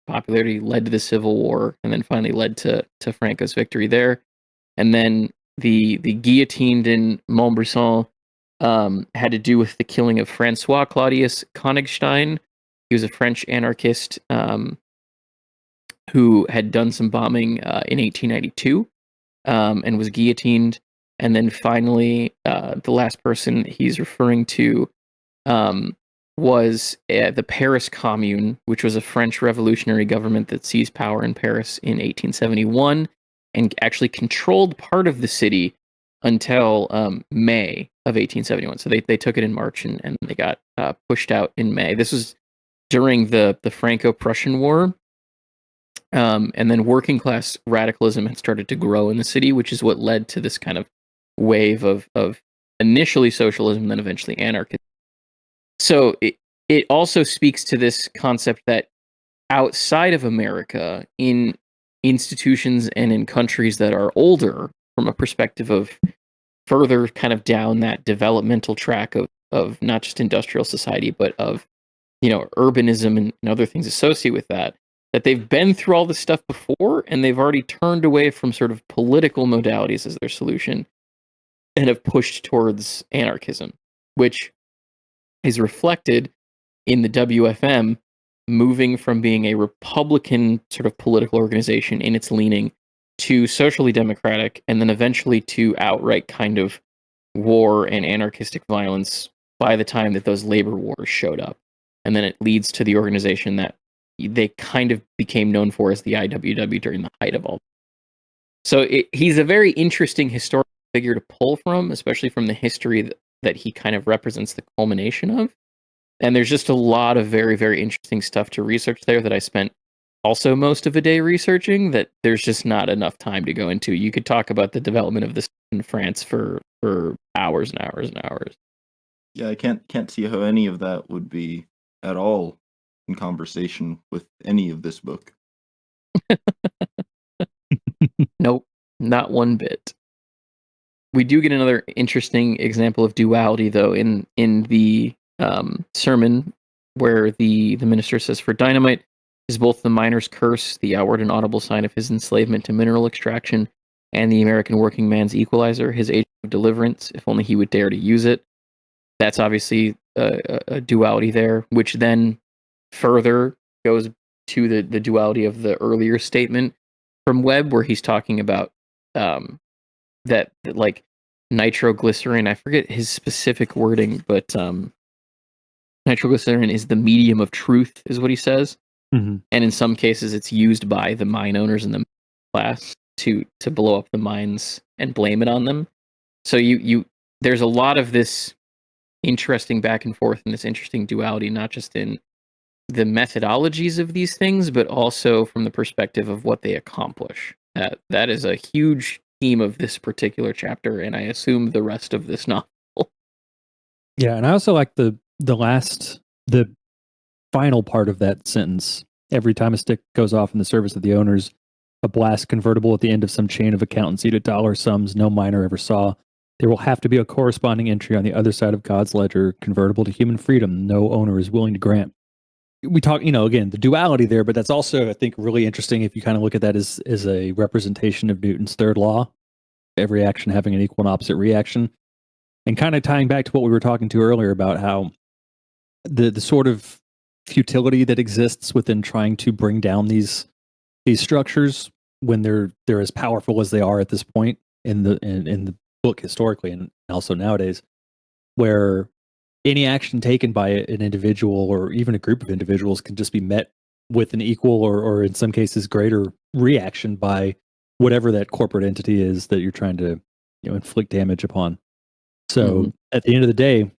Popularity led to the Civil War, and then finally led to Franco's victory there. And then the guillotined in Montbrison had to do with the killing of Francois Claudius Königstein. He was a French anarchist who had done some bombing in 1892 and was guillotined. And then finally, the last person he's referring to was the Paris Commune, which was a French revolutionary government that seized power in Paris in 1871 and actually controlled part of the city until May of 1871. So they took it in March and they got pushed out in May. This was during the Franco-Prussian War. And then working class radicalism had started to grow in the city, which is what led to this kind of wave of initially socialism, then eventually anarchism. So it also speaks to this concept that outside of America, in institutions and in countries that are older, from a perspective of further kind of down that developmental track of not just industrial society, but of, urbanism and other things associated with that they've been through all this stuff before, and they've already turned away from sort of political modalities as their solution and have pushed towards anarchism, which is reflected in the WFM moving from being a Republican sort of political organization in its leaning to socially democratic, and then eventually to outright kind of war and anarchistic violence by the time that those labor wars showed up. And then it leads to the organization that they kind of became known for as the IWW during the height of all. So he's a very interesting historical figure to pull from, especially from the history that he kind of represents the culmination of. And there's just a lot of very, very interesting stuff to research there that I spent also most of a day researching that there's just not enough time to go into. You could talk about the development of this in France for hours and hours and hours. Yeah, I can't see how any of that would be at all in conversation with any of this book. Nope, not one bit. We do get another interesting example of duality, though, in the sermon where the minister says, "For dynamite is both the miner's curse, the outward and audible sign of his enslavement to mineral extraction, and the American working man's equalizer, his agent of deliverance, if only he would dare to use it." That's obviously a duality there, which then further goes to the duality of the earlier statement from Webb, where he's talking about that like nitroglycerin. I forget his specific wording, but nitroglycerin is the medium of truth, is what he says. Mhm. and in some cases it's used by the mine owners in the class to blow up the mines and blame it on them. So you there's a lot of this interesting back and forth and this interesting duality, not just in the methodologies of these things, but also from the perspective of what they accomplish. That is a huge theme of this particular chapter, and I assume the rest of this novel. Yeah, and I also like the final part of that sentence. Every time a stick goes off in the service of the owners, a blast convertible at the end of some chain of accountancy to dollar sums no miner ever saw, there will have to be a corresponding entry on the other side of God's ledger, convertible to human freedom no owner is willing to grant. We talk, again, the duality there, but that's also, I think, really interesting if you kind of look at that as a representation of Newton's third law, every action having an equal and opposite reaction, and kind of tying back to what we were talking to earlier about how the sort of futility that exists within trying to bring down these structures when they're as powerful as they are at this point in the book historically and also nowadays, where any action taken by an individual or even a group of individuals can just be met with an equal or in some cases greater reaction by whatever that corporate entity is that you're trying to inflict damage upon. So at the end of the day,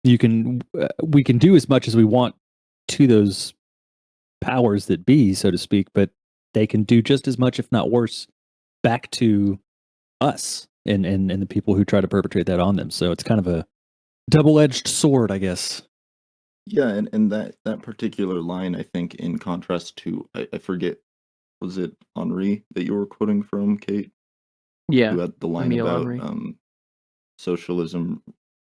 we can do as much as we want to those powers that be, so to speak, but they can do just as much, if not worse, back to us and the people who try to perpetrate that on them. So it's kind of a double-edged sword, I guess. Yeah, and that particular line, I think, in contrast to, I forget, was it Henri that you were quoting from, Kate? Yeah, Who had the line Emile about Henri. socialism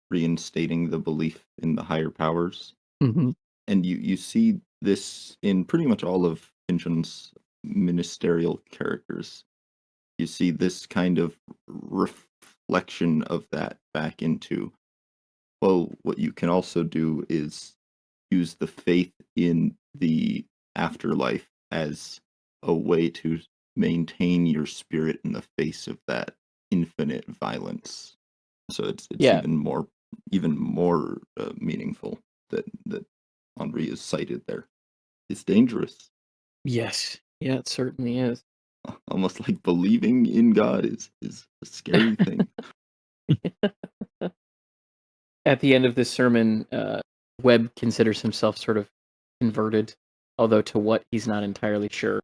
reinstating the belief in the higher powers. Mm-hmm. And you see this in pretty much all of Pynchon's ministerial characters. You see this kind of reflection of that back into, well, what you can also do is use the faith in the afterlife as a way to maintain your spirit in the face of that infinite violence. So it's Yeah. even more meaningful that Henri is cited there. It's dangerous. Yes. Yeah, it certainly is. Almost like believing in God is a scary thing. At the end of this sermon, Webb considers himself sort of converted, although to what he's not entirely sure.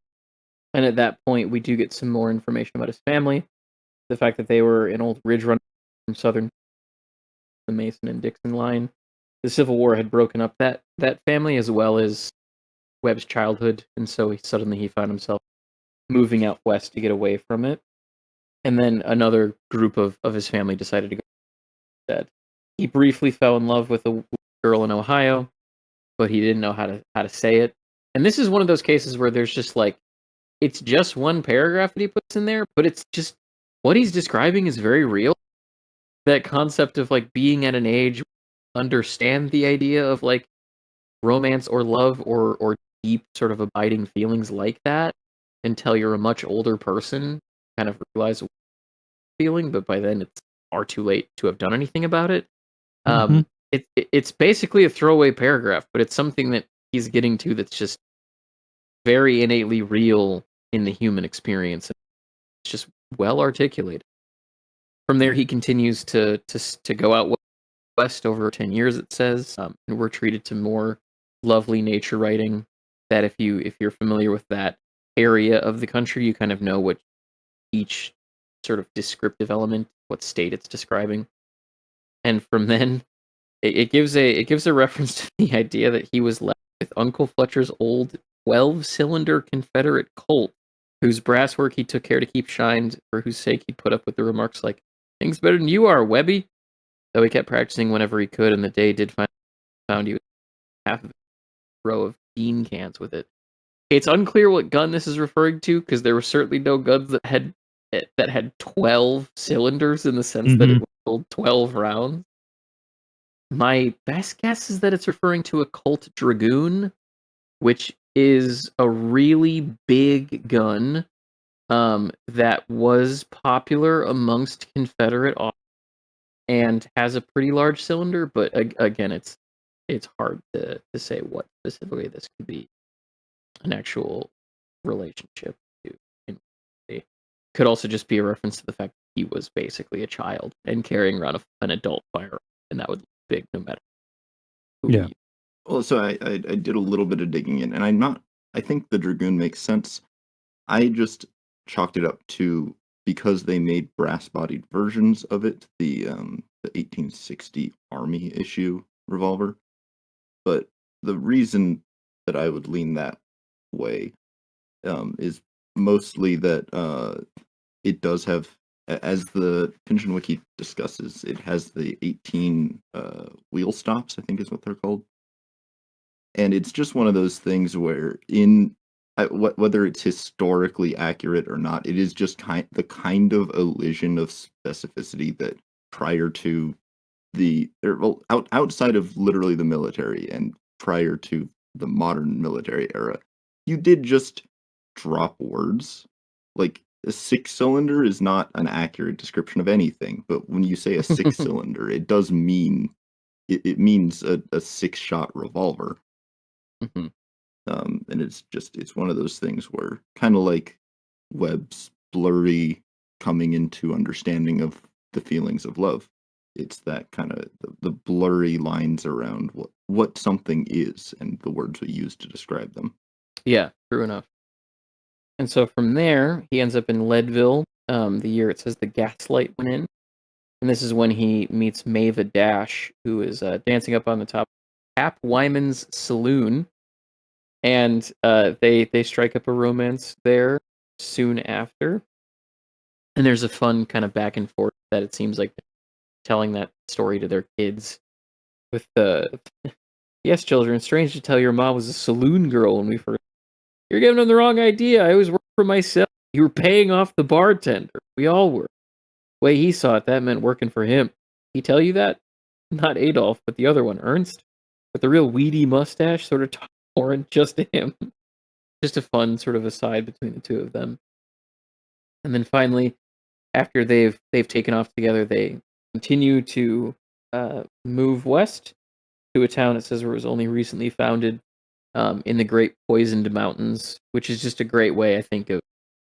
And at that point, we do get some more information about his family. The fact that they were an old ridge runner from southern, the Mason and Dixon line. The Civil War had broken up that family as well as Webb's childhood, and so he found himself moving out west to get away from it. And then another group of his family decided to go instead. He briefly fell in love with a girl in Ohio, but he didn't know how to say it. And this is one of those cases where there's just like, it's just one paragraph that he puts in there, but it's just what he's describing is very real. That concept of like being at an age, understand the idea of like romance or love or deep sort of abiding feelings like that until you're a much older person, kind of realize what you're feeling, but by then it's far too late to have done anything about it. It's basically a throwaway paragraph, but it's something that he's getting to that's just very innately real in the human experience. It's just well articulated. From there, he continues to go out west over 10 years, it says, and we're treated to more lovely nature writing. That if you're familiar with that area of the country, you kind of know what each sort of descriptive element, what state it's describing. And from then, it gives a reference to the idea that he was left with Uncle Fletcher's old 12-cylinder Confederate Colt, whose brasswork he took care to keep shined, for whose sake he put up with the remarks like, "Things better than you are, Webby." Though he kept practicing whenever he could, and the day did found he was half of a row of bean cans with it. It's unclear what gun this is referring to, because there were certainly no guns that had 12 cylinders in the sense that it would hold 12 rounds. My best guess is that it's referring to a Colt Dragoon, which is a really big gun that was popular amongst Confederate officers and has a pretty large cylinder, but again, it's hard to say what specifically this could be. an actual relationship. It could also just be a reference to the fact that he was basically a child and carrying around an adult firearm, and that would look big no matter who. Yeah. Well, so I did a little bit of digging in, and I think the Dragoon makes sense. I just chalked it up to because they made brass-bodied versions of it, the 1860 Army issue revolver. But the reason that I would lean that way is mostly that it does have, as the Pigeon Wiki discusses, it has the 18 wheel stops, I think is what they're called. And it's just one of those things where whether it's historically accurate or not, it is just the kind of illusion of specificity that prior to outside of literally the military and prior to the modern military era, you did just drop words. Like a 6-cylinder is not an accurate description of anything, but when you say a 6-cylinder, it does mean it means a 6-shot revolver. Mm-hmm. And it's one of those things where kind of like Webb's blurry coming into understanding of the feelings of love. It's that kind of the blurry lines around what something is and the words we use to describe them. Yeah, true enough. And so from there, he ends up in Leadville, the year it says the gaslight went in. And this is when he meets Mava Dash, who is dancing up on the top of Hap Wyman's saloon. And they strike up a romance there soon after. And there's a fun kind of back and forth that it seems like telling that story to their kids with the yes, children, it's strange to tell your mom was a saloon girl when we first. You're giving them the wrong idea. I always worked for myself. You were paying off the bartender. We all were. The way he saw it, that meant working for him. He tell you that? Not Adolf, but the other one, Ernst, with the real weedy mustache, sort of torrent just to him. Just a fun sort of aside between the two of them. And then finally, after they've taken off together, they continue to move west to a town it says it was only recently founded in the Great Poisoned Mountains, which is just a great way, I think,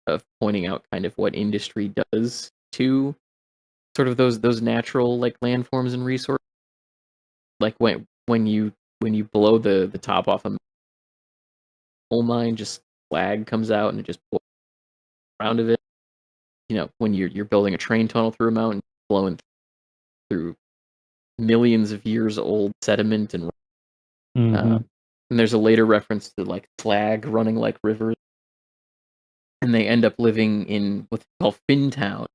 of pointing out kind of what industry does to sort of those natural like landforms and resources. Like when you blow the top off a coal mine, just slag comes out and it just pours around of it. You know, when you're building a train tunnel through a mountain, blowing through millions of years old sediment and Mhm. and there's a later reference to like slag running like rivers, and they end up living in what's called Fintown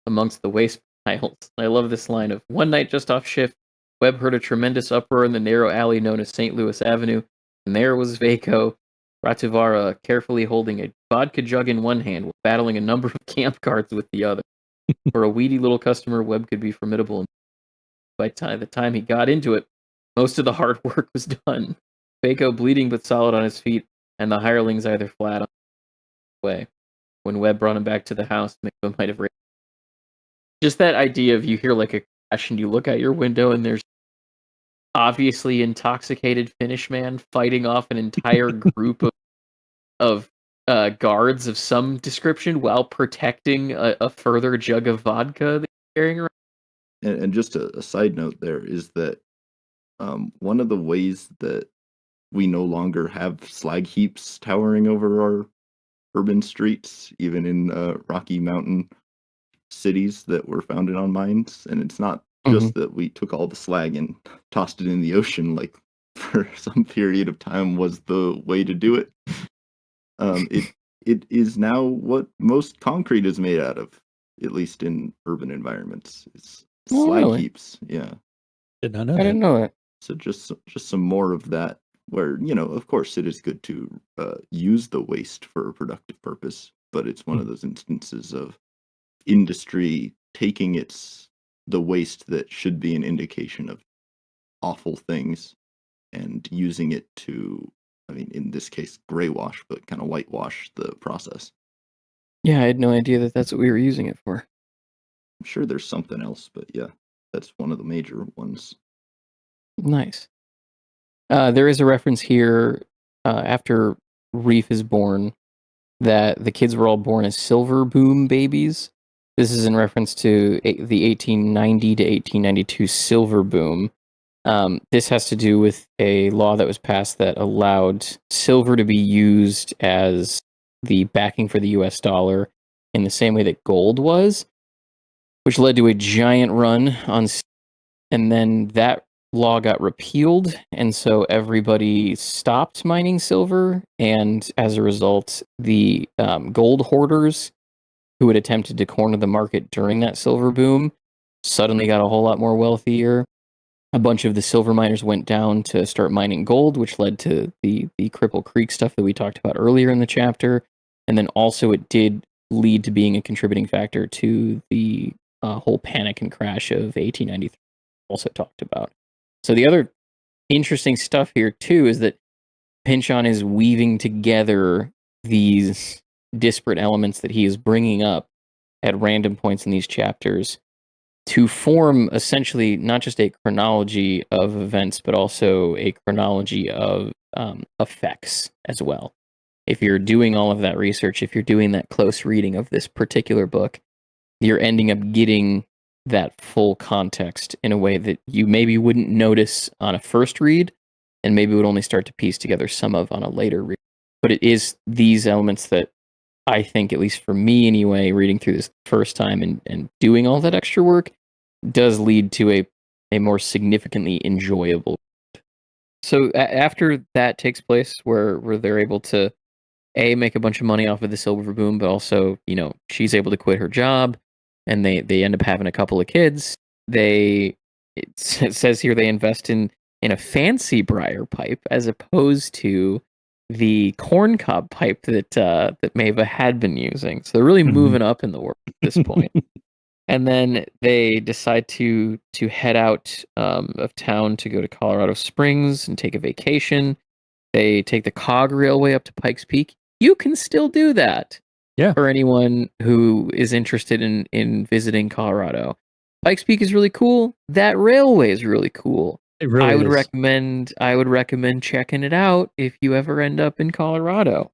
amongst the waste piles. I love this line of one night just off shift, Webb heard a tremendous uproar in the narrow alley known as St. Louis Avenue, and there was Vaco Rativara carefully holding a vodka jug in one hand, battling a number of camp cards with the other. For a weedy little customer, Webb could be formidable. By the time he got into it, most of the hard work was done. Vaco bleeding but solid on his feet, and the hirelings either flat on the way. When Webb brought him back to the house, Miko might have raised. Just that idea of you hear like a crash and you look out your window and there's obviously intoxicated Finnish man fighting off an entire group of guards of some description while protecting a further jug of vodka that he's carrying around. And just a side note there is that one of the ways that we no longer have slag heaps towering over our urban streets, even in Rocky Mountain cities that were founded on mines, and it's not just that we took all the slag and tossed it in the ocean like for some period of time was the way to do it. It is now what most concrete is made out of, at least in urban environments. It's slag really? heaps, yeah. Did not know I that. didn't know that. So just some more of that, where of course, it is good to use the waste for a productive purpose, but it's one of those instances of industry taking the waste that should be an indication of awful things and using it to, I mean, in this case, gray wash, but kind of whitewash the process. Yeah, I had no idea that that's what we were using it for. I'm sure there's something else, but yeah, that's one of the major ones. Nice. There is a reference here after Reef is born, that the kids were all born as silver boom babies. This is in reference to the 1890 to 1892 silver boom. This has to do with a law that was passed that allowed silver to be used as the backing for the US dollar in the same way that gold was, which led to a giant run on. And then that law got repealed, and so everybody stopped mining silver. And as a result, the gold hoarders who had attempted to corner the market during that silver boom suddenly got a whole lot more wealthier. A bunch of the silver miners went down to start mining gold, which led to the Cripple Creek stuff that we talked about earlier in the chapter. And then also it did lead to being a contributing factor to the whole panic and crash of 1893, also talked about. So the other interesting stuff here too is that Pynchon is weaving together these disparate elements that he is bringing up at random points in these chapters to form essentially not just a chronology of events, but also a chronology of effects as well. If you're doing all of that research, if you're doing that close reading of this particular book, you're ending up getting that full context in a way that you maybe wouldn't notice on a first read, and maybe would only start to piece together some of on a later read. But it is these elements that I think, at least for me anyway, reading through this first time and doing all that extra work, does lead to a more significantly enjoyable. So after that takes place, where they're able to make a bunch of money off of the silver boom, but also, she's able to quit her job, and they end up having a couple of kids. It says here they invest in a fancy briar pipe as opposed to the corncob pipe that Maeva had been using. So they're really moving up in the world at this point. And then they decide to head out of town to go to Colorado Springs and take a vacation. They take the Cog Railway up to Pikes Peak. You can still do that. Yeah. For anyone who is interested in visiting Colorado. Pikes Peak is really cool. That railway is really cool. It really I would is. recommend checking it out if you ever end up in Colorado.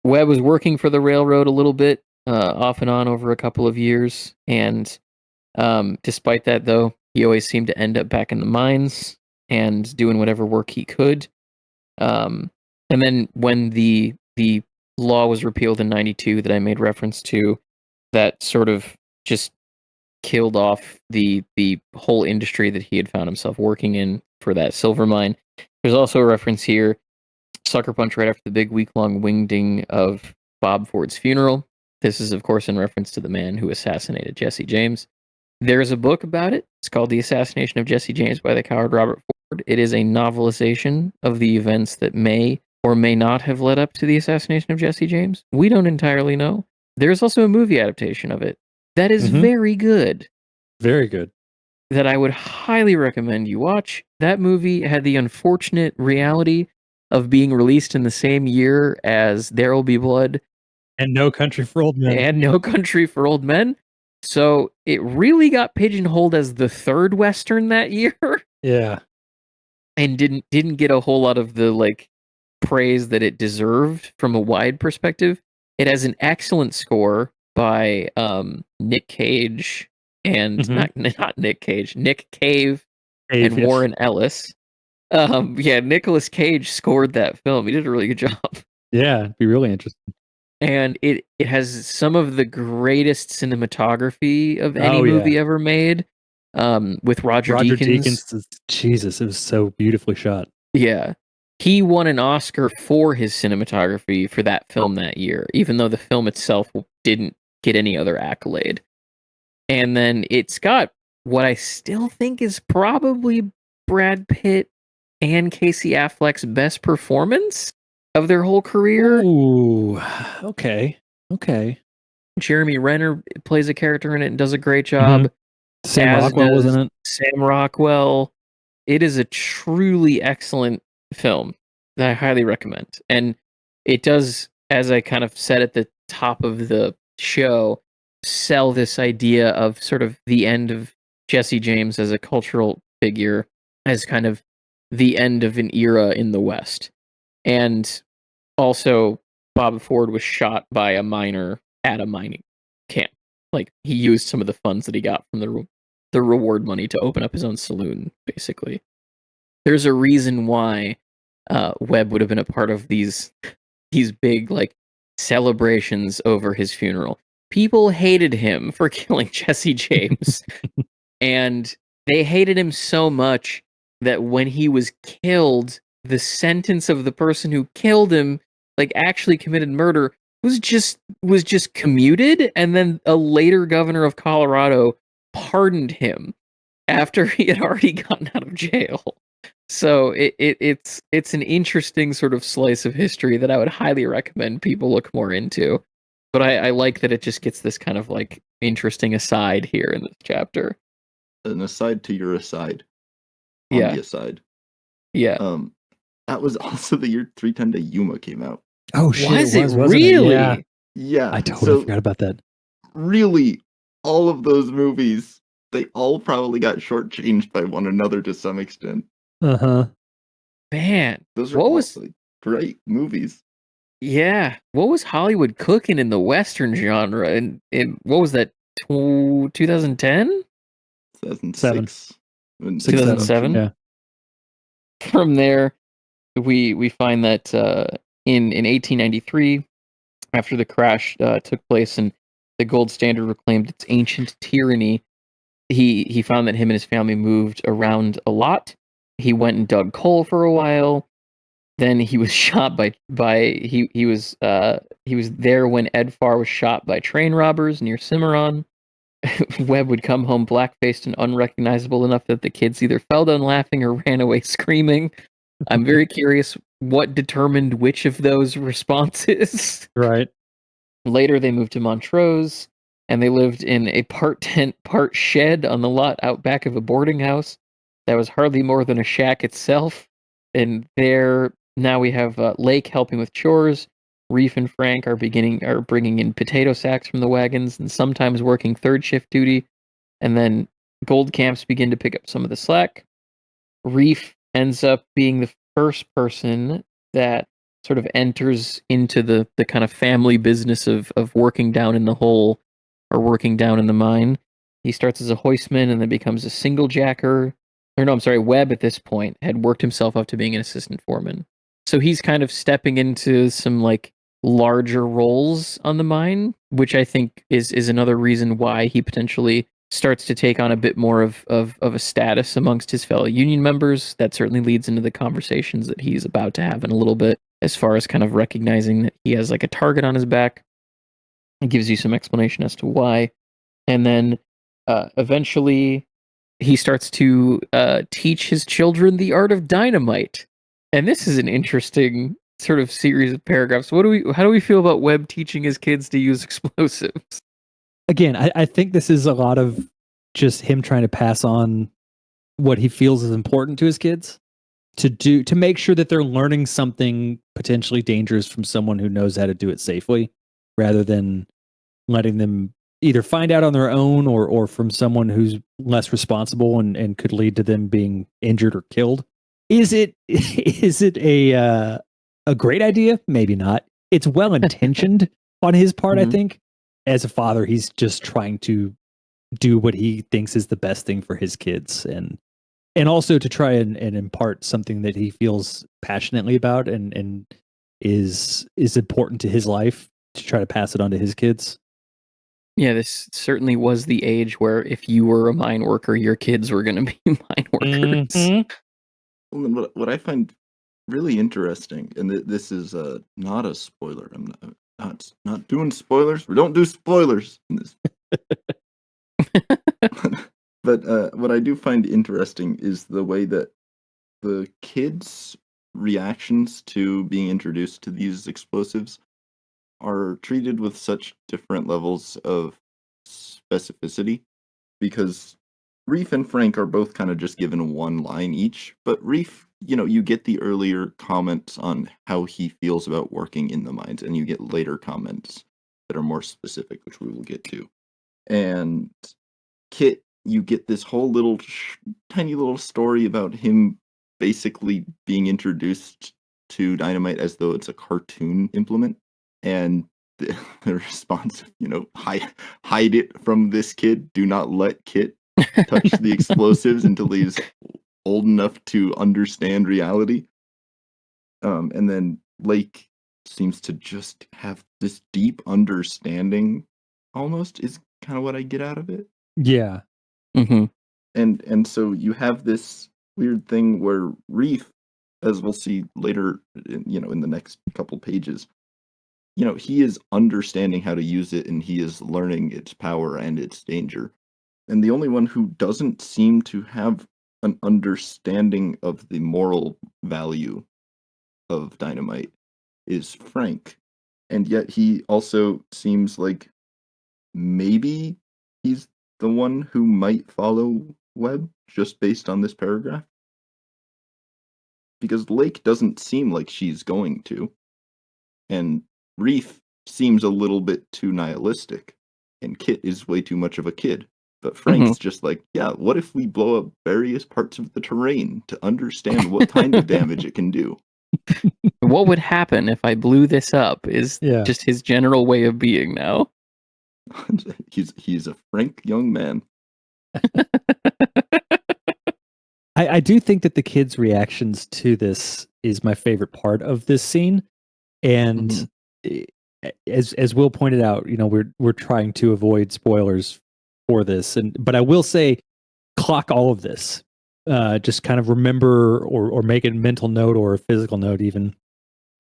Webb was working for the railroad a little bit, off and on over a couple of years, and despite that, though, he always seemed to end up back in the mines and doing whatever work he could. And then when the law was repealed in 92 that I made reference to, that sort of just killed off the whole industry that he had found himself working in for that silver mine. There's also a reference here, sucker punch right after the big week-long wingding of Bob Ford's funeral. This is, of course, in reference to the man who assassinated Jesse James. There's a book about it. It's called The Assassination of Jesse James by the coward Robert Ford. It is a novelization of the events that may or may not have led up to the assassination of Jesse James. We don't entirely know. There's also a movie adaptation of it that is very good. Very good. That I would highly recommend you watch. That movie had the unfortunate reality of being released in the same year as There Will Be Blood And No Country for Old Men. and No Country for Old Men. So it really got pigeonholed as the third Western that year. Yeah. And didn't get a whole lot of the praise that it deserved from a wide perspective. It has an excellent score by Nick Cage and not Nick Cage, Nick Cave and yes. Warren Ellis. Nicolas Cage scored that film. He did a really good job. Yeah, it'd be really interesting. And it has some of the greatest cinematography of any movie ever made. With Roger Deakins. Jesus, it was so beautifully shot. Yeah. He won an Oscar for his cinematography for that film that year, even though the film itself didn't get any other accolade. And then it's got what I still think is probably Brad Pitt and Casey Affleck's best performance of their whole career. Ooh, okay. Jeremy Renner plays a character in it and does a great job. Sam Rockwell was in it. Sam Rockwell. It is a truly excellent film that I highly recommend. And it does, as I kind of said at the top of the show, sell this idea of sort of the end of Jesse James as a cultural figure, as kind of the end of an era in the West. And Also, Bob Ford was shot by a miner at a mining camp. Like, he used some of the funds that he got from the reward money to open up his own saloon, basically. There's a reason why Webb would have been a part of these big, like, celebrations over his funeral. People hated him for killing Jesse James. And they hated him so much that when he was killed, the sentence of the person who killed him, like, actually committed murder, was just commuted, and then a later governor of Colorado pardoned him after he had already gotten out of jail. So it's an interesting sort of slice of history that I would highly recommend people look more into. But I like that it just gets this kind of, like, interesting aside here in this chapter. An aside to your aside. On Yeah. the aside. Yeah. That was also the year 310 to Yuma came out. Oh shit! Was it it was, wasn't really? It? Yeah. I totally forgot about that. Really, all of those movies, they all probably got shortchanged by one another to some extent. Man, Those are what all, was like, great movies. what was Hollywood cooking in the Western genre? And what was that? 2010? 2006. 2007? Yeah. From there, we find that in 1893, after the crash took place and the gold standard reclaimed its ancient tyranny, he found that him and his family moved around a lot. He went and dug coal for a while. Then he was shot by he was there when Ed Farr was shot by train robbers near Cimarron. Webb would come home black-faced and unrecognizable enough that the kids either fell down laughing or ran away screaming. I'm very curious what determined which of those responses. Right. Later, they moved to Montrose, and they lived in a part tent, part shed on the lot out back of a boarding house that was hardly more than a shack itself. And there, now we have Lake helping with chores. Reef and Frank are bringing in potato sacks from the wagons and sometimes working third shift duty. And then Gold Camps begin to pick up some of the slack. Reef ends up being the first person that sort of enters into the kind of family business of working down in the hole or working down in the mine. He starts as a hoistman and then becomes a single jacker. Or no, I'm sorry, Webb at this point had worked himself up to being an assistant foreman. So he's kind of stepping into some, like, larger roles on the mine, which I think is another reason why he potentially starts to take on a bit more of a status amongst his fellow union members. That certainly leads into the conversations that he's about to have in a little bit, as far as kind of recognizing that he has, like, a target on his back. It gives you some explanation as to why. And then eventually he starts to teach his children the art of dynamite. And this is an interesting sort of series of paragraphs. How do we feel about Webb teaching his kids to use explosives? Again, I think this is a lot of just him trying to pass on what he feels is important to his kids, to make sure that they're learning something potentially dangerous from someone who knows how to do it safely, rather than letting them either find out on their own or from someone who's less responsible and could lead to them being injured or killed. Is it a great idea? Maybe not. It's well intentioned on his part, I think. As a father, he's just trying to do what he thinks is the best thing for his kids, and also to try and impart something that he feels passionately about and is important to his life, to try to pass it on to his kids. Yeah, this certainly was the age where if you were a mine worker, your kids were going to be mine workers. What I find really interesting, and this is not a spoiler. I'm not doing spoilers. We don't do spoilers in this. But what I do find interesting is the way that the kids' reactions to being introduced to these explosives are treated with such different levels of specificity, because Reef and Frank are both kind of just given one line each, but Reef, you get the earlier comments on how he feels about working in the mines, and you get later comments that are more specific, which we will get to. And Kit, you get this whole little tiny little story about him basically being introduced to dynamite as though it's a cartoon implement, and the response, hide it from this kid. Do not let Kit touch the explosives until he's old enough to understand reality. And then Lake seems to just have this deep understanding, almost, is kind of what I get out of it. Yeah. Mm-hmm. And so you have this weird thing where Reef, as we'll see later, in the next couple pages, he is understanding how to use it, and he is learning its power and its danger. And the only one who doesn't seem to have an understanding of the moral value of dynamite is Frank. And yet he also seems like maybe he's the one who might follow Webb, just based on this paragraph. Because Lake doesn't seem like she's going to. And Reef seems a little bit too nihilistic. And Kit is way too much of a kid. But Frank's just like, yeah, what if we blow up various parts of the terrain to understand what kind of damage it can do? What would happen if I blew this up is just his general way of being now. He's a frank young man. I do think that the kids' reactions to this is my favorite part of this scene. And as Will pointed out, we're trying to avoid spoilers for this, but I will say, clock all of this. Just kind of remember or make a mental note or a physical note even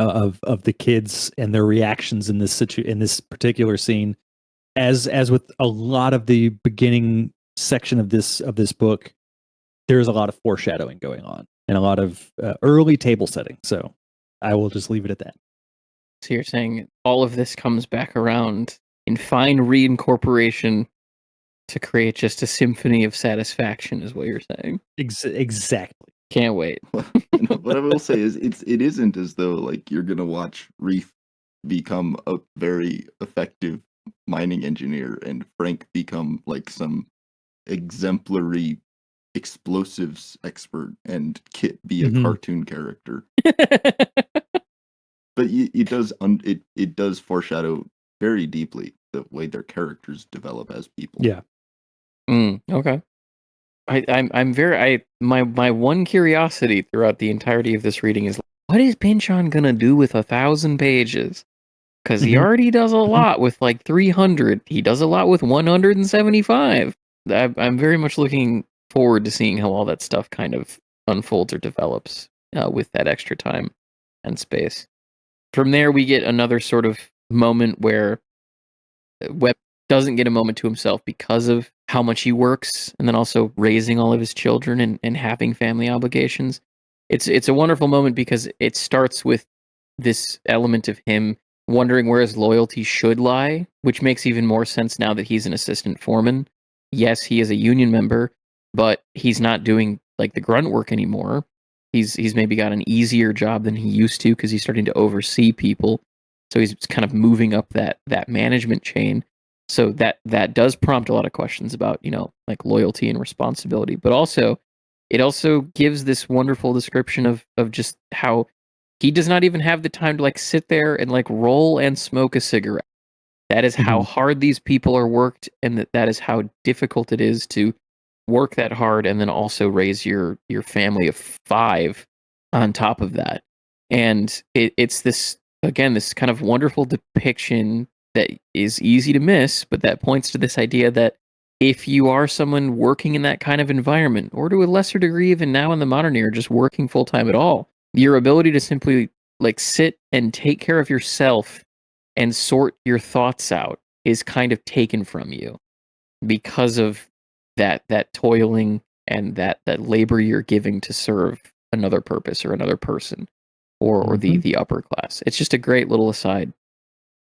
of the kids and their reactions in this particular scene. As with a lot of the beginning section of this book, there's a lot of foreshadowing going on and a lot of early table setting. So I will just leave it at that. So you're saying all of this comes back around in fine reincorporation to create just a symphony of satisfaction, is what you're saying. Exactly. Can't wait. What I will say is it isn't as though like you're gonna watch Reef become a very effective mining engineer and Frank become like some exemplary explosives expert and Kit be a cartoon character. But it does foreshadow very deeply the way their characters develop as people. Yeah. Okay. My one curiosity throughout the entirety of this reading is, what is Pynchon gonna do with 1,000 pages? Because he already does a lot with like 300. He does a lot with 175. I'm very much looking forward to seeing how all that stuff kind of unfolds or develops with that extra time and space. From there, we get another sort of moment where Webb doesn't get a moment to himself because of how much he works, and then also raising all of his children and having family obligations. It's a wonderful moment because it starts with this element of him wondering where his loyalty should lie, which makes even more sense now that he's an assistant foreman. Yes, he is a union member, but he's not doing like the grunt work anymore. He's maybe got an easier job than he used to because he's starting to oversee people. So he's kind of moving up that management chain. So that does prompt a lot of questions about, like loyalty and responsibility. But also, it also gives this wonderful description of just how he does not even have the time to like sit there and like roll and smoke a cigarette. That is how hard these people are worked, and that is how difficult it is to work that hard and then also raise your family of 5 on top of that. And it's this, again, this kind of wonderful depiction that is easy to miss, but that points to this idea that if you are someone working in that kind of environment, or to a lesser degree even now in the modern era, just working full-time at all, your ability to simply like sit and take care of yourself and sort your thoughts out is kind of taken from you because of that toiling and that labor you're giving to serve another purpose or another person or the upper class. It's just a great little aside.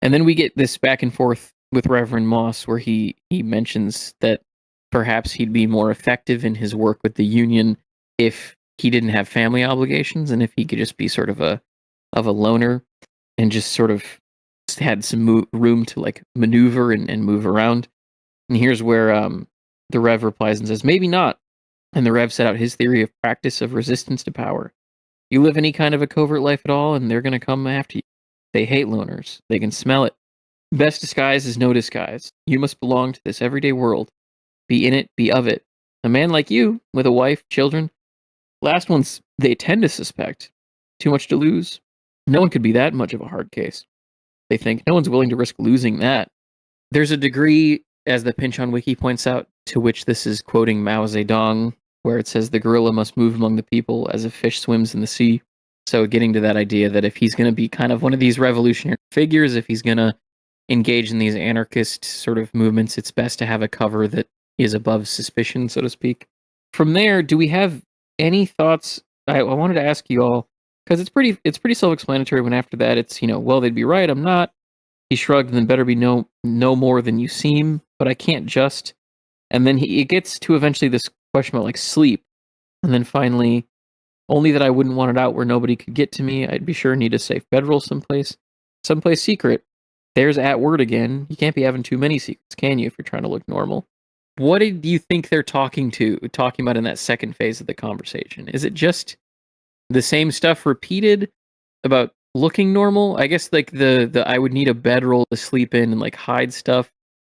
And then we get this back and forth with Reverend Moss where he mentions that perhaps he'd be more effective in his work with the union if he didn't have family obligations and if he could just be sort of a loner and just sort of had some room to like maneuver and move around. And here's where the Rev replies and says, maybe not. And the Rev set out his theory of practice of resistance to power. You live any kind of a covert life at all, and they're going to come after you. They hate loners. They can smell it. Best disguise is no disguise. You must belong to this everyday world. Be in it, be of it. A man like you, with a wife, children, last ones they tend to suspect. Too much to lose? No one could be that much of a hard case. They think no one's willing to risk losing that. There's a degree, as the Pinch on Wiki points out, to which this is quoting Mao Zedong, where it says the gorilla must move among the people as a fish swims in the sea. So getting to that idea that if he's going to be kind of one of these revolutionary figures, if he's going to engage in these anarchist sort of movements, it's best to have a cover that is above suspicion, so to speak. From there, do we have any thoughts? I wanted to ask you all, because it's pretty self-explanatory when after that it's, well, they'd be right, I'm not. He shrugged, and then better be no more than you seem, but I can't just. And then it gets to eventually this question about like sleep. And then finally, only that I wouldn't want it out where nobody could get to me. I'd be sure need a safe bedroll someplace secret. There's at word again. You can't be having too many secrets, can you, if you're trying to look normal? What do you think they're talking about in that second phase of the conversation? Is it just the same stuff repeated about looking normal? I guess like the I would need a bedroll to sleep in and like hide stuff.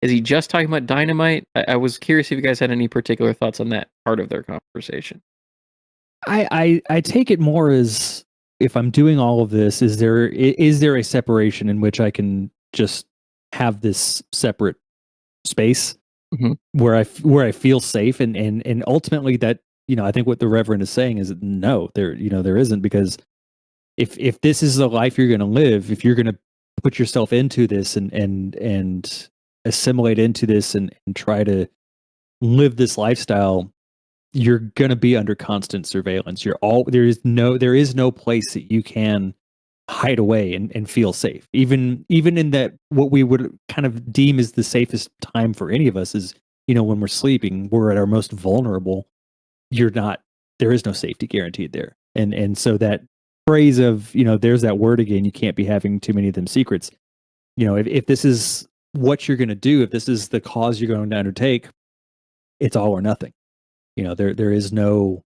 Is he just talking about dynamite? I was curious if you guys had any particular thoughts on that part of their conversation. I take it more as, if I'm doing all of this, is there a separation in which I can just have this separate space where I feel safe, and ultimately that, I think what the Reverend is saying is no, there isn't, because if this is the life you're going to live, if you're going to put yourself into this and assimilate into this and try to live this lifestyle, you're going to be under constant surveillance. There is no place that you can hide away and feel safe. Even in that, what we would kind of deem as the safest time for any of us is, when we're sleeping, we're at our most vulnerable. There is no safety guaranteed there. And so that phrase of, there's that word again, you can't be having too many of them secrets. If this is what you're going to do, if this is the cause you're going to undertake, it's all or nothing. There is no,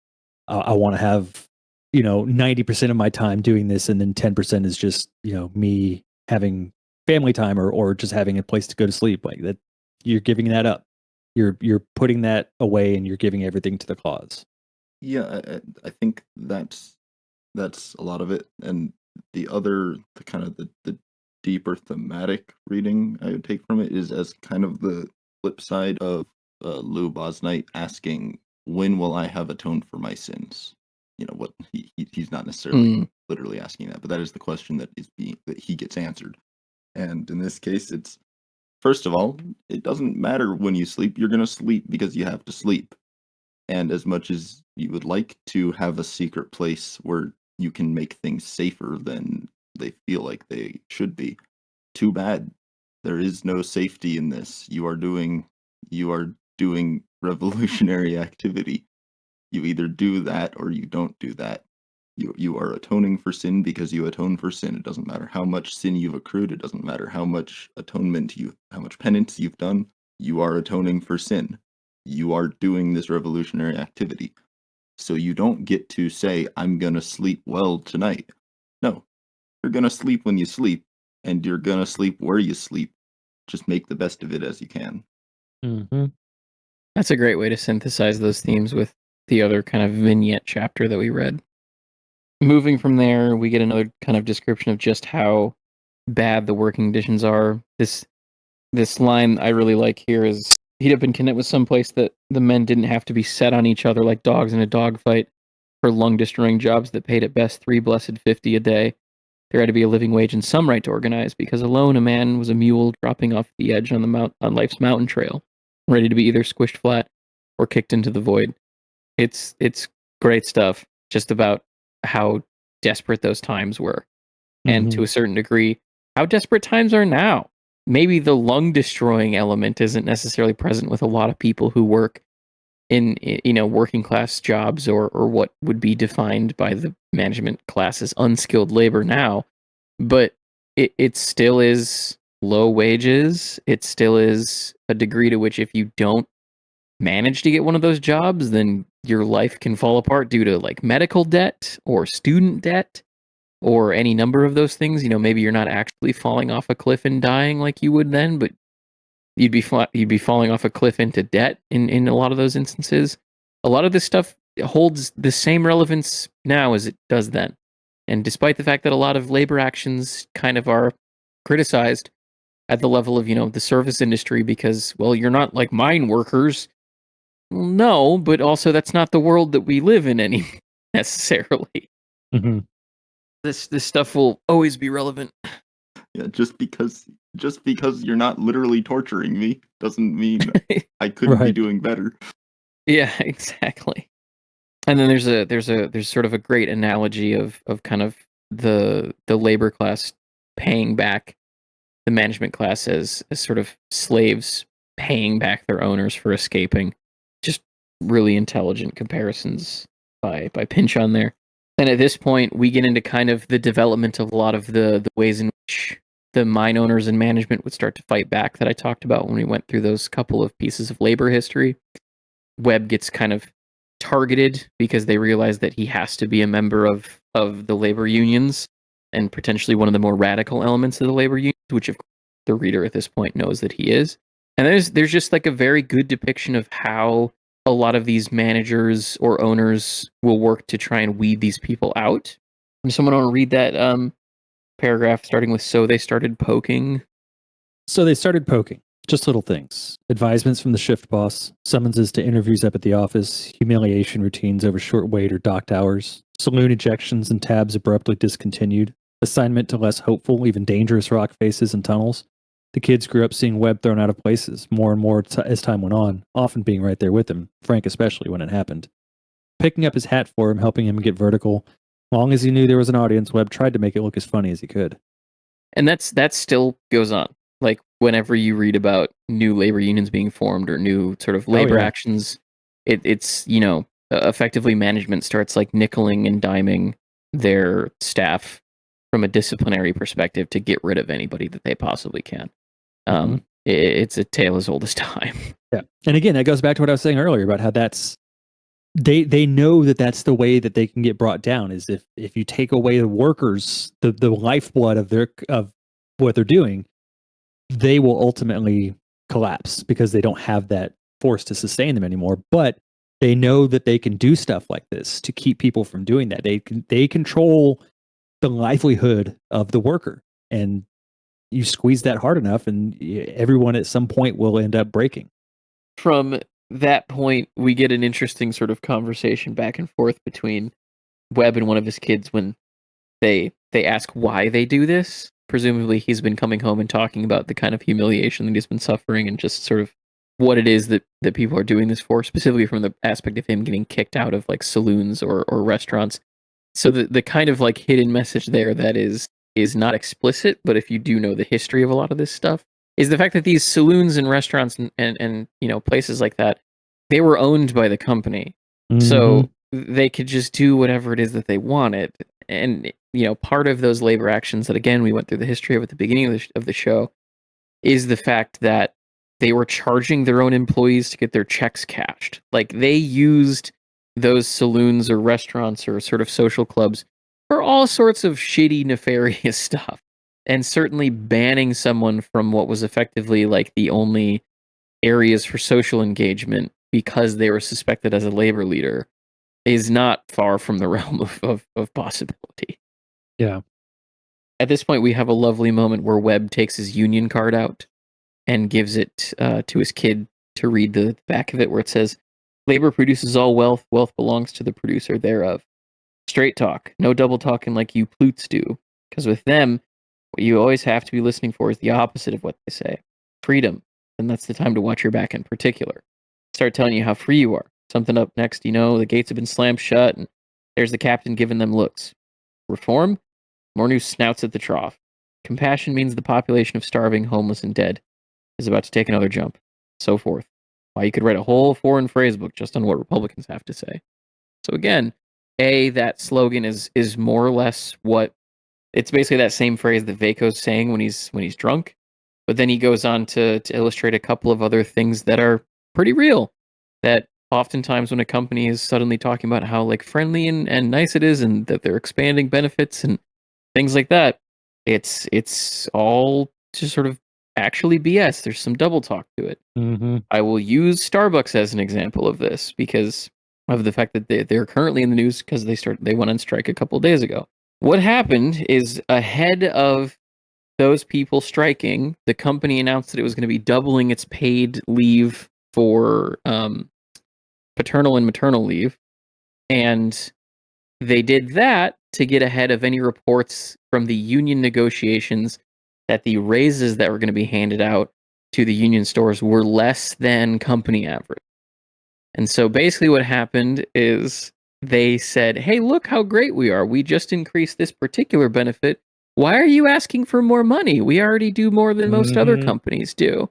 I want to have, 90% of my time doing this, and then 10% is just, me having family time or just having a place to go to sleep. Like that, you're giving that up. You're putting that away, and you're giving everything to the cause. Yeah, I think that's a lot of it. And the kind of the deeper thematic reading I would take from it is as kind of the flip side of Lou Bosnight asking, when will I have atoned for my sins? What he's not necessarily literally asking that, but that is the question that he gets answered. And in this case, it's, first of all, it doesn't matter when you sleep. You're going to sleep because you have to sleep. And as much as you would like to have a secret place where you can make things safer than they feel like they should be, too bad. There is no safety in this. You are doing revolutionary activity. You either do that or you don't do that. You are atoning for sin because you atone for sin. It doesn't matter how much sin you've accrued. It doesn't matter how much how much penance you've done. You are atoning for sin. You are doing this revolutionary activity. So you don't get to say, I'm going to sleep well tonight. No, you're going to sleep when you sleep, and you're going to sleep where you sleep. Just make the best of it as you can. Mm-hmm. That's a great way to synthesize those themes with the other kind of vignette chapter that we read. Moving from there, we get another kind of description of just how bad the working conditions are. This line I really like here is, he'd have been content with some place that the men didn't have to be set on each other like dogs in a dogfight for lung-destroying jobs that paid at best $3 blessed $50 a day. There had to be a living wage and some right to organize, because alone a man was a mule dropping off the edge on life's mountain trail, ready to be either squished flat or kicked into the void. It's great stuff, just about how desperate those times were, and to a certain degree, how desperate times are now. Maybe the lung-destroying element isn't necessarily present with a lot of people who work in working class jobs or what would be defined by the management class as unskilled labor now, but it still is low wages. It still is a degree to which if you don't manage to get one of those jobs, then your life can fall apart due to like medical debt or student debt or any number of those things. Maybe you're not actually falling off a cliff and dying like you would then, but you'd be falling off a cliff into debt in a lot of those instances. A lot of this stuff holds the same relevance now as it does then. And despite the fact that a lot of labor actions kind of are criticized at the level of, the service industry because, well, you're not like mine workers. Well, no, but also that's not the world that we live in any necessarily. Mm-hmm. This stuff will always be relevant. Yeah, just because you're not literally torturing me doesn't mean I couldn't be Right. doing better. Yeah, exactly. And then there's sort of a great analogy of kind of the labor class paying back the management class as sort of slaves paying back their owners for escaping. Just really intelligent comparisons by Pinch on there. And at this point, we get into kind of the development of a lot of the ways in which the mine owners and management would start to fight back that I talked about when we went through those couple of pieces of labor history. Webb gets kind of targeted because they realize that he has to be a member of the labor unions and potentially one of the more radical elements of the labor unions, which of course the reader at this point knows that he is. And there's just like a very good depiction of how a lot of these managers or owners will work to try and weed these people out. Does someone want to read that paragraph starting with "So they started poking"? So they started poking. Just little things. Advisements from the shift boss, summonses to interviews up at the office, humiliation routines over short wait or docked hours, saloon ejections and tabs abruptly discontinued, assignment to less hopeful, even dangerous rock faces and tunnels. The kids grew up seeing Webb thrown out of places more and more as time went on, often being right there with him, Frank especially when it happened. Picking up his hat for him, helping him get vertical. Long as he knew there was an audience, Webb tried to make it look as funny as he could. And that still goes on. Like whenever you read about new labor unions being formed or new sort of labor actions, it's effectively management starts like nickeling and diming their staff from a disciplinary perspective to get rid of anybody that they possibly can. It's a tale as old as time. Yeah, and again, that goes back to what I was saying earlier about how that's they know that that's the way that they can get brought down is if you take away the workers, the lifeblood of what they're doing, they will ultimately collapse because they don't have that force to sustain them anymore. But they know that they can do stuff like this to keep people from doing that. They control the livelihood of the worker, and you squeeze that hard enough, and everyone at some point will end up breaking. From that point, we get an interesting sort of conversation back and forth between Webb and one of his kids when they ask why they do this. Presumably, he's been coming home and talking about the kind of humiliation that he's been suffering and just sort of what it is that people are doing this for, specifically from the aspect of him getting kicked out of like saloons or restaurants. So the kind of like hidden message there that is not explicit, but if you do know the history of a lot of this stuff, is the fact that these saloons and restaurants and places like that, they were owned by the company. So they could just do whatever it is that they wanted. And part of those labor actions that, again, we went through the history of at the beginning of the show is the fact that they were charging their own employees to get their checks cashed. Like they used those saloons or restaurants or sort of social clubs for all sorts of shitty, nefarious stuff. And certainly banning someone from what was effectively like the only areas for social engagement because they were suspected as a labor leader is not far from the realm of possibility. Yeah. At this point, we have a lovely moment where Webb takes his union card out and gives it to his kid to read the back of it, where it says, "Labor produces all wealth. Wealth belongs to the producer thereof. Straight talk. No double talking like you plutes do. Because with them, what you always have to be listening for is the opposite of what they say. Freedom. And that's the time to watch your back in particular. Start telling you how free you are. Something up next, the gates have been slammed shut, and there's the captain giving them looks. Reform? More new snouts at the trough. Compassion means the population of starving, homeless, and dead is about to take another jump. So forth. Why, you could write a whole foreign phrase book just on what Republicans have to say." So again, that slogan is more or less what it's basically that same phrase that Vaco's saying when he's drunk, but then he goes on to illustrate a couple of other things that are pretty real. that oftentimes when a company is suddenly talking about how like friendly and nice it is and that they're expanding benefits and things like that, it's all just sort of actually BS. There's some double talk to it. Mm-hmm. I will use Starbucks as an example of this because of the fact that they're currently in the news because they went on strike a couple of days ago. What happened is ahead of those people striking, the company announced that it was going to be doubling its paid leave for paternal and maternal leave, and they did that to get ahead of any reports from the union negotiations that the raises that were going to be handed out to the union stores were less than company average. And so basically what happened is they said, "Hey, look how great we are. We just increased this particular benefit. Why are you asking for more money? We already do more than most other Mhm. companies do."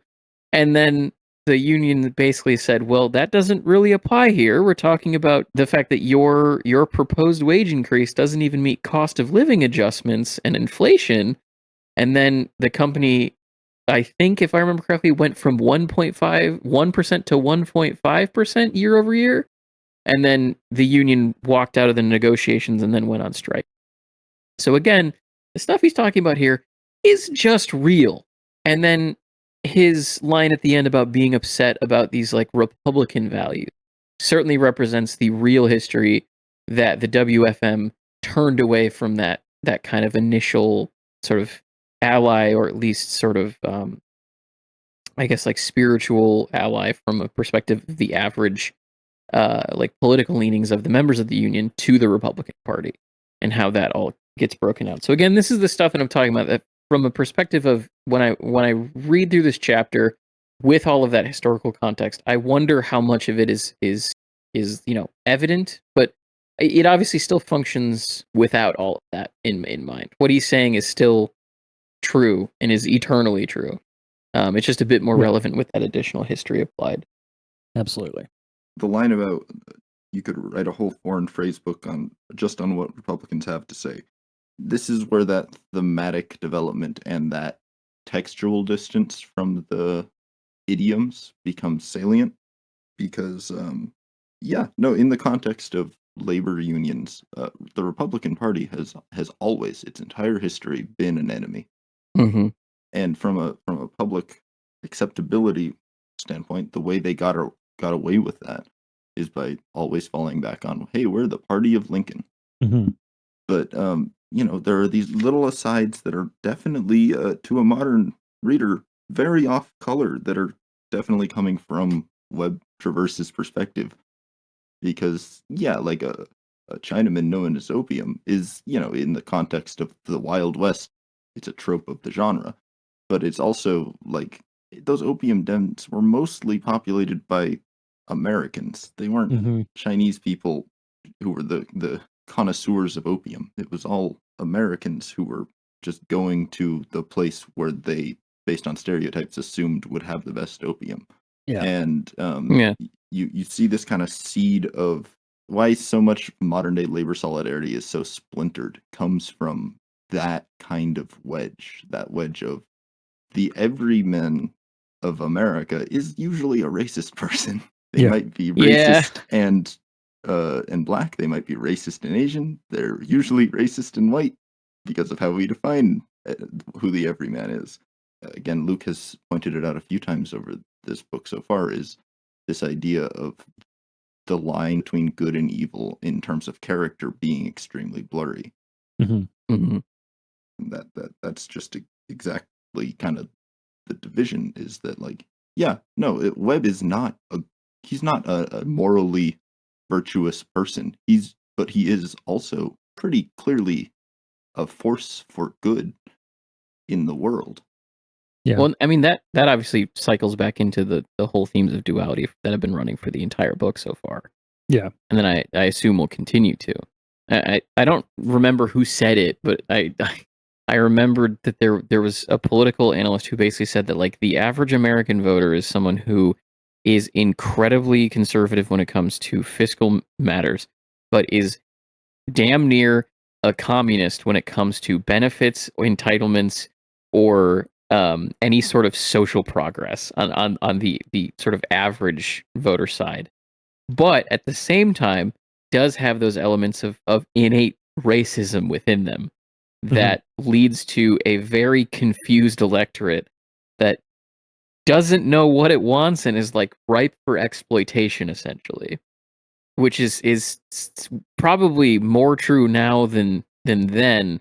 And then the union basically said, "Well, that doesn't really apply here. We're talking about the fact that your proposed wage increase doesn't even meet cost of living adjustments and inflation." And then the company, I think if I remember correctly, went from 1.51% to 1.5% year over year. And then the union walked out of the negotiations and then went on strike. So again, the stuff he's talking about here is just real. And then his line at the end about being upset about these like Republican values certainly represents the real history that the WFM turned away from that kind of initial sort of ally, or at least sort of I guess like spiritual ally from a perspective of the average like political leanings of the members of the union to the Republican Party, and how that all gets broken out. So again, this is the stuff that I'm talking about that from a perspective of when I read through this chapter with all of that historical context, I wonder how much of it is evident, but it obviously still functions without all of that in mind. What he's saying is still true and is eternally true. It's just a bit more Yeah. relevant with that additional history applied. Absolutely. The line about you could write a whole foreign phrase book on what Republicans have to say. This is where that thematic development and that textual distance from the idioms becomes salient, because in the context of labor unions, the Republican Party has always, its entire history, been an enemy. Mm-hmm. And from a public acceptability standpoint, the way they got away with that is by always falling back on, hey, we're the party of Lincoln. Mhm. But there are these little asides that are definitely, to a modern reader, very off color, that are definitely coming from Webb Traverse's perspective. Because like a Chinaman known as opium is, in the context of the Wild West, it's a trope of the genre. But it's also like those opium dens were mostly populated by Americans. They weren't Mhm. Chinese people who were the connoisseurs of opium. It was all Americans who were just going to the place where they, based on stereotypes, assumed would have the best opium. Yeah. And Yeah. you see this kind of seed of why so much modern day labor solidarity is so splintered comes from that kind of wedge, that wedge of the everyman of America is usually a racist person. They Yeah. might be Yeah. racist and black. They might be racist and Asian. They're usually racist and white because of how we define who the everyman is. Again, Luke has pointed it out a few times over this book so far, is this idea of the line between good and evil in terms of character being extremely blurry. Mhm. Mm-hmm. That's just exactly kind of the division, is that like, Webb is not he's not a morally virtuous person. But he is also pretty clearly a force for good in the world. Yeah. Well, I mean that obviously cycles back into the whole themes of duality that have been running for the entire book so far. Yeah. And then I assume will continue to. I don't remember who said it, but I remembered that there was a political analyst who basically said that like the average American voter is someone who is incredibly conservative when it comes to fiscal matters, but is damn near a communist when it comes to benefits, entitlements, or any sort of social progress on the sort of average voter side. but at the same time does have those elements of innate racism within them that leads to a very confused electorate that doesn't know what it wants and is like ripe for exploitation, essentially, which is probably more true now than then,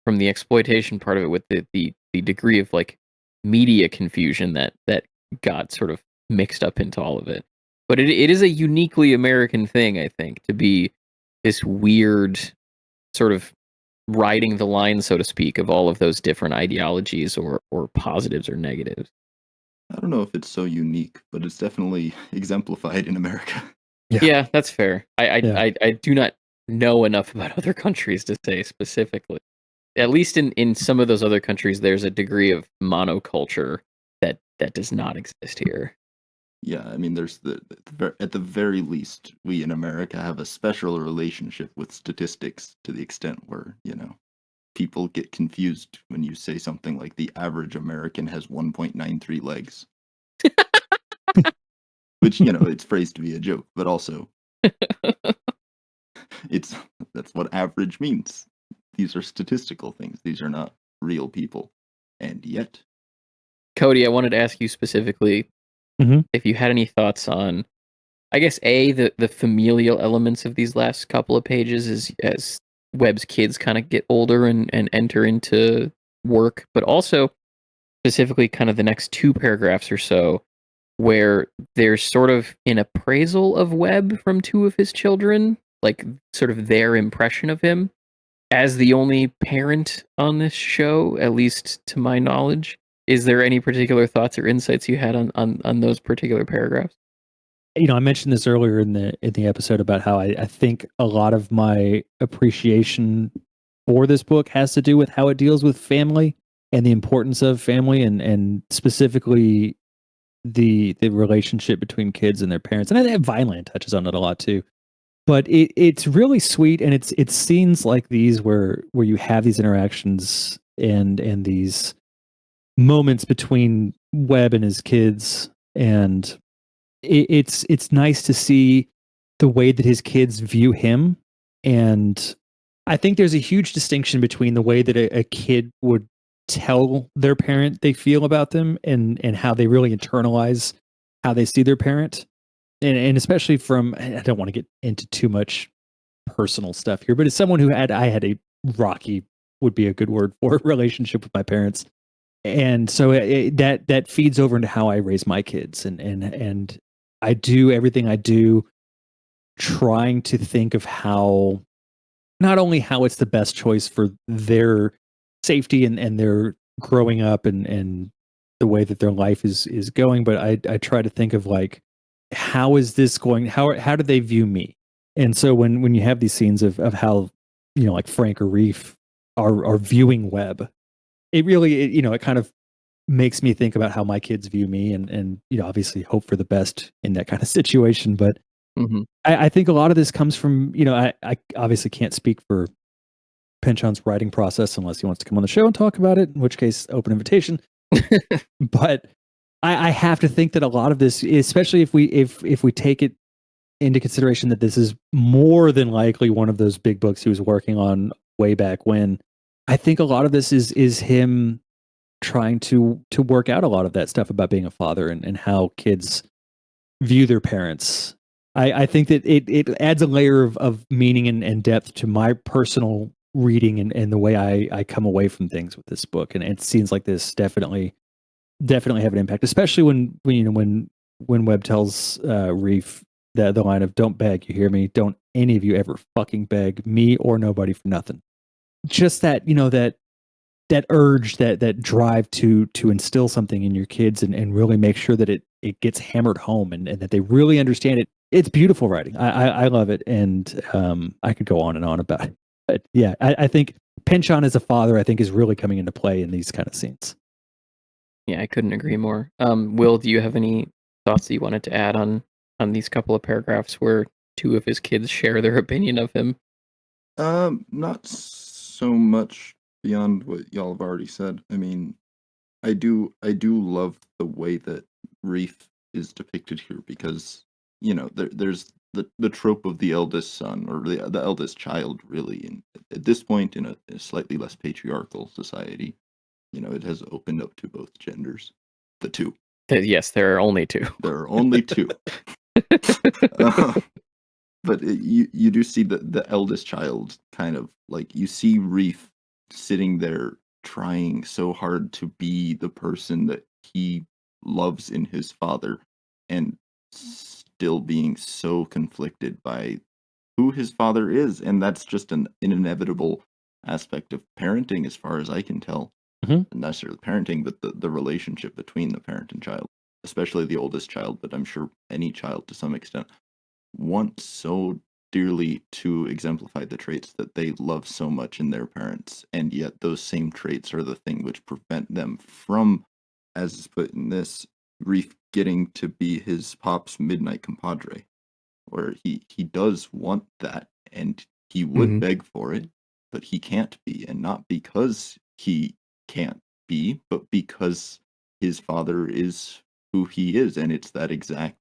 from the exploitation part of it, with the degree of like media confusion that got sort of mixed up into all of it. But it is a uniquely American thing, I think, to be this weird sort of riding the line, so to speak, of all of those different ideologies or positives or negatives. I don't know if it's so unique, but it's definitely exemplified in America. Yeah, that's fair. Yeah. I do not know enough about other countries to say specifically. At least in some of those other countries, there's a degree of monoculture that does not exist here. Yeah, I mean, there's at the very least, we in America have a special relationship with statistics to the extent where, people get confused when you say something like the average American has 1.93 legs, which, it's phrased to be a joke, but also it's that's what average means. These are statistical things. These are not real people. And yet, Cody, I wanted to ask you specifically Mhm. if you had any thoughts on, I guess, the familial elements of these last couple of pages as Webb's kids kind of get older and enter into work, but also specifically kind of the next two paragraphs or so, where there's sort of an appraisal of Webb from two of his children, like sort of their impression of him as the only parent on this show, at least to my knowledge. Is there any particular thoughts or insights you had on those particular paragraphs? I mentioned this earlier in the episode about how I think a lot of my appreciation for this book has to do with how it deals with family and the importance of family, and specifically the relationship between kids and their parents. And I think Vineland touches on it a lot too. But it's really sweet, and it's scenes like these where you have these interactions and these moments between Webb and his kids, and it's nice to see the way that his kids view him. And I think there's a huge distinction between the way that a kid would tell their parent they feel about them, and how they really internalize how they see their parent. And especially from, I don't want to get into too much personal stuff here, but as someone I had a rocky, would be a good word for relationship with my parents. And so that feeds over into how I raise my kids, and I do everything I do trying to think of how, not only how it's the best choice for their safety and their growing up and the way that their life is going, but I try to think of like, how is this going, how do they view me? And so when you have these scenes of how, like Frank or Reef are viewing Webb, it really, it kind of makes me think about how my kids view me, and obviously hope for the best in that kind of situation. But Mm-hmm. I think a lot of this comes from, I obviously can't speak for Penchon's writing process unless he wants to come on the show and talk about it, in which case, open invitation. But I have to think that a lot of this, especially if we take it into consideration that this is more than likely one of those big books he was working on way back when, I think a lot of this is him trying to work out a lot of that stuff about being a father, and how kids view their parents. I think that it adds a layer of meaning and depth to my personal reading, and the way I come away from things with this book. And it seems like this definitely have an impact, especially when Webb tells Reef the line of "Don't beg, you hear me? Don't any of you ever fucking beg me or nobody for nothing." Just that, that urge, that drive to instill something in your kids, and really make sure that it gets hammered home, and that they really understand it. It's beautiful writing. I love it, and I could go on and on about it. But yeah, I think Penchon as a father, I think, is really coming into play in these kind of scenes. Yeah, I couldn't agree more. Will, do you have any thoughts that you wanted to add on these couple of paragraphs where two of his kids share their opinion of him? Not so much beyond what y'all have already said. I mean, I do love the way that Reef is depicted here, because there's the trope of the eldest son or the eldest child, really. And at this point, in a slightly less patriarchal society, it has opened up to both genders. The two. Yes, there are only two. There are only two. But you do see the eldest child kind of like, you see Reef sitting there trying so hard to be the person that he loves in his father, and still being so conflicted by who his father is, and that's just an inevitable aspect of parenting, as far as I can tell. Mhm. Not necessarily parenting, but the relationship between the parent and child, especially the oldest child, but I'm sure any child to some extent want so dearly to exemplify the traits that they love so much in their parents, and yet those same traits are the thing which prevent them from, as is put in this, Reef getting to be his pop's midnight compadre, where he does want that, and he would beg for it, but he can't be, and not because he can't be, but because his father is who he is, and it's that exact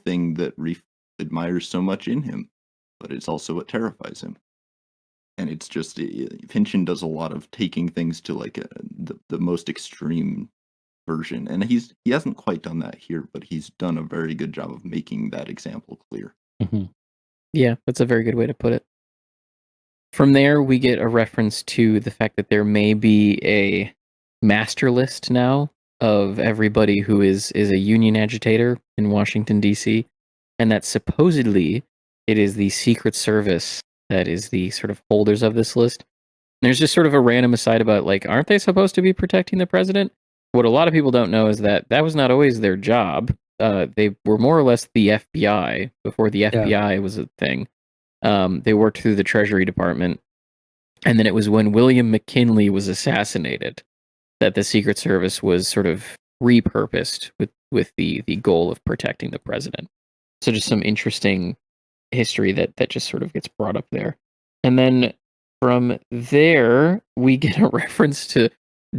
thing that Reef admires so much in him, but it's also what terrifies him. And it's just, Pynchon does a lot of taking things to like the most extreme version, and he hasn't quite done that here, but he's done a very good job of making that example clear. Mhm. Yeah, that's a very good way to put it. From there, we get a reference to the fact that there may be a master list now of everybody who is a union agitator in Washington, D.C., and that supposedly it is the Secret Service that is the sort of holders of this list. There's just sort of a random aside about, like, aren't they supposed to be protecting the president? What a lot of people don't know is that that was not always their job. They were more or less the FBI before the FBI was a thing. They worked through the Treasury Department, and then it was when William McKinley was assassinated that the Secret Service was sort of repurposed with the goal of protecting the president. So just some interesting history that just sort of gets brought up there. And then from there, we get a reference to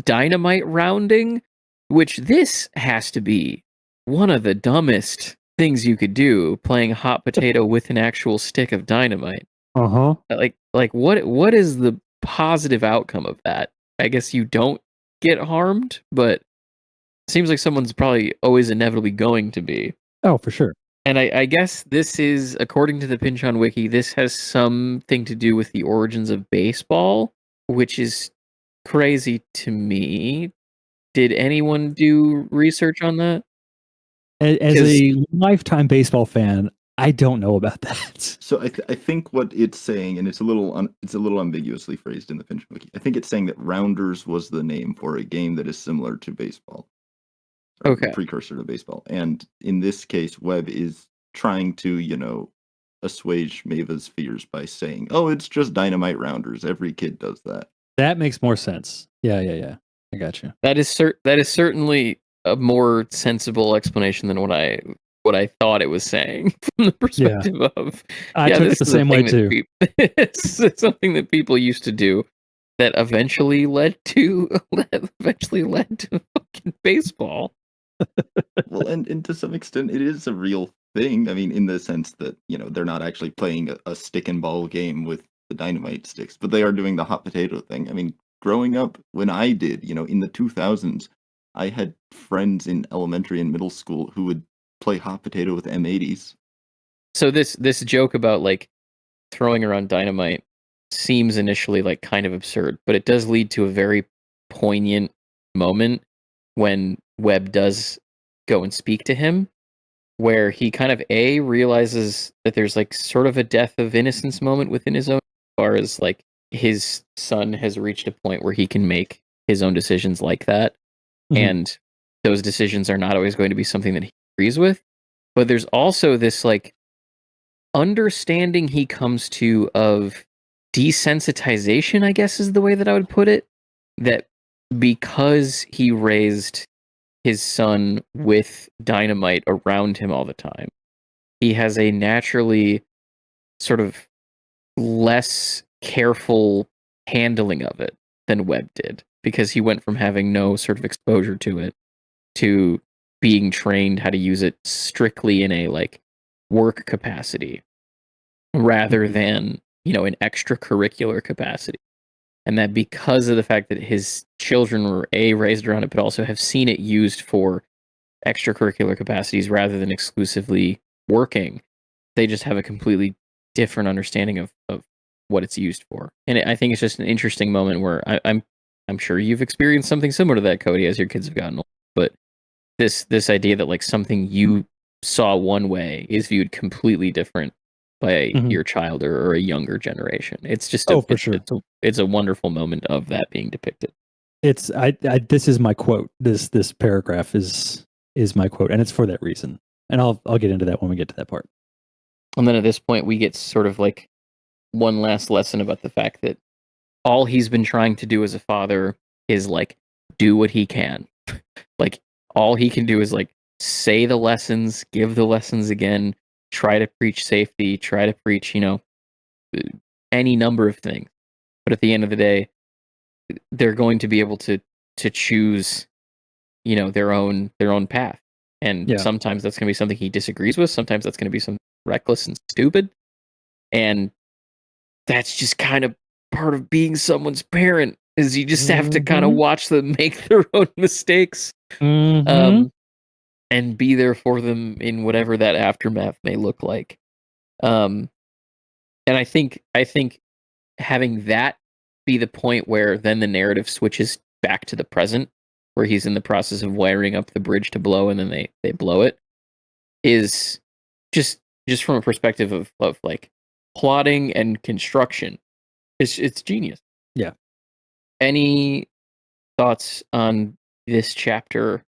dynamite rounding, which this has to be one of the dumbest things you could do, playing hot potato with an actual stick of dynamite. Uh-huh. Like what is the positive outcome of that? I guess you don't get harmed, but it seems like someone's probably always inevitably going to be. Oh, for sure. And I guess this is, according to the Pynchon Wiki, this has something to do with the origins of baseball, which is crazy to me. Did anyone do research on that? As a lifetime baseball fan, I don't know about that. So I think what it's saying, and it's a little ambiguously phrased in the Pynchon Wiki. I think it's saying that Rounders was the name for a game that is similar to baseball. Okay. Precursor to baseball. And in this case, Webb is trying to, assuage Maeva's fears by saying, "Oh, it's just dynamite rounders. Every kid does that." That makes more sense. Yeah. I got you. That is certainly a more sensible explanation than what I thought it was saying from the perspective of. I took it the same way too. It's something that people used to do that eventually led to fucking baseball. Well, and to some extent, it is a real thing. I mean, in the sense that they're not actually playing a stick and ball game with the dynamite sticks, but they are doing the hot potato thing. I mean, growing up, when I did, in the 2000s, I had friends in elementary and middle school who would play hot potato with M80s. So this joke about like throwing around dynamite seems initially like kind of absurd, but it does lead to a very poignant moment when Webb does go and speak to him, where he kind of realizes that there's like sort of a death of innocence moment within his own, as far as like his son has reached a point where he can make his own decisions like that. Mhm. And those decisions are not always going to be something that he agrees with. But there's also this like understanding he comes to of desensitization, I guess is the way that I would put it. That because he raised his son with dynamite around him all the time, he has a naturally sort of less careful handling of it than Webb did, because he went from having no sort of exposure to it to being trained how to use it strictly in a like work capacity rather than, an extracurricular capacity. And that because of the fact that his children were raised around it, but also have seen it used for extracurricular capacities rather than exclusively working, they just have a completely different understanding of what it's used for. And I think it's just an interesting moment where I'm sure you've experienced something similar to that, Cody, as your kids have gotten older. But this idea that like something you saw one way is viewed completely different by your child or a younger generation. It's just for sure. It's a wonderful moment of that being depicted. It's this is my quote. This paragraph is my quote, and it's for that reason. And I'll get into that when we get to that part. And then at this point, we get sort of like one last lesson about the fact that all he's been trying to do as a father is like do what he can. Like all he can do is like say the lessons, give the lessons again, try to preach safety, try to preach, any number of things. But at the end of the day, they're going to be able to choose, their own path. And sometimes that's going to be something he disagrees with. Sometimes that's going to be something reckless and stupid. And that's just kind of part of being someone's parent, is you just have to kind of watch them make their own mistakes. And be there for them in whatever that aftermath may look like. And I think having that be the point where then the narrative switches back to the present, where he's in the process of wiring up the bridge to blow, and then they blow it, is just from a perspective of like plotting and construction. It's genius. Yeah. Any thoughts on this chapter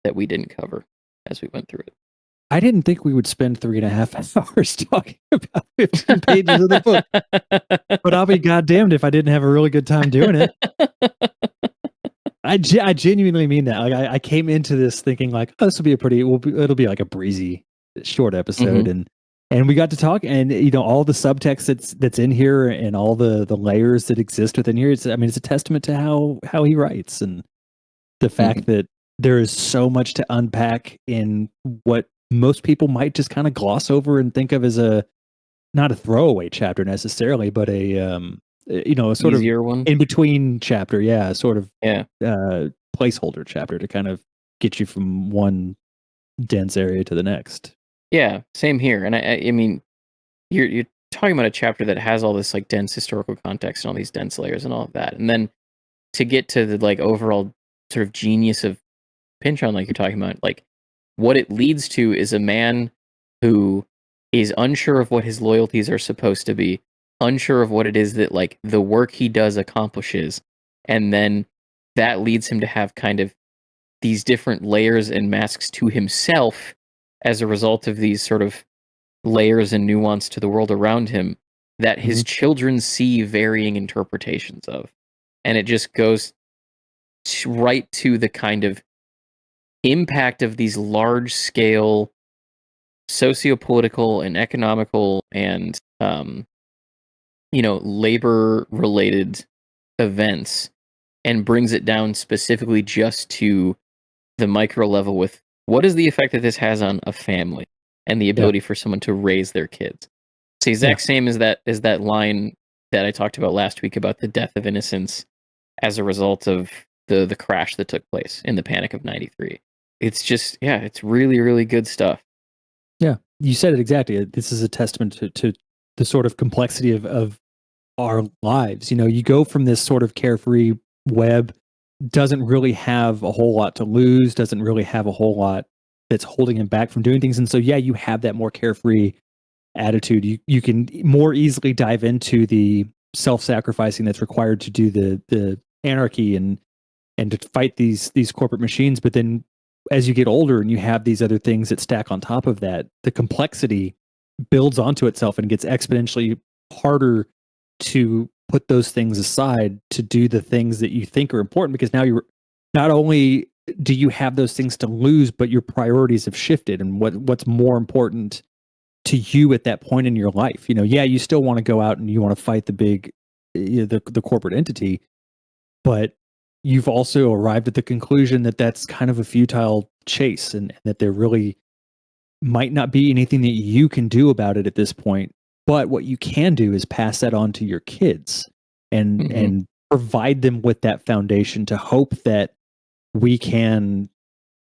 that we didn't cover as we went through it? I didn't think we would spend 3.5 hours talking about 15 pages of the book, but I'll be goddamned if I didn't have a really good time doing it. I genuinely mean that. Like I came into this thinking like, oh, this will be it'll be like a breezy short episode, and we got to talk, and all the subtext that's in here and all the layers that exist within here. It's a testament to how he writes, and the fact that there is so much to unpack in what most people might just kind of gloss over and think of as not a throwaway chapter necessarily, but a sort easier of one in between chapter, sort of placeholder chapter to kind of get you from one dense area to the next. Yeah, same here. And I mean, you're talking about a chapter that has all this like dense historical context and all these dense layers and all of that, and then to get to the like overall sort of genius of Pynchon, like you're talking about, like what it leads to is a man who is unsure of what his loyalties are supposed to be, unsure of what it is that like the work he does accomplishes, and then that leads him to have kind of these different layers and masks to himself as a result of these sort of layers and nuance to the world around him that his children see varying interpretations of. And it just goes right to the kind of impact of these large scale sociopolitical and economical and labor related events, and brings it down specifically just to the micro level with what is the effect that this has on a family and the ability for someone to raise their kids. It's the exact same as that line that I talked about last week about the death of innocence as a result of the crash that took place in the Panic of '93. It's just, it's really, really good stuff. Yeah, you said it exactly. This is a testament to the sort of complexity of our lives. You go from this sort of carefree Webb, doesn't really have a whole lot to lose, doesn't really have a whole lot that's holding him back from doing things. And so, you have that more carefree attitude. You can more easily dive into the self-sacrificing that's required to do the anarchy and to fight these corporate machines. But then as you get older and you have these other things that stack on top of that, the complexity builds onto itself and gets exponentially harder to put those things aside to do the things that you think are important, because now you're not only do you have those things to lose, but your priorities have shifted, and what's more important to you at that point in your life. You still want to go out and you want to fight the big the corporate entity, but you've also arrived at the conclusion that that's kind of a futile chase, and that they're really might not be anything that you can do about it at this point, but what you can do is pass that on to your kids and provide them with that foundation to hope that we can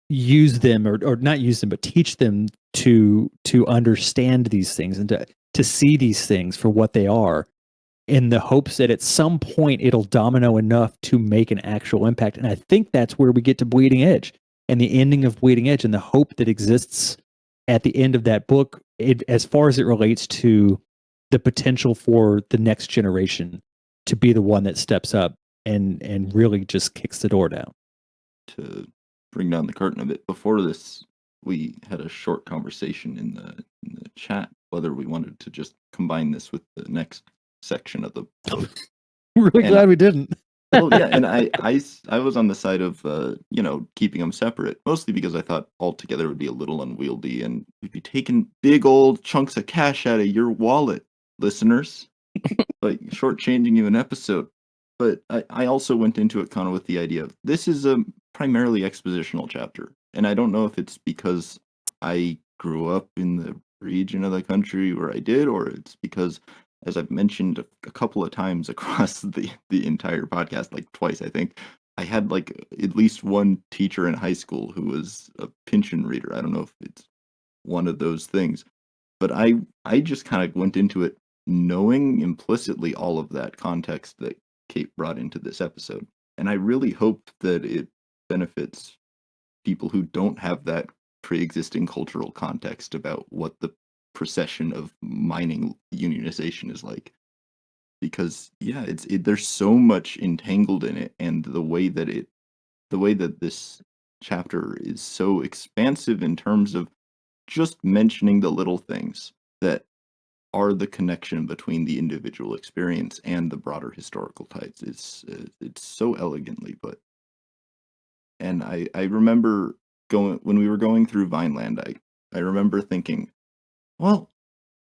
use them or not use them, but teach them to understand these things and to see these things for what they are, in the hopes that at some point it'll domino enough to make an actual impact. And I think that's where we get to Bleeding Edge and the ending of Bleeding Edge and the hope that exists at the end of that book, as far as it relates to the potential for the next generation to be the one that steps up and really just kicks the door down. To bring down the curtain a bit, before this, we had a short conversation in the chat whether we wanted to just combine this with the next section of the book. I'm really glad we didn't. Oh yeah, and I was on the side of keeping them separate, mostly because I thought altogether it would be a little unwieldy and you'd be taking big old chunks of cash out of your wallet, listeners, like shortchanging you an episode. But I also went into it kind of with the idea of this is a primarily expositional chapter, and I don't know if it's because I grew up in the region of the country where I did, or it's because, as I've mentioned a couple of times across the entire podcast, like twice, I think, I had like at least one teacher in high school who was a pension reader. I don't know if it's one of those things, but I just kind of went into it knowing implicitly all of that context that Kate brought into this episode. And I really hope that it benefits people who don't have that pre-existing cultural context about what the procession of mining unionization is like, because there's so much entangled in it, and the way that this chapter is so expansive in terms of just mentioning the little things that are the connection between the individual experience and the broader historical tides. It's so elegantly put. And I remember when we were going through Vineland, I remember thinking, well,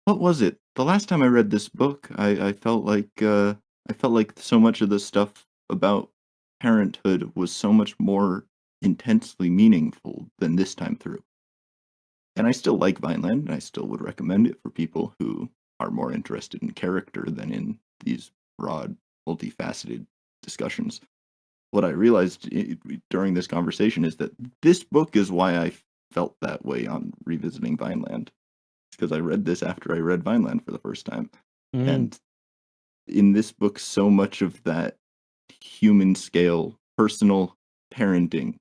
what was it? The last time I read this book, I felt like so much of the stuff about parenthood was so much more intensely meaningful than this time through. And I still like Vineland, and I still would recommend it for people who are more interested in character than in these broad, multifaceted discussions. What I realized during this conversation is that this book is why I felt that way on revisiting Vineland. It's because I read this after I read Vineland for the first time. And in this book, so much of that human scale, personal parenting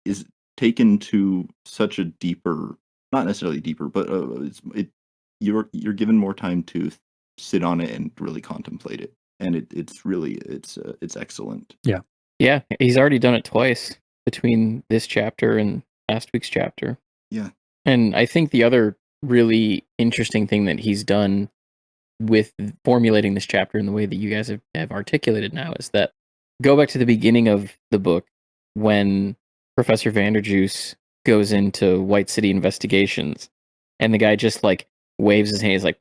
is taken to such a deeper, not necessarily deeper, but you're given more time to sit on it and really contemplate it, and it's excellent. Yeah, he's already done it twice between this chapter and last week's chapter. Yeah. And I think the other really interesting thing that he's done with formulating this chapter in the way that you guys have articulated now is that go back to the beginning of the book when Professor Vanderjuice goes into White City investigations and the guy just like waves his hands like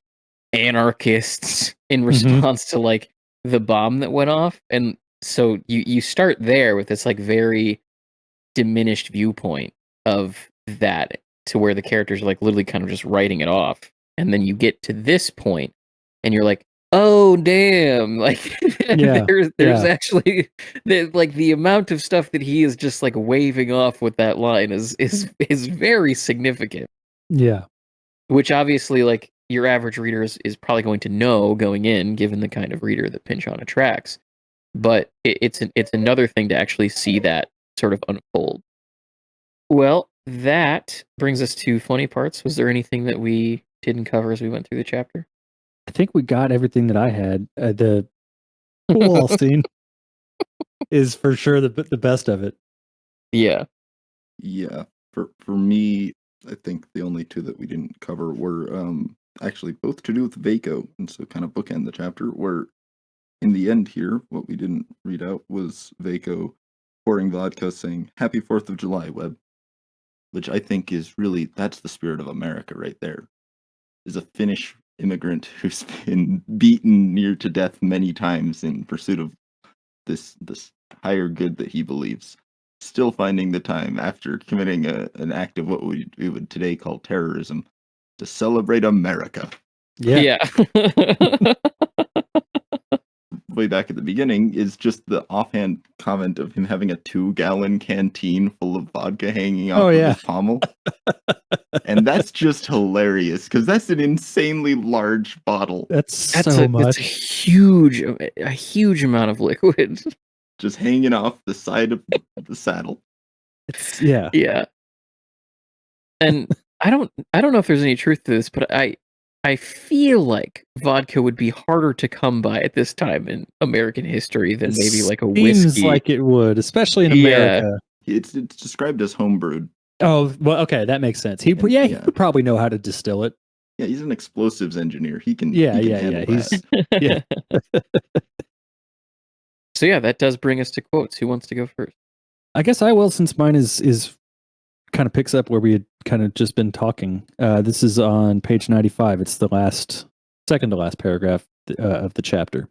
anarchists in response to like the bomb that went off. And so you start there with this like very diminished viewpoint of that, to where the characters are like literally kind of just writing it off. And then you get to this point and you're like, oh damn, like there's actually the amount of stuff that he is just like waving off with that line is very significant. Yeah. Which obviously like your average reader is probably going to know going in, given the kind of reader that Pinchon attracts. But it's another thing to actually see that sort of unfold. Well, that brings us to funny parts. Was there anything that we didn't cover as we went through the chapter? I think we got everything that I had. The wall scene is for sure the best of it. Yeah. Yeah. For me, I think the only two that we didn't cover were actually both to do with Vaco, and so kind of bookend the chapter, where in the end here, what we didn't read out was Vaco pouring vodka saying, "Happy 4th of July, Webb," which I think is really, that's the spirit of America right there. Is a Finnish immigrant who's been beaten near to death many times in pursuit of this higher good that he believes. still finding the time after committing an act of what we would today call terrorism to celebrate America. Yeah. Way back at the beginning is just the offhand comment of him having a 2-gallon canteen full of vodka hanging off of his pommel. And that's just hilarious because that's an insanely large bottle. That's so much. That's a huge amount of liquid. Just hanging off the side of the saddle. Yeah. Yeah. And I don't know if there's any truth to this, but I feel like vodka would be harder to come by at this time in American history than maybe like a whiskey. Seems like it would, especially in America. It's described as homebrewed. Oh, well, okay, that makes sense. He would probably know how to distill it. Yeah, he's an explosives engineer. He can. Yeah. So yeah, that does bring us to quotes. Who wants to go first? I guess I will, since mine is kind of picks up where we had kind of just been talking. This is on page 95. It's the second to last paragraph of the chapter.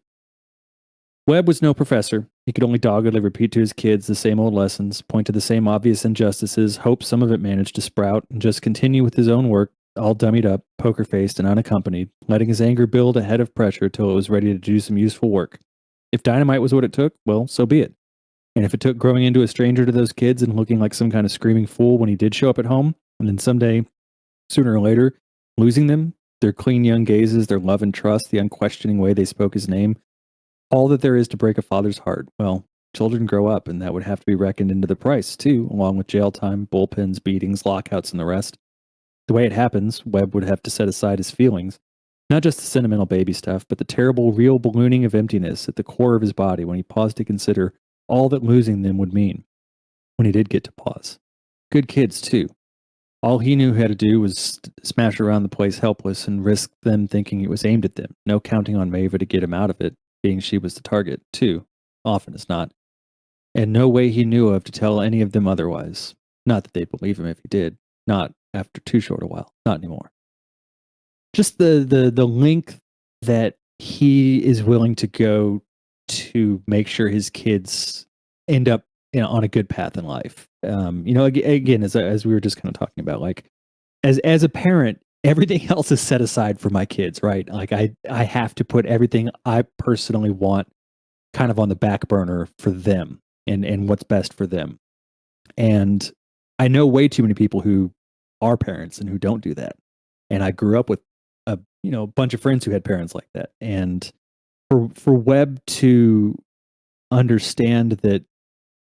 Webb was no professor. He could only doggedly repeat to his kids the same old lessons, point to the same obvious injustices, hope some of it managed to sprout, and just continue with his own work, all dummied up, poker-faced, and unaccompanied, letting his anger build ahead of pressure till it was ready to do some useful work. If dynamite was what it took, well, so be it. And if it took growing into a stranger to those kids and looking like some kind of screaming fool when he did show up at home, and then someday, sooner or later, losing them, their clean young gazes, their love and trust, the unquestioning way they spoke his name, all that there is to break a father's heart, well, children grow up, and that would have to be reckoned into the price, too, along with jail time, bullpens, beatings, lockouts, and the rest. The way it happens, Webb would have to set aside his feelings, not just the sentimental baby stuff, but the terrible, real ballooning of emptiness at the core of his body when he paused to consider all that losing them would mean. When he did get to pause. Good kids, too. All he knew how to do was smash around the place helpless and risk them thinking it was aimed at them. No counting on Maeva to get him out of it, being she was the target, too, often as not. And no way he knew of to tell any of them otherwise. Not that they'd believe him if he did. Not after too short a while. Not anymore. Just the length that he is willing to go to make sure his kids end up on a good path in life. Again, as we were just kind of talking about, like as a parent, everything else is set aside for my kids, right? Like I have to put everything I personally want kind of on the back burner for them and what's best for them. And I know way too many people who are parents and who don't do that. And I grew up with a bunch of friends who had parents like that. And for Webb to understand that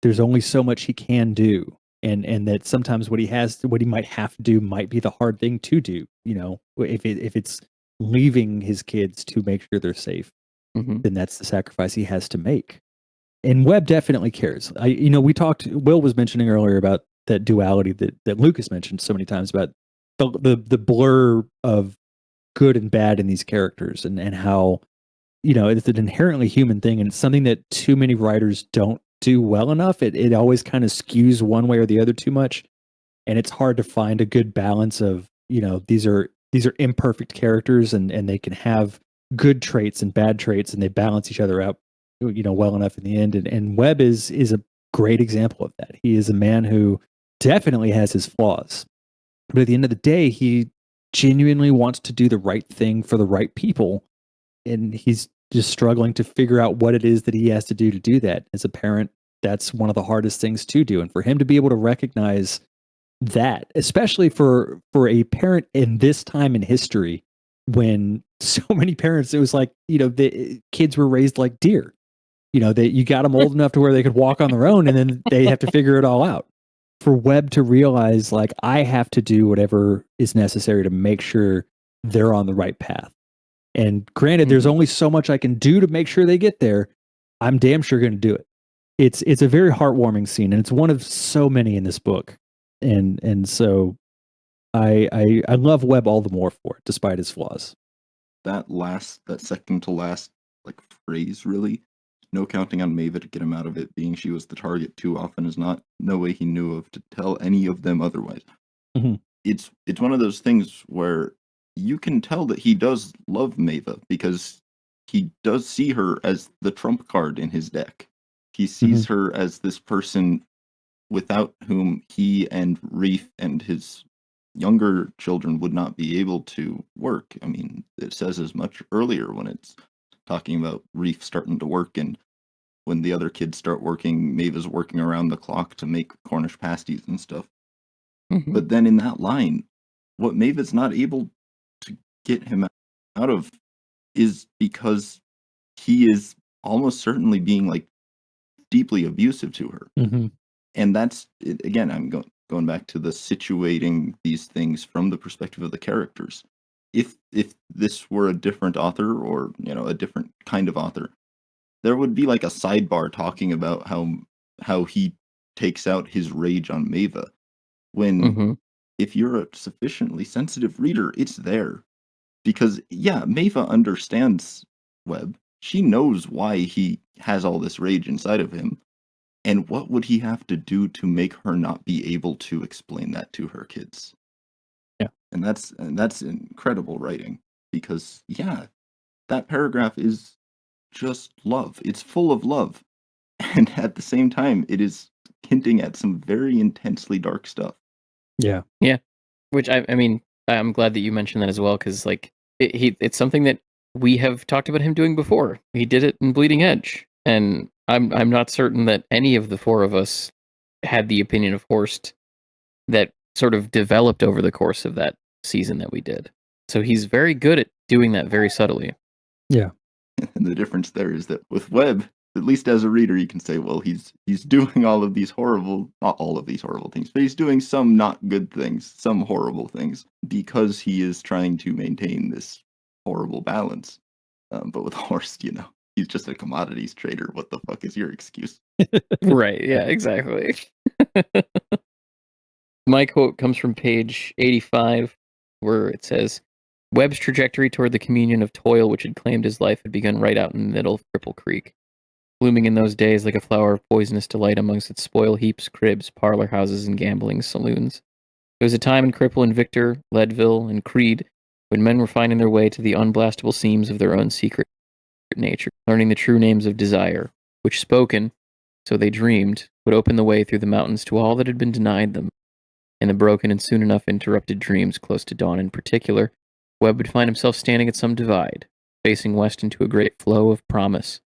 there's only so much he can do, and that sometimes what he might have to do might be the hard thing to do. If it's leaving his kids to make sure they're safe, then that's the sacrifice he has to make. And Webb definitely cares. Will was mentioning earlier about that duality that Lucas mentioned so many times about the blur of good and bad in these characters, and how it's an inherently human thing, and it's something that too many writers don't do well enough. It always kind of skews one way or the other too much, and it's hard to find a good balance of these are imperfect characters, and they can have good traits and bad traits, and they balance each other out well enough in the end. And Webb is a great example of that. He is a man who definitely has his flaws, but at the end of the day, he genuinely wants to do the right thing for the right people, and he's just struggling to figure out what it is that he has to do that. As a parent, that's one of the hardest things to do. And for him to be able to recognize that, especially for a parent in this time in history, when so many parents, it was like, the kids were raised like deer, that you got them old enough to where they could walk on their own, and then they have to figure it all out. For Webb to realize, like, I have to do whatever is necessary to make sure they're on the right path. And granted, there's only so much I can do to make sure they get there. I'm damn sure going to do it. It's a very heartwarming scene, and it's one of so many in this book. And so I love Webb all the more for it, despite his flaws. That second to last phrase, really, no counting on Maeva to get him out of it, being she was the target too often as not, no way he knew of to tell any of them otherwise. It's one of those things where you can tell that he does love Maeva, because he does see her as the trump card in his deck. He sees her as this person without whom he and Reef and his younger children would not be able to work. I mean, it says as much earlier when it's talking about Reef starting to work, and when the other kids start working, Maeva's working around the clock to make Cornish pasties and stuff. Mhm. But then in that line, what Maeva's not able to get him out of is because he is almost certainly being like deeply abusive to her. Mm-hmm. And that's again, I'm going back to the situating these things from the perspective of the characters. If this were a different author, or a different kind of author, there would be like a sidebar talking about how he takes out his rage on Maeva. When Mhm. if you're a sufficiently sensitive reader, it's there. Because yeah, Maeva understands Webb. She knows why he has all this rage inside of him. And what would he have to do to make her not be able to explain that to her kids? Yeah. And that's incredible writing, because yeah, that paragraph is just love. It's full of love. And at the same time, it is hinting at some very intensely dark stuff. Yeah. Which I mean, I'm glad that you mentioned that as well, because like it's something that we have talked about him doing before. He did it in Bleeding Edge, and I'm not certain that any of the four of us had the opinion of Horst that sort of developed over the course of that season that we did. So he's very good at doing that very subtly. Yeah. And the difference there is that with Webb, at least as a reader, you can say, well, he's doing all of these horrible, not all of these horrible things, but he's doing some not good things, some horrible things, because he is trying to maintain this horrible balance. But with Horst, he's just a commodities trader. What the fuck is your excuse? Right. Yeah, exactly. My quote comes from page 85, where it says, Webb's trajectory toward the communion of toil which had claimed his life had begun right out in the middle of Cripple Creek, blooming in those days like a flower of poisonous delight amongst its spoil heaps, cribs, parlor houses, and gambling saloons. There was a time in Cripple and Victor, Leadville, and Creed when men were finding their way to the unblastable seams of their own secret nature, learning the true names of desire, which spoken, so they dreamed, would open the way through the mountains to all that had been denied them. In the broken and soon enough interrupted dreams close to dawn in particular, Webb would find himself standing at some divide, facing west into a great flow of promise.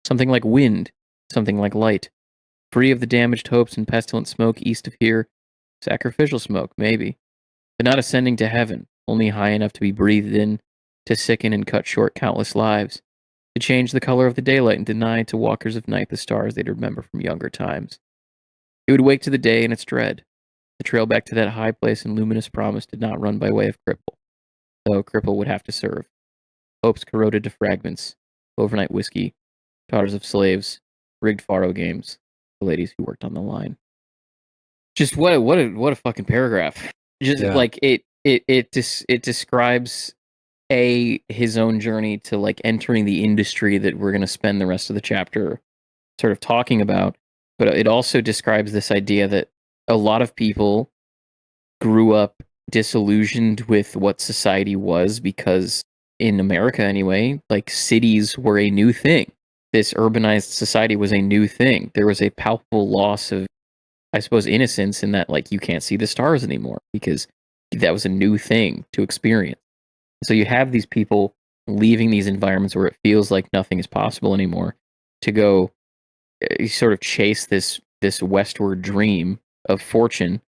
Something like wind, something like light, free of the damaged hopes and pestilent smoke east of here, sacrificial smoke, maybe, but not ascending to heaven, only high enough to be breathed in, to sicken and cut short countless lives, to change the color of the daylight and deny to walkers of night the stars they'd remember from younger times. He would wake to the day in its dread. The trail back to that high place and luminous promise did not run by way of Cripple, though Cripple would have to serve. Hopes corroded to fragments, overnight whiskey, daughters of slaves, rigged faro games, the ladies who worked on the line. Just what a fucking paragraph. Just Yeah. like it describes his own journey to like entering the industry that we're going to spend the rest of the chapter sort of talking about, but it also describes this idea that a lot of people grew up disillusioned with what society was, because in America anyway, like cities were a new thing. This urbanized society was a new thing. There was a palpable loss of, I suppose, innocence in that like you can't see the stars anymore because that was a new thing to experience. So you have these people leaving these environments where it feels like nothing is possible anymore to go sort of chase this westward dream of fortune,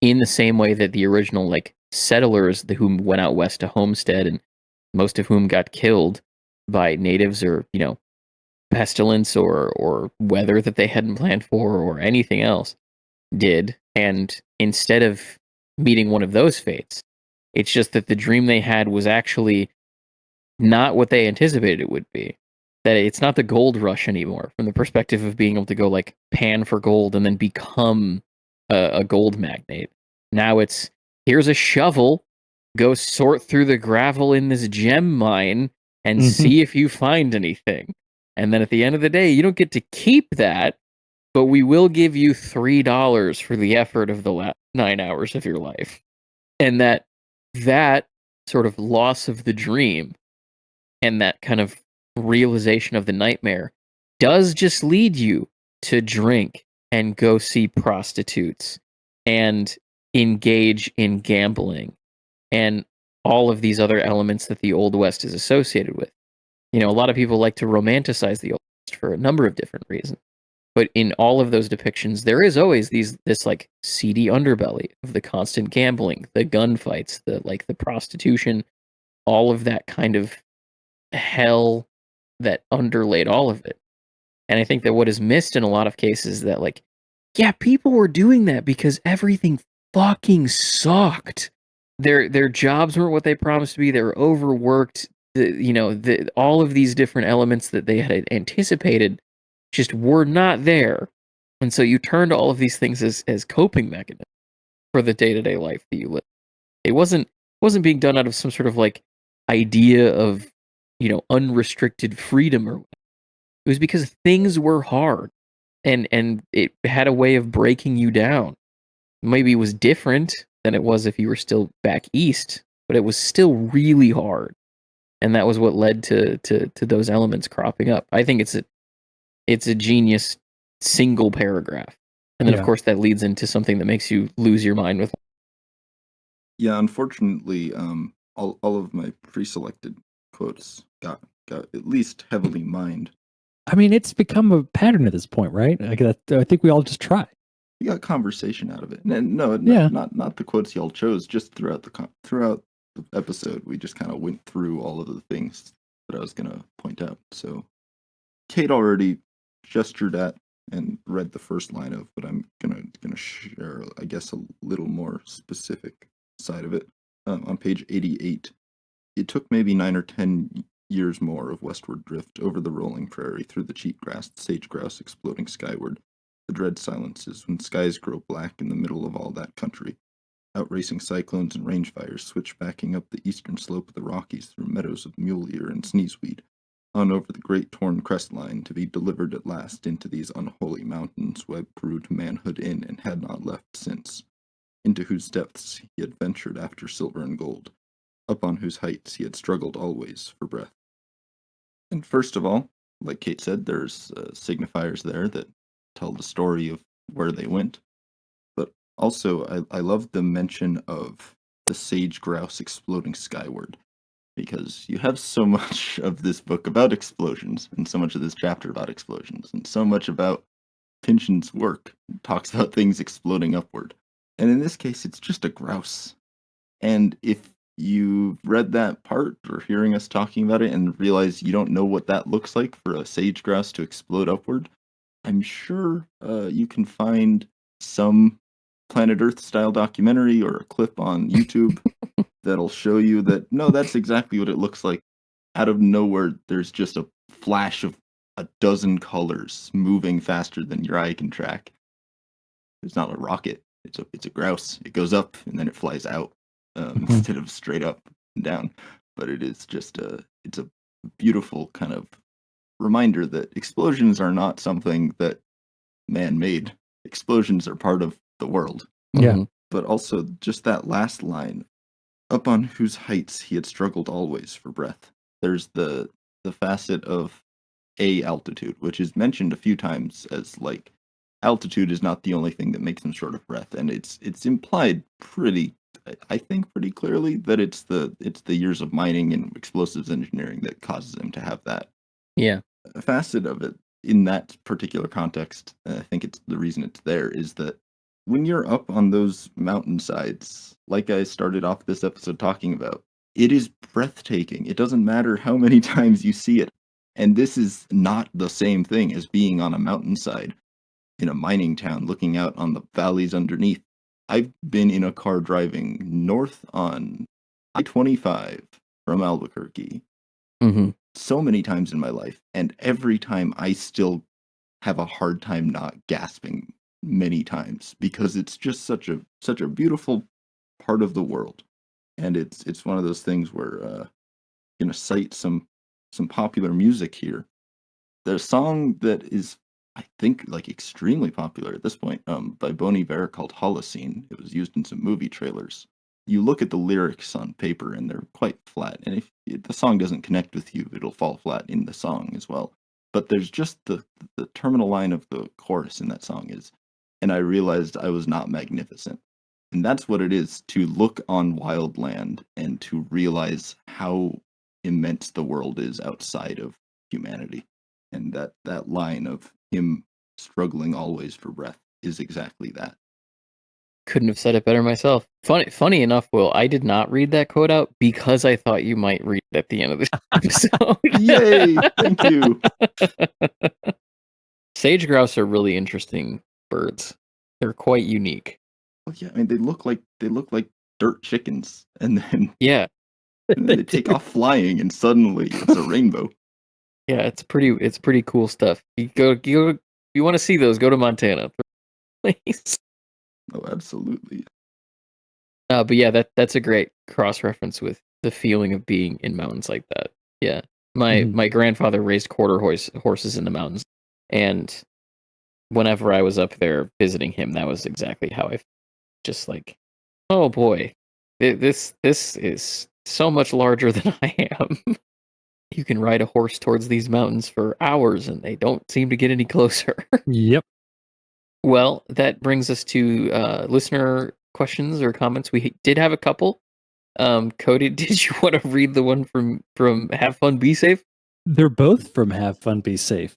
in the same way that the original like settlers who went out west to homestead, and most of whom got killed by natives or pestilence or weather that they hadn't planned for or anything else, did. And instead of meeting one of those fates, it's just that the dream they had was actually not what they anticipated it would be. That it's not the gold rush anymore from the perspective of being able to go like pan for gold and then become a gold magnate. Now it's, here's a shovel, go sort through the gravel in this gem mine and Mhm. see if you find anything. And then at the end of the day, you don't get to keep that, but we will give you $3 for the effort of the last 9 hours of your life. And that sort of loss of the dream and that kind of realization of the nightmare does just lead you to drink and go see prostitutes and engage in gambling and all of these other elements that the Old West is associated with. You know, a lot of people like to romanticize the Old West for a number of different reasons. But in all of those depictions, there is always this like seedy underbelly of the constant gambling, the gunfights, the prostitution, all of that kind of hell that underlaid all of it. And I think that what is missed in a lot of cases is that, like, yeah, people were doing that because everything fucking sucked. Their jobs weren't what they promised to be. They were overworked. All of these different elements that they had anticipated just were not there. And so you turned all of these things as coping mechanisms for the day-to-day life that you live. It wasn't being done out of some sort of like idea of, unrestricted freedom, or it was because things were hard and it had a way of breaking you down. Maybe it was different than it was if you were still back east, but it was still really hard. And that was what led to those elements cropping up. I think it's a genius single paragraph. And then, of Yeah. course, that leads into something that makes you lose your mind with. Yeah, unfortunately, all of my pre-selected quotes got at least heavily mined. I mean, it's become a pattern at this point, right? Like I think we all just try. We got conversation out of it. And no, Yeah. not the quotes y'all chose. Just throughout the episode, we just kind of went through all of the things that I was gonna point out. So, Kate already gestured at and read the first line of, but I'm gonna share, I guess, a little more specific side of it. On page 88, it took maybe 9 or 10 years more of westward drift over the rolling prairie, through the cheatgrass, sage grouse exploding skyward, the dread silences when skies grow black in the middle of all that country. Outracing cyclones and range fires switch backing up the eastern slope of the Rockies through meadows of mule ear and sneezeweed, on over the great torn crest line, to be delivered at last into these unholy mountains Webb grew to manhood in and had not left since, into whose depths he had ventured after silver and gold, up on whose heights he had struggled always for breath. And first of all, like Kate said, there's signifiers there that tell the story of where they went. But also, I love the mention of the sage grouse exploding skyward, because you have so much of this book about explosions, and so much of this chapter about explosions, and so much about Pynchon's work talks about things exploding upward. And in this case, it's just a grouse. And if you've read that part or hearing us talking about it and realize you don't know what that looks like for a sage grouse to explode upward, I'm sure you can find some Planet Earth style documentary or a clip on YouTube that'll show you that, no, that's exactly what it looks like. Out of nowhere, there's just a flash of a dozen colors moving faster than your eye can track. It's not a rocket. It's a grouse. It goes up and then it flies out instead of straight up and down. But it is just it's a beautiful kind of reminder that explosions are not something that man made. Explosions are part of the world. Yeah. Mhm. But also just that last line, up on whose heights he had struggled always for breath. There's the facet of altitude, which is mentioned a few times as like altitude is not the only thing that makes him short of breath, and it's implied pretty, I think, pretty clearly that it's the years of mining and explosives engineering that causes him to have that. Yeah. A facet of it in that particular context, I think it's the reason it's there, is that when you're up on those mountainsides, like I started off this episode talking about, it is breathtaking. It doesn't matter how many times you see it. And this is not the same thing as being on a mountainside in a mining town looking out on the valleys underneath. I've been in a car driving north on I-25 from Albuquerque Mm-hmm. so many times in my life, and every time I still have a hard time not gasping many times, because it's just such a beautiful part of the world. And it's one of those things where gonna cite some popular music here. There's a song that is, I think, like extremely popular at this point, by Bon Iver, called Holocene. It was used in some movie trailers. You look at the lyrics on paper and they're quite flat, and if the song doesn't connect with you, it'll fall flat in the song as well. But there's just the terminal line of the chorus in that song is, and I realized I was not magnificent. And that's what it is to look on wild land and to realize how immense the world is outside of humanity. And that line of him struggling always for breath is exactly that. Couldn't have said it better myself. Funny enough, Will, I did not read that quote out because I thought you might read it at the end of this episode. Yay! Thank you. Sage grouse are really interesting birds. They're quite unique. Well, yeah, I mean they look like dirt chickens, and then Yeah, they take off flying, and suddenly it's a rainbow. yeah, it's pretty cool stuff. You want to see those? Go to Montana, please. Oh, absolutely. But yeah, that's a great cross reference with the feeling of being in mountains like that. Yeah, my grandfather raised quarter horses in the mountains, and whenever I was up there visiting him, that was exactly how I felt. Just like, oh boy, this is so much larger than I am. You can ride a horse towards these mountains for hours, and they don't seem to get any closer. Yep. Well, that brings us to listener questions or comments. We did have a couple. Cody, did you want to read the one from Have Fun, Be Safe? They're both from Have Fun, Be Safe.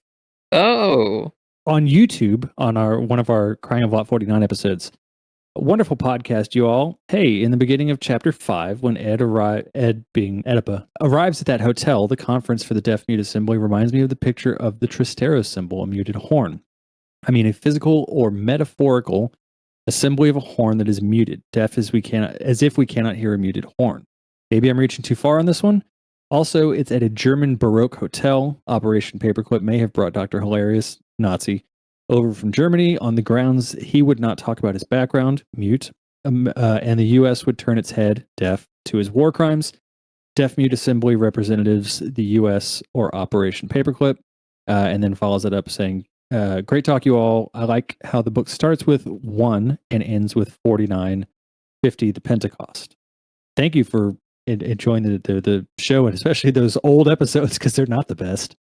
Oh, On YouTube, on one of our Crying of Lot 49 episodes. A wonderful podcast, you all. Hey, in the beginning of chapter 5, when Ed being Oedipa, arrives at that hotel, the conference for the deaf mute assembly reminds me of the picture of the Tristero symbol, a muted horn. I mean, a physical or metaphorical assembly of a horn that is muted, deaf as if we cannot hear a muted horn. Maybe I'm reaching too far on this one. Also, it's at a German Baroque hotel. Operation Paperclip may have brought Dr. Hilarious, Nazi, over from Germany on the grounds he would not talk about his background, mute, and the U.S. would turn its head, deaf, to his war crimes. Deaf mute assembly representatives, the U.S. or Operation Paperclip, and then follows it up saying, great talk, you all. I like how the book starts with 1 and ends with 4950, the Pentecost. Thank you for enjoying the show, and especially those old episodes, because they're not the best.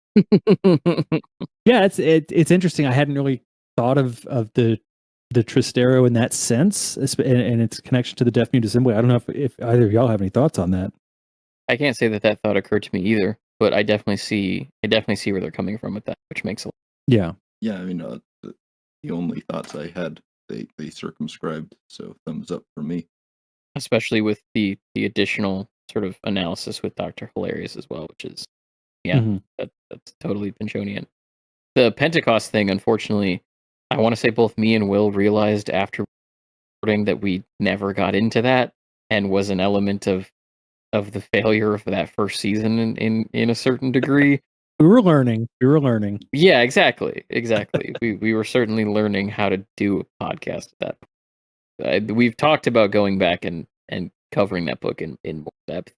Yeah, it's interesting. I hadn't really thought of the Tristero in that sense, and its connection to the deaf mute assembly. I don't know if either of y'all have any thoughts on that. I can't say that thought occurred to me either, but I definitely see where they're coming from with that, which makes a lot. Yeah. Yeah, I mean, the only thoughts I had, they circumscribed, so thumbs up for me. Especially with the additional sort of analysis with Dr. Hilarious as well, which is, yeah, that's totally Pinchonian. The Pentecost thing, unfortunately, I want to say both me and Will realized after recording that we never got into that, and was an element of the failure of that first season in a certain degree. We were learning. Yeah, exactly. we were certainly learning how to do a podcast at that. We've talked about going back and covering that book in more depth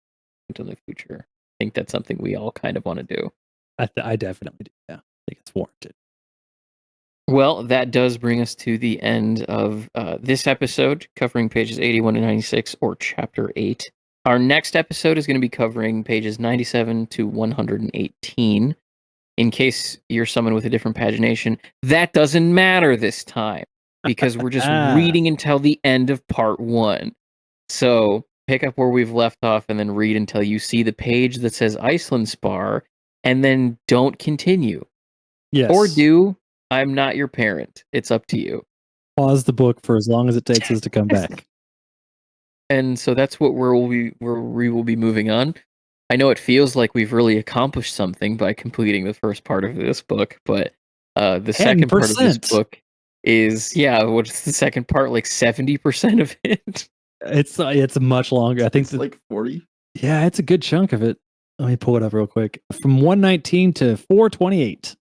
into the future. I think that's something we all kind of want to do. I definitely do. Yeah, I think it's warranted. Well, that does bring us to the end of this episode, covering pages 81 to 96, or chapter 8. Our next episode is going to be covering pages 97 to 118. In case you're someone with a different pagination, that doesn't matter this time, because we're just reading until the end of part 1. So pick up where we've left off and then read until you see the page that says Iceland Spar, and then don't continue. Yes. Or do. I'm not your parent. It's up to you. Pause the book for as long as it takes us to come back. And so that's where we will be moving on. I know it feels like we've really accomplished something by completing the first part of this book, but the second part of this book is, what's the second part? Like 70% of it? It's much longer. I think it's like 40. Yeah, it's a good chunk of it. Let me pull it up real quick. From 119 to 428.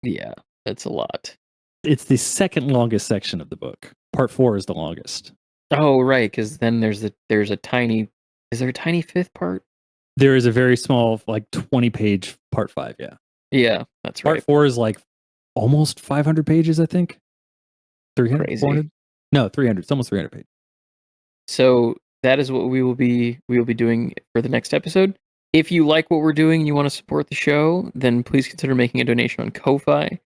Yeah, that's a lot. It's the second longest section of the book. Part 4 is the longest. Oh, right, because then there's a tiny. Is there a tiny fifth part? There is a very small, like 20-page part 5. Yeah. Yeah, that's right. Part 4 is like almost 500 pages, I think. 300. Crazy. 400? No, 300. It's almost 300 pages. So that is what we will be doing for the next episode. If you like what we're doing and you want to support the show, then please consider making a donation on Ko-Fi.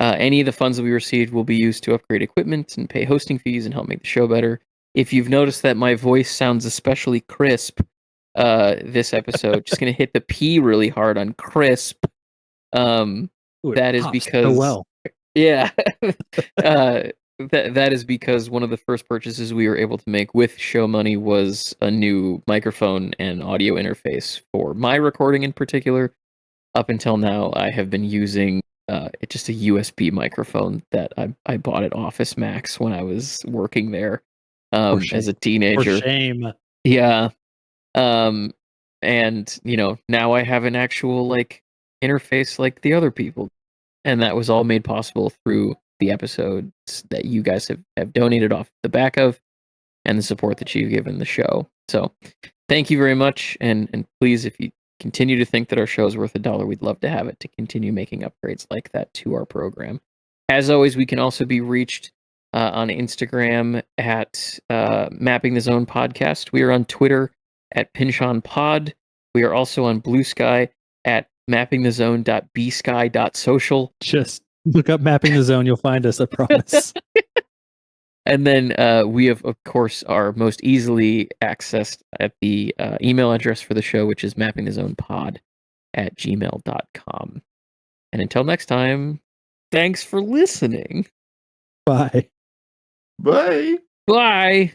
Any of the funds that we received will be used to upgrade equipment and pay hosting fees and help make the show better. If you've noticed that my voice sounds especially crisp this episode, just going to hit the P really hard on crisp. Ooh, it That is pops because so well. yeah, that is because one of the first purchases we were able to make with show money was a new microphone and audio interface for my recording in particular. Up until now, I have been using just a USB microphone that I bought at Office Max when I was working there as a For teenager. shame. Yeah. And now I have an actual like interface like the other people. And that was all made possible through the episodes that you guys have donated off the back of and the support that you've given the show. So thank you very much. And please, if you continue to think that our show is worth $1, we'd love to have it to continue making upgrades like that to our program. As always, we can also be reached on Instagram at Mapping the Zone Podcast. We are on Twitter at PinchonPod. We are also on Blue Sky at mappingthezone.bsky.social. Just look up Mapping the Zone. You'll find us, I promise. And then we have, of course, are most easily accessed at the email address for the show, which is mappingthezonepod@gmail.com. And until next time, thanks for listening. Bye. Bye. Bye.